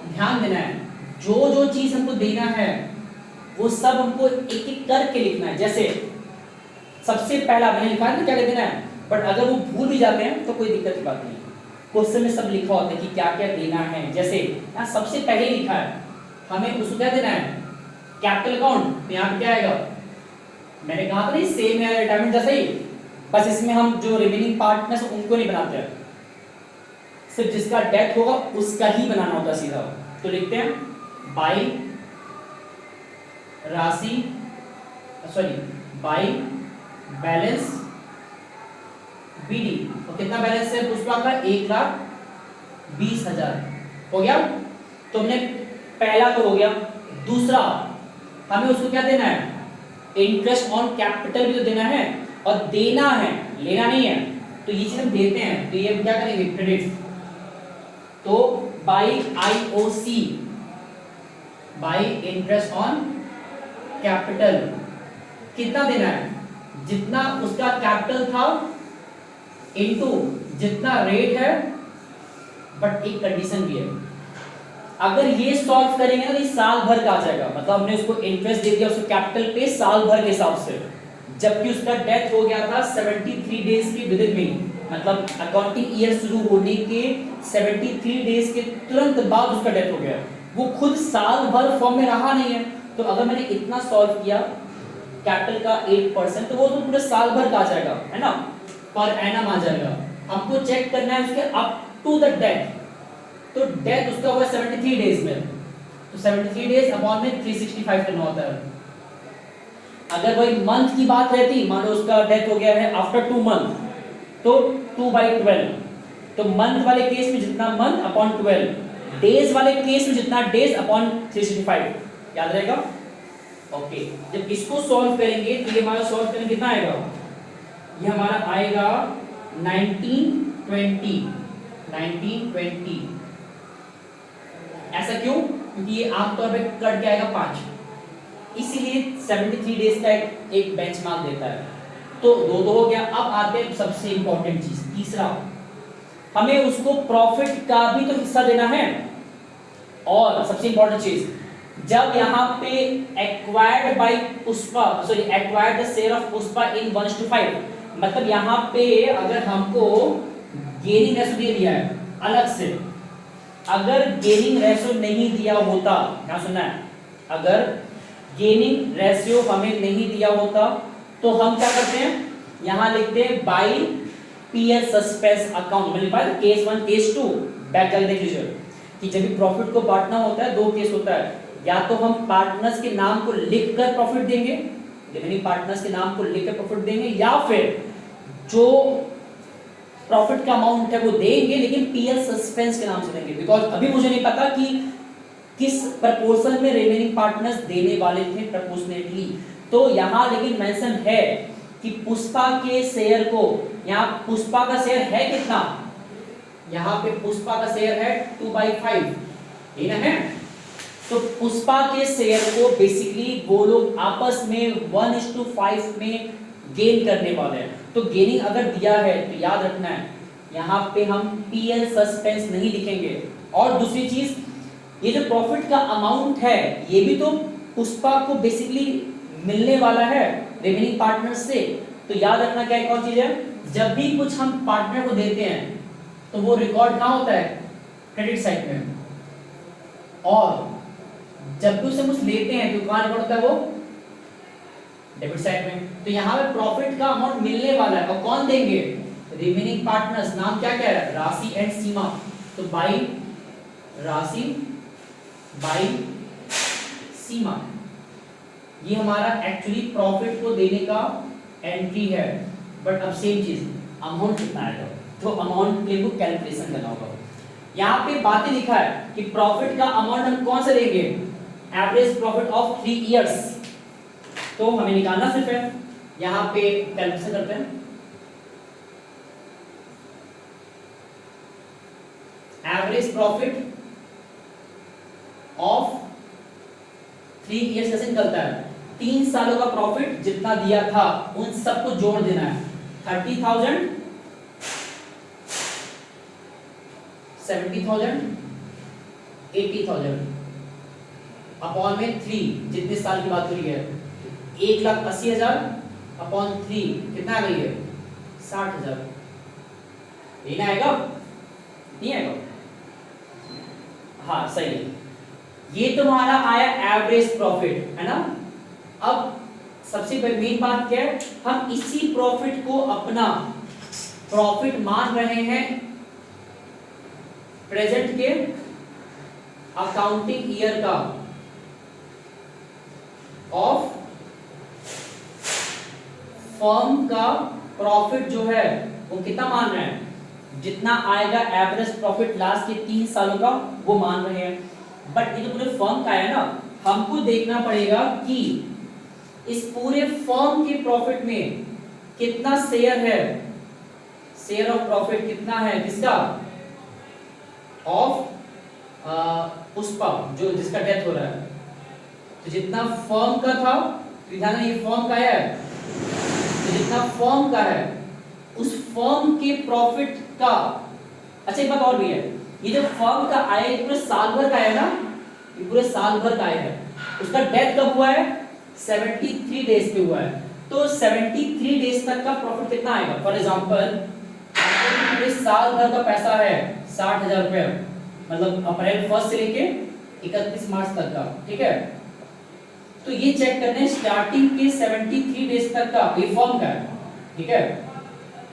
ध्यान देना है, जो जो चीज हमको देना है वो सब हमको एक एक करके लिखना है। जैसे सबसे पहला मैंने लिखा है ना क्या देना है, बट अगर वो भूल भी जाते हैं तो कोई दिक्कत की बात नहीं है, क्वेश्चन में सब लिखा होता है कि क्या क्या देना है। जैसे यहाँ सबसे पहले लिखा है, हमें उसको क्या देना है, कैपिटल अकाउंट। तो यहाँ पे क्या आएगा, मैंने कहा था नहीं सेम है रिटायरमेंट जैसा ही, बस इसमें हम जो रिमेनिंग पार्टनर्स उनको नहीं बनाते हैं, सिर्फ जिसका डेथ होगा उसका ही बनाना होता है सीधा। तो लिखते हैं बाई राशि, सॉरी बाई बैलेंस बीडी। और कितना बैलेंस है पुष्पा का, 1,20,000 हो गया। तो हमने पहला तो हो गया। दूसरा हमें उसको क्या देना है, इंटरेस्ट ऑन कैपिटल भी तो देना है, और देना है लेना नहीं है। तो ये चीज हम देते हैं, तो ये हम क्या करेंगे, क्रेडिट। तो by IOC, by interest on capital, कितना देना है, जितना उसका कैपिटल था इनटू जितना रेट है। बट एक कंडीशन भी है, अगर ये सॉल्व करेंगे ना तो ये साल भर का आ जाएगा, मतलब हमने उसको इंटरेस्ट दे दिया उसको कैपिटल पे साल भर के हिसाब से, जबकि उसका डेथ हो गया था 73 डेज के विदिन में, मतलब अकाउंटिंग ईयर शुरू होने के 73 डेज के तुरंत बाद उसका डेथ हो गया। वो खुद साल भर फॉर्म में रहा नहीं है। तो अगर मैंने इतना सॉल्व किया कैपिटल का 8%, तो वो तो पूरे साल भर का आ जाएगा, है ना, पर एनम आ जाएगा। हमको चेक करना है उसके अप टू द डेथ। तो डेथ उसका हुआ 73 डेज में, तो 73 डेज अपॉन में 365 करना होता है। अगर वही मंथ की बात रहती, मान लो उसका डेथ हो गया है आफ्टर 2 मंथ, तो 2/12। तो मंथ वाले केस में जितना मंथ अपॉन 12, डेज वाले केस में जितना डेज अपॉन 365, याद रहेगा। ओके, जब इसको सॉल्व करेंगे तो ये हमारा सॉल्व करेंगे कितना आएगा, ये हमारा आएगा 1920। ऐसा क्यों, क्योंकि ये आमतौर पे कट के आएगा 5, इसीलिए 73 डेज का एक बेंचमार्क देता है। तो दो हो गया। अब आते हैं सबसे इंपॉर्टेंट चीज, तीसरा, हमें उसको प्रॉफिट का भी तो हिस्सा देना है। और सबसे इंपॉर्टेंट चीज, जब यहाँ पे acquired by Pushpa, sorry acquired the share of Pushpa in 1:5, मतलब यहाँ पे अगर हमको गेनिंग रेशो दे दिया है अलग से, अगर गेनिंग रेशो नहीं दिया होता, क्या सुनना है, अगर गेनिंग रेशियो हमें नहीं दिया होता तो हम क्या करते हैं, यहाँ लिखते हैं बाई पीएल सस्पेंस अकाउंट। मैंने लिखा केस 1 केस 2, बैक जाके देख लीजिए कि जब भी प्रॉफिट को बांटना होता है 2 केस होता है, या तो हम पार्टनर्स के नाम को लिखकर प्रॉफिट देंगे, रिमेनिंग पार्टनर्स के नाम को लिखकर प्रॉफिट देंगे, या फिर जो प्रॉफिट का अमाउंट है वो देंगे लेकिन पीएल सस्पेंस के नाम से देंगे। बिकॉज अभी मुझे नहीं पता कि किस प्रपोर्शन में रिमेनिंग पार्टनर्स देने वाले थे प्रपोर्शनेटली। तो यहाँ लेकिन मेंशन है कि पुष्पा के शेयर को, यहाँ पुष्पा का शेयर है कितना, यहाँ पे पुष्पा का शेयर है 2/5, ये ना है। तो पुष्पा के शेयर को बेसिकली वो लोग आपस में 1:5 में गेन करने वाले हैं। तो गेनिंग अगर दिया है तो याद रखना है यहाँ पे हम पीएल सस्पेंस नहीं लिखेंगे। और दूसरी चीज, ये जो प्रॉफिट का अमाउंट है ये भी तो पुष्पा को बेसिकली मिलने वाला है रिमेनिंग पार्टनर से। तो याद रखना क्या एक और चीज है, जब भी कुछ हम पार्टनर को देते हैं तो वो रिकॉर्ड कहाँ होता है, क्रेडिट साइड में, और जब भी उसे कुछ लेते हैं तो कहाँ रिकॉर्ड होता है, वो डेबिट साइड में। तो यहाँ पे प्रॉफिट का अमाउंट मिलने वाला है और कौन देंगे, रिमेनिंग पार्टनर्स। नाम क्या क्या है, राशि एंड सीमा। तो बाई राशि बाई सीमा, ये हमारा एक्चुअली प्रॉफिट को देने का एंट्री है। बट अब सेम चीज, अमाउंट कितना आएगा, तो अमाउंट के को कैलकुलेशन करना होगा। यहाँ पे बातें लिखा है कि प्रॉफिट का अमाउंट हम कौन से देंगे, एवरेज प्रॉफिट ऑफ 3 इयर्स। तो हमें निकालना सिर्फ है यहाँ पे कैलकुलेशन करते हैं। एवरेज प्रॉफिट ऑफ 3 ईयर्स कैसे निकलता है? 3 सालों का प्रॉफिट जितना दिया था उन सबको जोड़ देना है। 30,000, 70,000, 80,000 अपॉन में 3, जितने साल की बात हो रही है 1,80,000 अपॉन 3 कितना आ गई है? 60,000। ये ना आएगा? नहीं आएगा? हाँ सही है। ये तुम्हारा आया एवरेज प्रॉफिट, है ना। अब सबसे मेन बात क्या है, हम इसी प्रॉफिट को अपना प्रॉफिट मान रहे हैं प्रेजेंट के अकाउंटिंग ईयर का ऑफ फर्म का प्रॉफिट जो है वो कितना मान रहे हैं? जितना आएगा एवरेज प्रॉफिट लास्ट के 3 सालों का वो मान रहे हैं। बट ये तो पूरे फर्म का है ना, हमको देखना पड़ेगा कि इस पूरे फर्म के प्रॉफिट में कितना शेयर है, शेयर ऑफ प्रॉफिट कितना है किसका? ऑफ पुष्पा, जो जिसका डेथ हो रहा है। तो जितना फर्म का था, तो ध्यान ये फर्म का है, तो जितना फर्म का है उस फर्म के प्रॉफिट का। अच्छा एक बात और भी है, ये जो फर्म का आया ये पूरे साल भर का है ना, ये पूरे साल भर का आया है। उसका डेथ कब हुआ है? 73 डेज पे हुआ है। तो 73 डेज तक का प्रॉफिट कितना आएगा? फॉर एग्जांपल पूरे साल भर का पैसा है 60,000 रुपये, मतलब अप्रैल 1 से लेके 31 मार्च तक का, ठीक है। तो ये चेक करने हैं स्टार्टिंग के 73 डेज तक का, ये फर्म का है, ठीक है।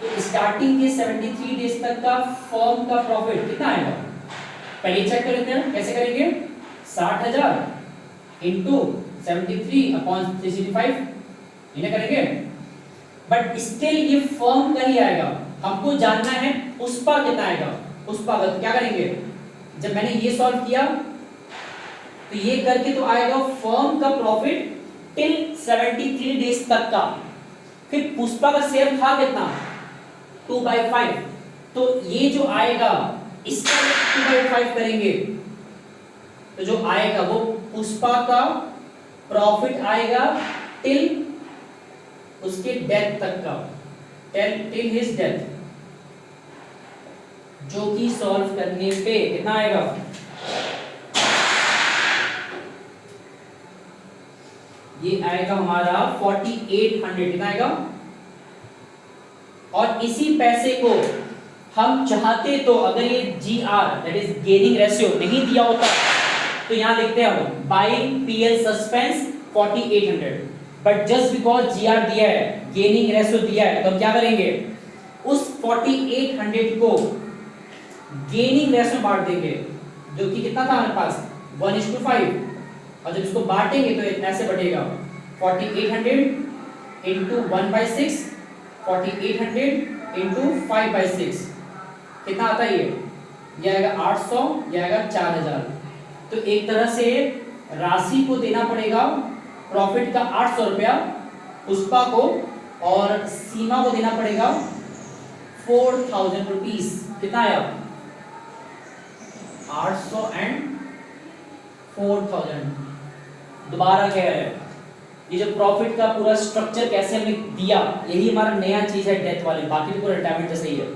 तो स्टार्टिंग के 73 डेज तक का फर्म का प्रॉफिट कितना आएगा? पहले चेक कर लेते हैं, कैसे करेंगे? 60,000 इंटू 73 अपॉन 365 इन्हें करेंगे। बट स्टिल ये फर्म का ही आएगा, हमको जानना है पुष्पा कितना आएगा। पुष्पा का तो क्या करेंगे, जब मैंने ये सॉल्व किया तो ये करके तो आएगा फर्म का प्रॉफिट टिल 73 डेज तक का। फिर पुष्पा का शेयर था कितना? 2/5। तो ये जो आएगा इसका 2/5 करेंगे तो जो आएगा वो पुष्पा का प्रॉफिट आएगा टिल उसके डेथ तक का, टिल हिज डेथ, जो कि सॉल्व करने पे कितना आएगा? ये आएगा हमारा 4800, कितना आएगा? और इसी पैसे को हम चाहते तो अगर ये GR that is gaining ratio नहीं दिया होता तो यहां लिखते हैं हम by PL suspense 4800, but just because GR दिया है, गेनिंग रेशियो दिया है, तो हम क्या करेंगे? उस 4800 को गेनिंग रेशियो में बांट देंगे, जो कि कितना था हमारे पास? 1:5। और जब इसको बांटेंगे तो ऐसे बढ़ेगा 4800 इंटू 1/6, 4800 इंटू 5/6 कितना आता है? ये आएगा 800, ये आएगा 4000। तो एक तरह से राशि को देना पड़ेगा प्रॉफिट का 800 रुपया पुष्पा को, और सीमा को देना पड़ेगा 4000 रुपीज। कितना आया? 800 एंड 4000। दोबारा कह रहे हैं ये जो प्रॉफिट का पूरा स्ट्रक्चर कैसे हमने दिया, यही हमारा नया चीज है डेथ वाले, बाकी तो पूरा रिटायरमेंट जैसा ही है।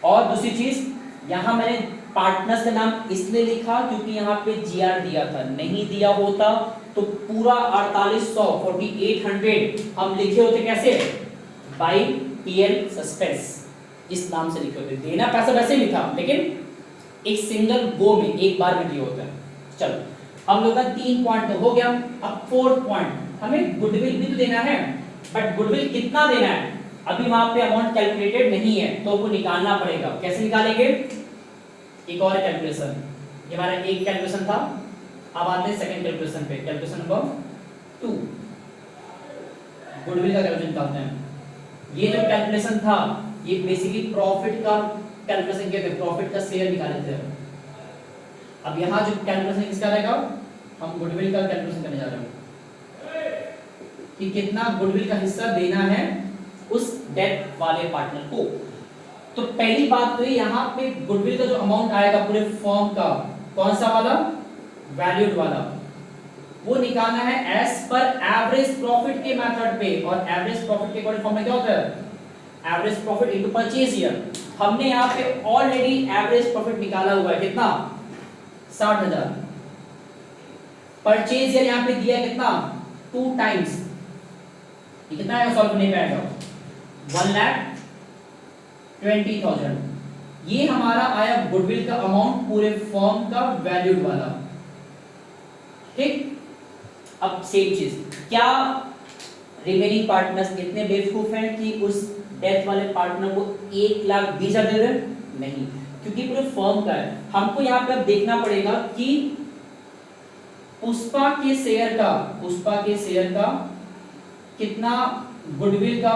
और दूसरी चीज, यहाँ मैंने पार्टनर्स का नाम इसलिए लिखा क्योंकि यहाँ पे GR दिया था, नहीं दिया होता तो पूरा 4800 4800 हम लिखे होते कैसे? बाय PL सस्पेंस, इस नाम से लिखे होते। देना पैसा वैसे भी था लेकिन एक सिंगल गो में, एक बार में दिया होता है। चलो हम लोग का 3 पॉइंट हो गया। अब 4th पॉइंट, हमें गुडविल भी तो देना है, बट गुडविल कितना देना है अभी वहां पे अमाउंट कैलकुलेटेड नहीं है, तो वो निकालना पड़ेगा। कैसे निकालेंगे? एक और कैलकुलेशन, ये हमारा एक कैलकुलेशन था, अब आते हैं सेकंड कैलकुलेशन पे, कैलकुलेशन नंबर 2, गुडविल का कैलकुलेशन निकालते हैं। ये जो कैलकुलेशन था ये बेसिकली प्रॉफिट का कैलकुलेशन किया था, प्रॉफिट का शेयर निकाले थे। अब यहाँ जो कैलकुलेशन किसका रहेगा? हम गुडविल का कैलकुलेशन करने जा रहे हैं। कि कितना गुडविल का हिस्सा देना है उस डेट वाले पार्टनर को। तो पहली बात तो यहाँ पे गुडविल का जो अमाउंट आएगा पूरे फर्म का, कौन सा वाला, वैल्यूड वाला, वो निकालना है एज पर एवरेज प्रॉफिट के मेथड पे। और एवरेज प्रॉफिट के अकॉर्डिंग फॉर्मूला क्या होता है, average profit into purchase year. हमने यहाँ पे ऑलरेडी एवरेज प्रॉफिट निकाला हुआ है, कितना, 60,000। परचेज ईयर यहाँ पे दिया है कितना, 2 टाइम्स, ये कितना आएगा, सॉल्व करने पे आएगा 1,20,000। ये हमारा आया गुडविल का अमाउंट पूरे फर्म का वैल्यूड वाला, ठीक। अब सेम चीज, क्या रिमेनिंग पार्टनर्स इतने बेवकूफ हैं कि उस डेथ वाले पार्टनर को 1,20,000 दे दें? नहीं, क्योंकि पूरे फर्म का है। हमको यहाँ पे अब देखना पड़ेगा कि पुष्पा के शेयर का कितना गुडविल का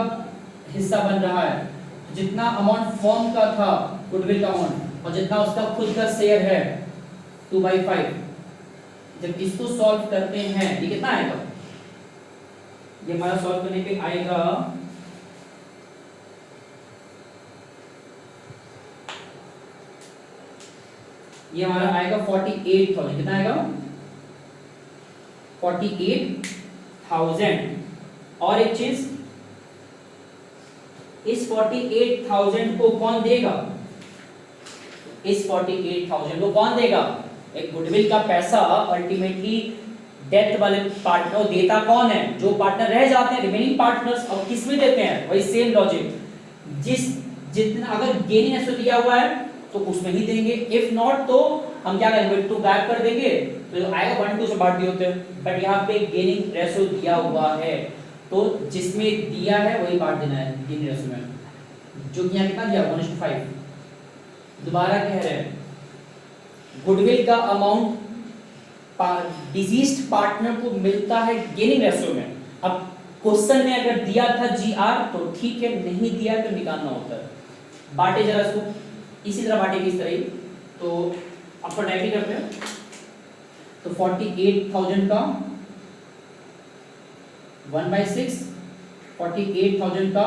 हिस्सा बन रहा है। जितना अमाउंट फर्म का था गुडविल का अमाउंट, और जितना उसका खुद का शेयर है 2/5, जब इसको सॉल्व करते हैं ये कितना आएगा, ये हमारा सॉल्व करने पे आएगा ये हमारा आएगा 48,000। कितना आएगा, 48,000। और एक चीज, इस 48,000 को कौन देगा, इस 48,000 को कौन देगा, एक गुडविल का पैसा अल्टीमेटली डेथ वाले पार्टनर देता कौन है, जो पार्टनर रह जाते हैं रिमेनिंग पार्टनर्स। और किस में देते हैं, वही सेम लॉजिक, जितना अगर गेनिंग रेशियो दिया हुआ है तो उसमें ही देंगे, इफ नॉट तो हम क्या करेंगे, 2 गायब कर देंगे तो आएगा 1-2 से बांट दिए होते हैं। बट यहाँ पे गेनिंग रेशियो दिया हुआ है तो जिसमें दिया है वही बांट देना है गेनिंग रेशियो में, जो कि यहाँ कितना दिया 1:5। दोबारा कह रहे हैं गुडविल का अमाउंट डिजीज्ड पार्टनर को मिलता है गेनिंग रेशियो में। अब क्वेश्चन में अगर दिया था GR तो ठीक है, नहीं दिया तो निकालना होता है। बांटे जरा इसको, इसी तरह बांटेगी इस तरह ही। तो आपको डायरेक्टली करते हैं, तो 48,000 का 1/6, 48,000 का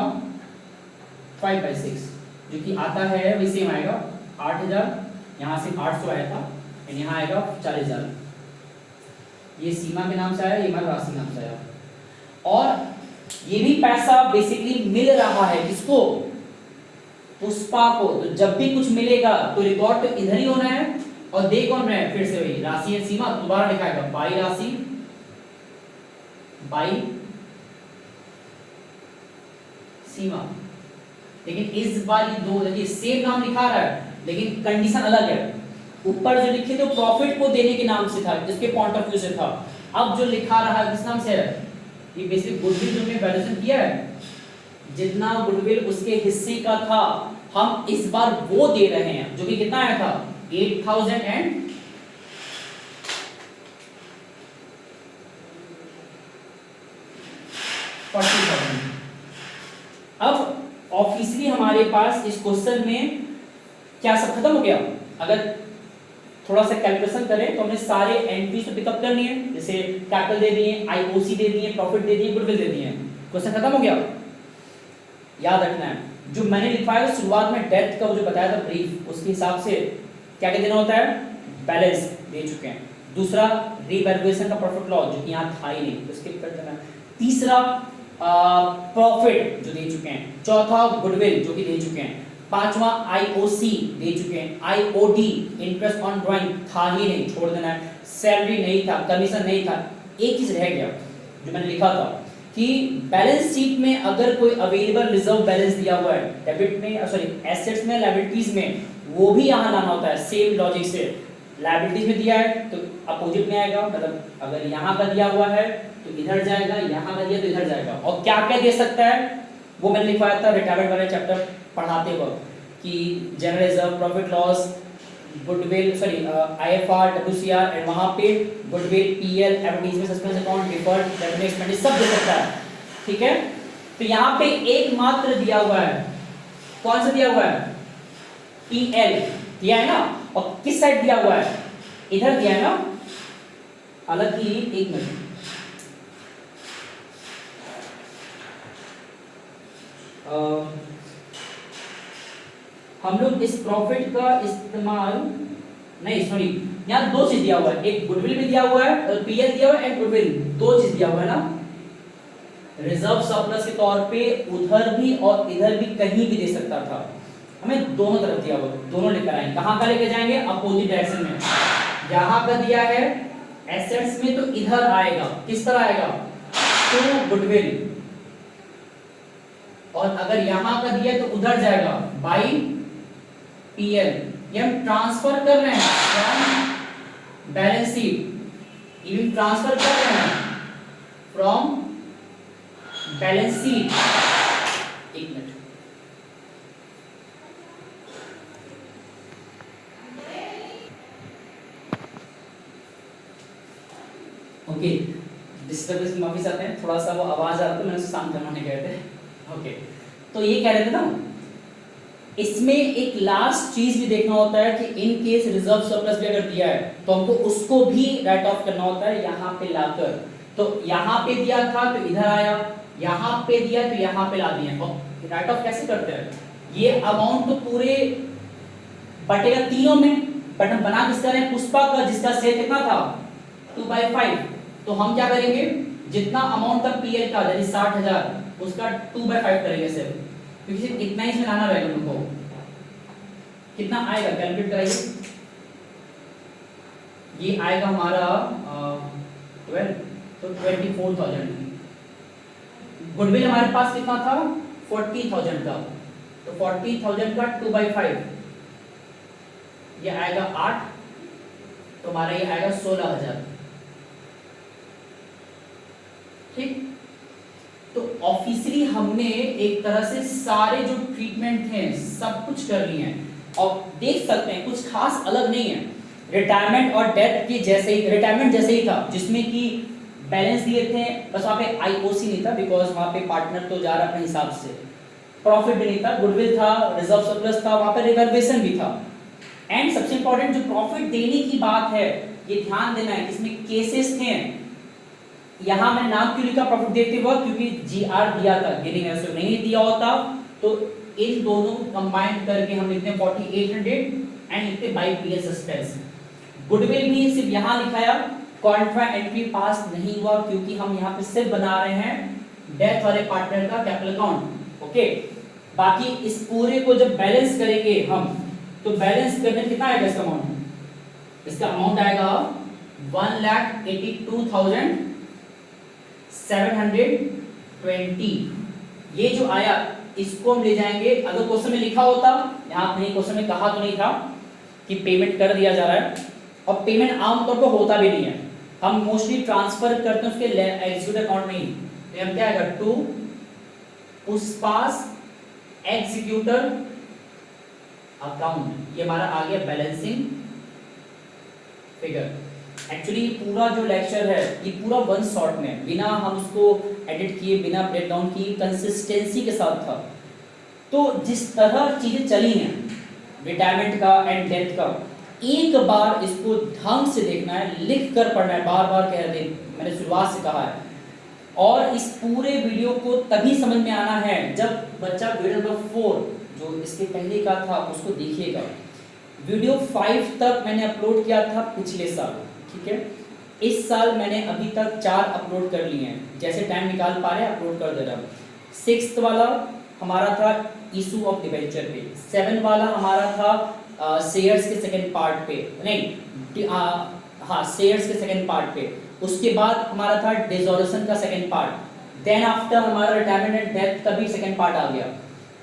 5/6, जो कि आता है वही सेम आएगा 8,000। यहाँ से 800 आया था, एंड यहाँ आएगा 40,000। ये सीमा के नाम से आया, ये हमारा राशि नाम से आया। और ये भी पैसा बेसिकली मिल रहा है किसको, पुष्पा को। तो जब भी कुछ मिलेगा तो रिकॉर्ड तो इधर ही होना है, और दे कौन रहे, फिर से वही राशि है सीमा, दोबारा लिखाएगा बाई राशि, बाई सीमा। लेकिन इस बार ये दो देखिए सेम नाम लिखा रहा है लेकिन कंडीशन अलग है। ऊपर जो लिखे थे प्रॉफिट को देने के नाम से था, इसके पॉइंट ऑफ व्यू से था। अब जो लिखा रहा है किस नाम से है, ये बेसिक गुडविल जो हमने वैल्यूएशन किया है, जितना गुडविल उसके हिस्से का था हम इस बार वो दे रहे हैं, जो कि कितना आया था 8,000 एंड 40,000। अब ऑफिशियली हमारे पास इस क्वेश्चन में क्या सब खत्म हो गया। अगर थोड़ा सा कैलकुलेशन करें तो हमने सारे एंट्रीज तो पिकअप करनी है, जैसे कैपिटल दे दिए, आईओसी दे दिए, प्रॉफिट दे दिए, गुडविल दे दिए, क्वेश्चन खत्म हो गया। याद रखना है जो मैंने लिखवाया शुरुआत में डेथ का वो जो बताया था ब्रीफ, उसके हिसाब से क्या क्या देना होता है, बैलेंस दे चुके हैं। दूसरा रीवैल्यूएशन का प्रॉफिट लॉस जो कि यहाँ था ही नहीं, उसके कर देना। तीसरा प्रॉफिट जो दे चुके हैं। चौथा गुडविल जो कि दे चुके हैं। पांचवा आईओसी दे चुके हैं। आईओडी इंटरेस्ट ऑन ड्राइंग था ही नहीं, छोड़ देना है। सैलरी नहीं था, कमीशन नहीं था। एक चीज रह गया जो मैंने लिखा था कि बैलेंस शीट में अगर कोई अवेलेबल रिजर्व बैलेंस दिया हुआ है डेबिट में, सॉरी एसेट्स में, लायबिलिटीज में, वो भी यहाँ लाना होता है सेम लॉजिक से। लायबिलिटीज में दिया है तो अपोजिट में आएगा, मतलब अगर यहाँ का दिया हुआ है तो इधर जाएगा, यहाँ का दिया तो इधर जाएगा। और क्या क्या दे सकता है वो मैंने लिखवाया था रिटायरमेंट वाले चैप्टर पढ़ाते वक्त कि general reserve, profit loss, goodwill, sorry IFR, WCR, and वहां पे goodwill, PL, advertisement, suspense account, deferred revenue expenditure सब दे सकता है। ठीक है, तो यहाँ पे एकमात्र दिया हुआ है, कौन सा दिया हुआ है, पीएल दिया है ना। और किस साइड दिया हुआ है, इधर दिया है ना। हालांकि एक मिनट हम लोग इस प्रॉफिट का इस्तेमाल नहीं, सॉरी, यहाँ दो चीज दिया हुआ है, एक गुडविल भी दिया हुआ है और पीएल दिया हुआ है एंड गुडविल, दो चीज दिया हुआ है ना। रिजर्व सरप्लस के तौर पे उधर भी और इधर भी कहीं भी दे सकता था, हमें दोनों तरफ दिया हुआ है, दोनों लेकर आएंगे। कहाँ का लेकर जाएंगे? अपोजिट डायरेक्शन में। यहाँ का दिया है एसेट्स में तो इधर आएगा, किस तरह आएगा? टू गुडविल, और अगर यहाँ का दिया तो उधर जाएगा बाई पीएल। ये हम ट्रांसफर कर रहे हैं फ्रॉम बैलेंस शीट, ये ट्रांसफर कर रहे हैं फ्रॉम बैलेंस शीट। एक मिनट, ओके, डिस्टर्बेंस माफी चाहते हैं, थोड़ा सा वो आवाज आ रही थी, मैंने उसे शांत करने गए थे। ओके, तो ये कह रहे थे ना, इसमें एक लास्ट चीज भी देखना होता है कि इन केस रिजर्व सरप्लस भी अगर दिया है तो हमको उसको भी राइट ऑफ करना होता है यहाँ पे लाकर। तो यहाँ पे दिया था तो इधर आया, यहाँ पे दिया तो यहाँ पे ला दिया। और राइट ऑफ कैसे करते हैं? ये अमाउंट तो पूरे बटेगा तीनों में, बट हम बना किसका रहे? पुष्पा का, जिसका शेयर कितना था? 2/5। तो हम क्या करेंगे, जितना अमाउंट का पीएल का यानी 60,000, उसका 2/5 करेंगे सिर्फ, क्योंकि सिर्फ इतना ही इसमें लाना रहेगा हमको। कितना आएगा कैलकुलेट कराइए। ये आएगा हमारा 12, तो 24,000। गुडविल हमारे पास कितना था? 40,000 का, तो 40,000 का 2/5, ये आएगा 8, तो हमारा ये आएगा 16,000। ठीक, तो ऑफिशियली हमने एक तरह से सारे जो ट्रीटमेंट हैं सब कुछ कर लिए हैं, और देख सकते हैं कुछ खास अलग नहीं है। रिटायरमेंट और डेथ के जैसे ही, रिटायरमेंट जैसे ही था, जिसमें कि बैलेंस दिए थे, बस वहाँ पे आईओसी नहीं था बिकॉज वहाँ पे पार्टनर तो जा रहा अपने हिसाब से, प्रॉफिट भी नहीं था, गुडविल था, रिजर्व सरप्लस था, वहाँ पे रिजर्वेशन भी था। एंड सबसे इंपॉर्टेंट जो प्रॉफिट देने की बात है, ये ध्यान देना है, इसमें केसेस थे। यहाँ मैं नाम क्यों लिखा प्रॉफिट देते हुआ? क्योंकि जीआर दिया था, गिनिंग रेशियो नहीं दिया होता तो इन दोनों को कंबाइन करके हम लिखते हैं 4800 एंड लिखते बाय पीएल सस्पेंस। गुडविल भी सिर्फ यहाँ लिखाया, कॉन्ट्रा एंट्री पास नहीं हुआ क्योंकि हम यहाँ पे सिर्फ बना रहे हैं डेथ वाले पार्टनर का कैपिटल अकाउंट। ओके, बाकी इस पूरे को जब बैलेंस करेंगे हम, तो बैलेंस करने कितना आएगा इसका अमाउंट? इसका अमाउंट आएगा 1,82,720। ये जो आया इसको हम ले जाएंगे, अगर क्वेश्चन में लिखा होता, यहाँ नहीं क्वेश्चन में कहा तो नहीं था कि पेमेंट कर दिया जा रहा है, और पेमेंट आमतौर पर होता भी नहीं है, हम मोस्टली ट्रांसफर करते हैं उसके एग्जीक्यूटिव अकाउंट में ही। तो हम क्या आएगा, टू पुष्पास एग्जीक्यूटर अकाउंट, ये हमारा आ गया बैलेंसिंग फिगर। एक्चुअली पूरा जो लेक्चर है ये पूरा वन शॉट में, बिना हम उसको एडिट किए, बिना ब्रेक डाउन किए, कंसिस्टेंसी के साथ था। तो जिस तरह चीजें चली हैं रिटायरमेंट का एंड डेथ का, एक बार इसको ढंग से देखना है, लिख कर पढ़ना है, बार बार कह रहे, मैंने शुरुआत से कहा है। और इस पूरे वीडियो को तभी समझ में आना है जब बच्चा वीडियो नंबर 4 जो इसके पहले का था उसको देखिएगा। वीडियो 5 तक मैंने अपलोड किया था पिछले साल, ठीक है। इस साल मैंने अभी तक 4 अपलोड कर लिए हैं, जैसे टाइम निकाल पा रहे हैं अपलोड कर दे रहा हूँ। 6th वाला हमारा था इशू ऑफ डिबेंचर पे, 7 वाला हमारा था शेयर्स के सेकंड पार्ट पे, नहीं हाँ शेयर्स के सेकंड पार्ट पे। उसके बाद हमारा था डिसोल्यूशन का सेकंड पार्ट, देन आफ्टर हमारा रिटायरमेंट एंड डेथ का भी सेकंड पार्ट आ गया।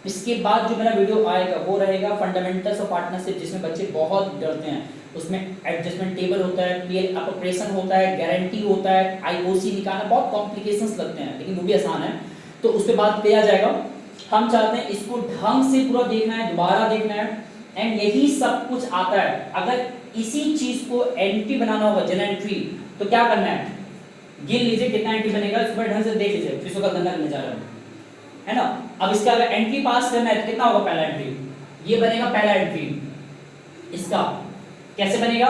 इसके बाद जो मेरा वीडियो आएगा वो रहेगा फंडामेंटल्स ऑफ पार्टनरशिप, जिसमें बच्चे बहुत डरते हैं। उसमें एडजस्टमेंट टेबल होता है, पीएल ऑपरेशन होता है, गारंटी होता है, आईओसी निकालना, बहुत कॉम्प्लिकेशंस लगते हैं, लेकिन वो भी आसान है, तो उस पर बात किया जाएगा। हम चाहते हैं इसको ढंग से पूरा देखना है, दोबारा देखना है, एंड यही सब कुछ आता है। अगर इसी चीज को एंट्री बनाना होगा, जनरल एंट्री, तो क्या करना है, गिन लीजिए कितना एंट्री बनेगा, इसको ढंग से देख लीजिए, फिर उसका गंदा करने जा रहा हूं, है ना। अब इसका अगर एंट्री पास करना है तो कितना होगा पहला एंट्री, ये बनेगा पहला एंट्री। इसका कैसे बनेगा,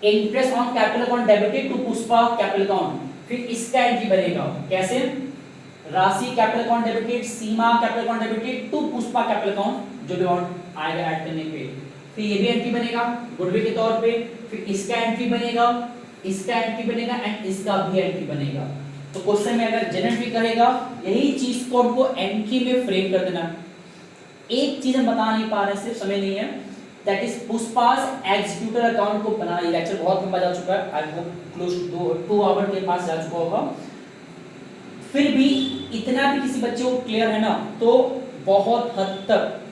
interest on capital account debited to Pushpa capital account, फिर इसका एंट्री बनेगा कैसे, Rashi capital account debited, Seema capital account debited to Pushpa capital account जो भी अमाउंट आएगा ऐड करने पे, फिर ये भी एंट्री बनेगा गुडविल के तौर पे, फिर इसका एंट्री बनेगा, इसका एंट्री बनेगा एंड इसका भी एंट्री बनेगा। तो क्वेश्चन में अगर जनरल एंट्री कहेगा यही चीज को हमको एंट्री में फ्रेम कर देना। एक चीज हम बता नहीं पा रहे, सिर्फ समय नहीं है, that is Pushpa's executor account को बनाना। ये लेक्चर बहुत लंबा जा चुका है, I hope close to 2 hour के पास जा चुका होगा। फिर भी इतना भी किसी बच्चे को क्लियर है ना, तो बहुत हद तक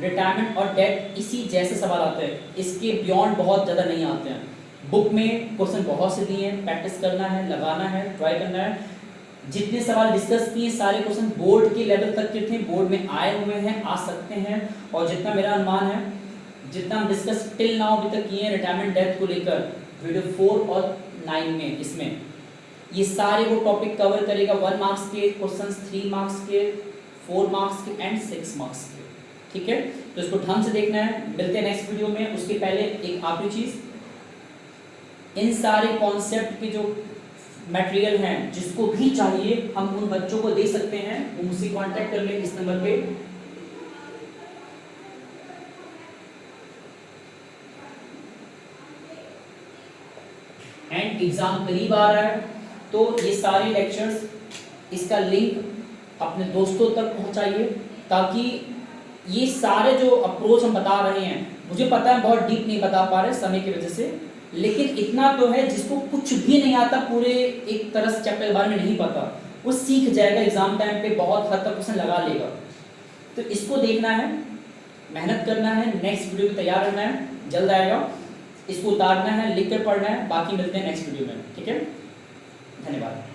रिटायरमेंट और डेट इसी जैसे सवाल आते हैं, इसके बियॉन्ड बहुत ज़्यादा नहीं आते हैं। बुक में क्वेश्चन बहुत से दिए हैं, प्रैक्टिस करना है, लगाना है, ट्राई करना है। जितने सवाल डिस्कस किए सारे क्वेश्चन बोर्ड के लेवल तक के थे, बोर्ड में आए हुए हैं, आ सकते हैं, और जितना मेरा अनुमान है, जितना हम डिस्कस टिल नाउ अभी तक किए हैं रिटायरमेंट डेथ को लेकर वीडियो 4 और 9 में, इसमें ये सारे वो टॉपिक कवर करेगा। 1 मार्क्स के क्वेश्चंस, 3 मार्क्स के, 4 मार्क्स के एंड 6 मार्क्स के। ठीक है, तो इसको ढंग से देखना है। मिलते हैं नेक्स्ट वीडियो में। उसके पहले एक आखिरी चीज, इन सारे कॉन्सेप्ट के जो मटेरियल हैं जिसको भी चाहिए हम उन बच्चों को दे सकते हैं, वो मुझसे कांटेक्ट कर लें इस नंबर पे। एंड एग्जाम करीब आ रहा है, तो ये सारे लेक्चर्स, इसका लिंक अपने दोस्तों तक पहुंचाइए, ताकि ये सारे जो अप्रोच हम बता रहे हैं, मुझे पता है बहुत डीप नहीं बता पा रहे समय की वजह से, लेकिन इतना तो है जिसको कुछ भी नहीं आता, पूरे एक तरह से चैप्टर के बारे में नहीं पता, वो सीख जाएगा, एग्जाम टाइम पे बहुत हद तक क्वेश्चन लगा लेगा। तो इसको देखना है, मेहनत करना है, नेक्स्ट वीडियो में तैयार रहना है, जल्द आएगा, इसको उतारना है, लिख कर पढ़ना है। बाकी मिलते हैं नेक्स्ट वीडियो में। ठीक है, धन्यवाद।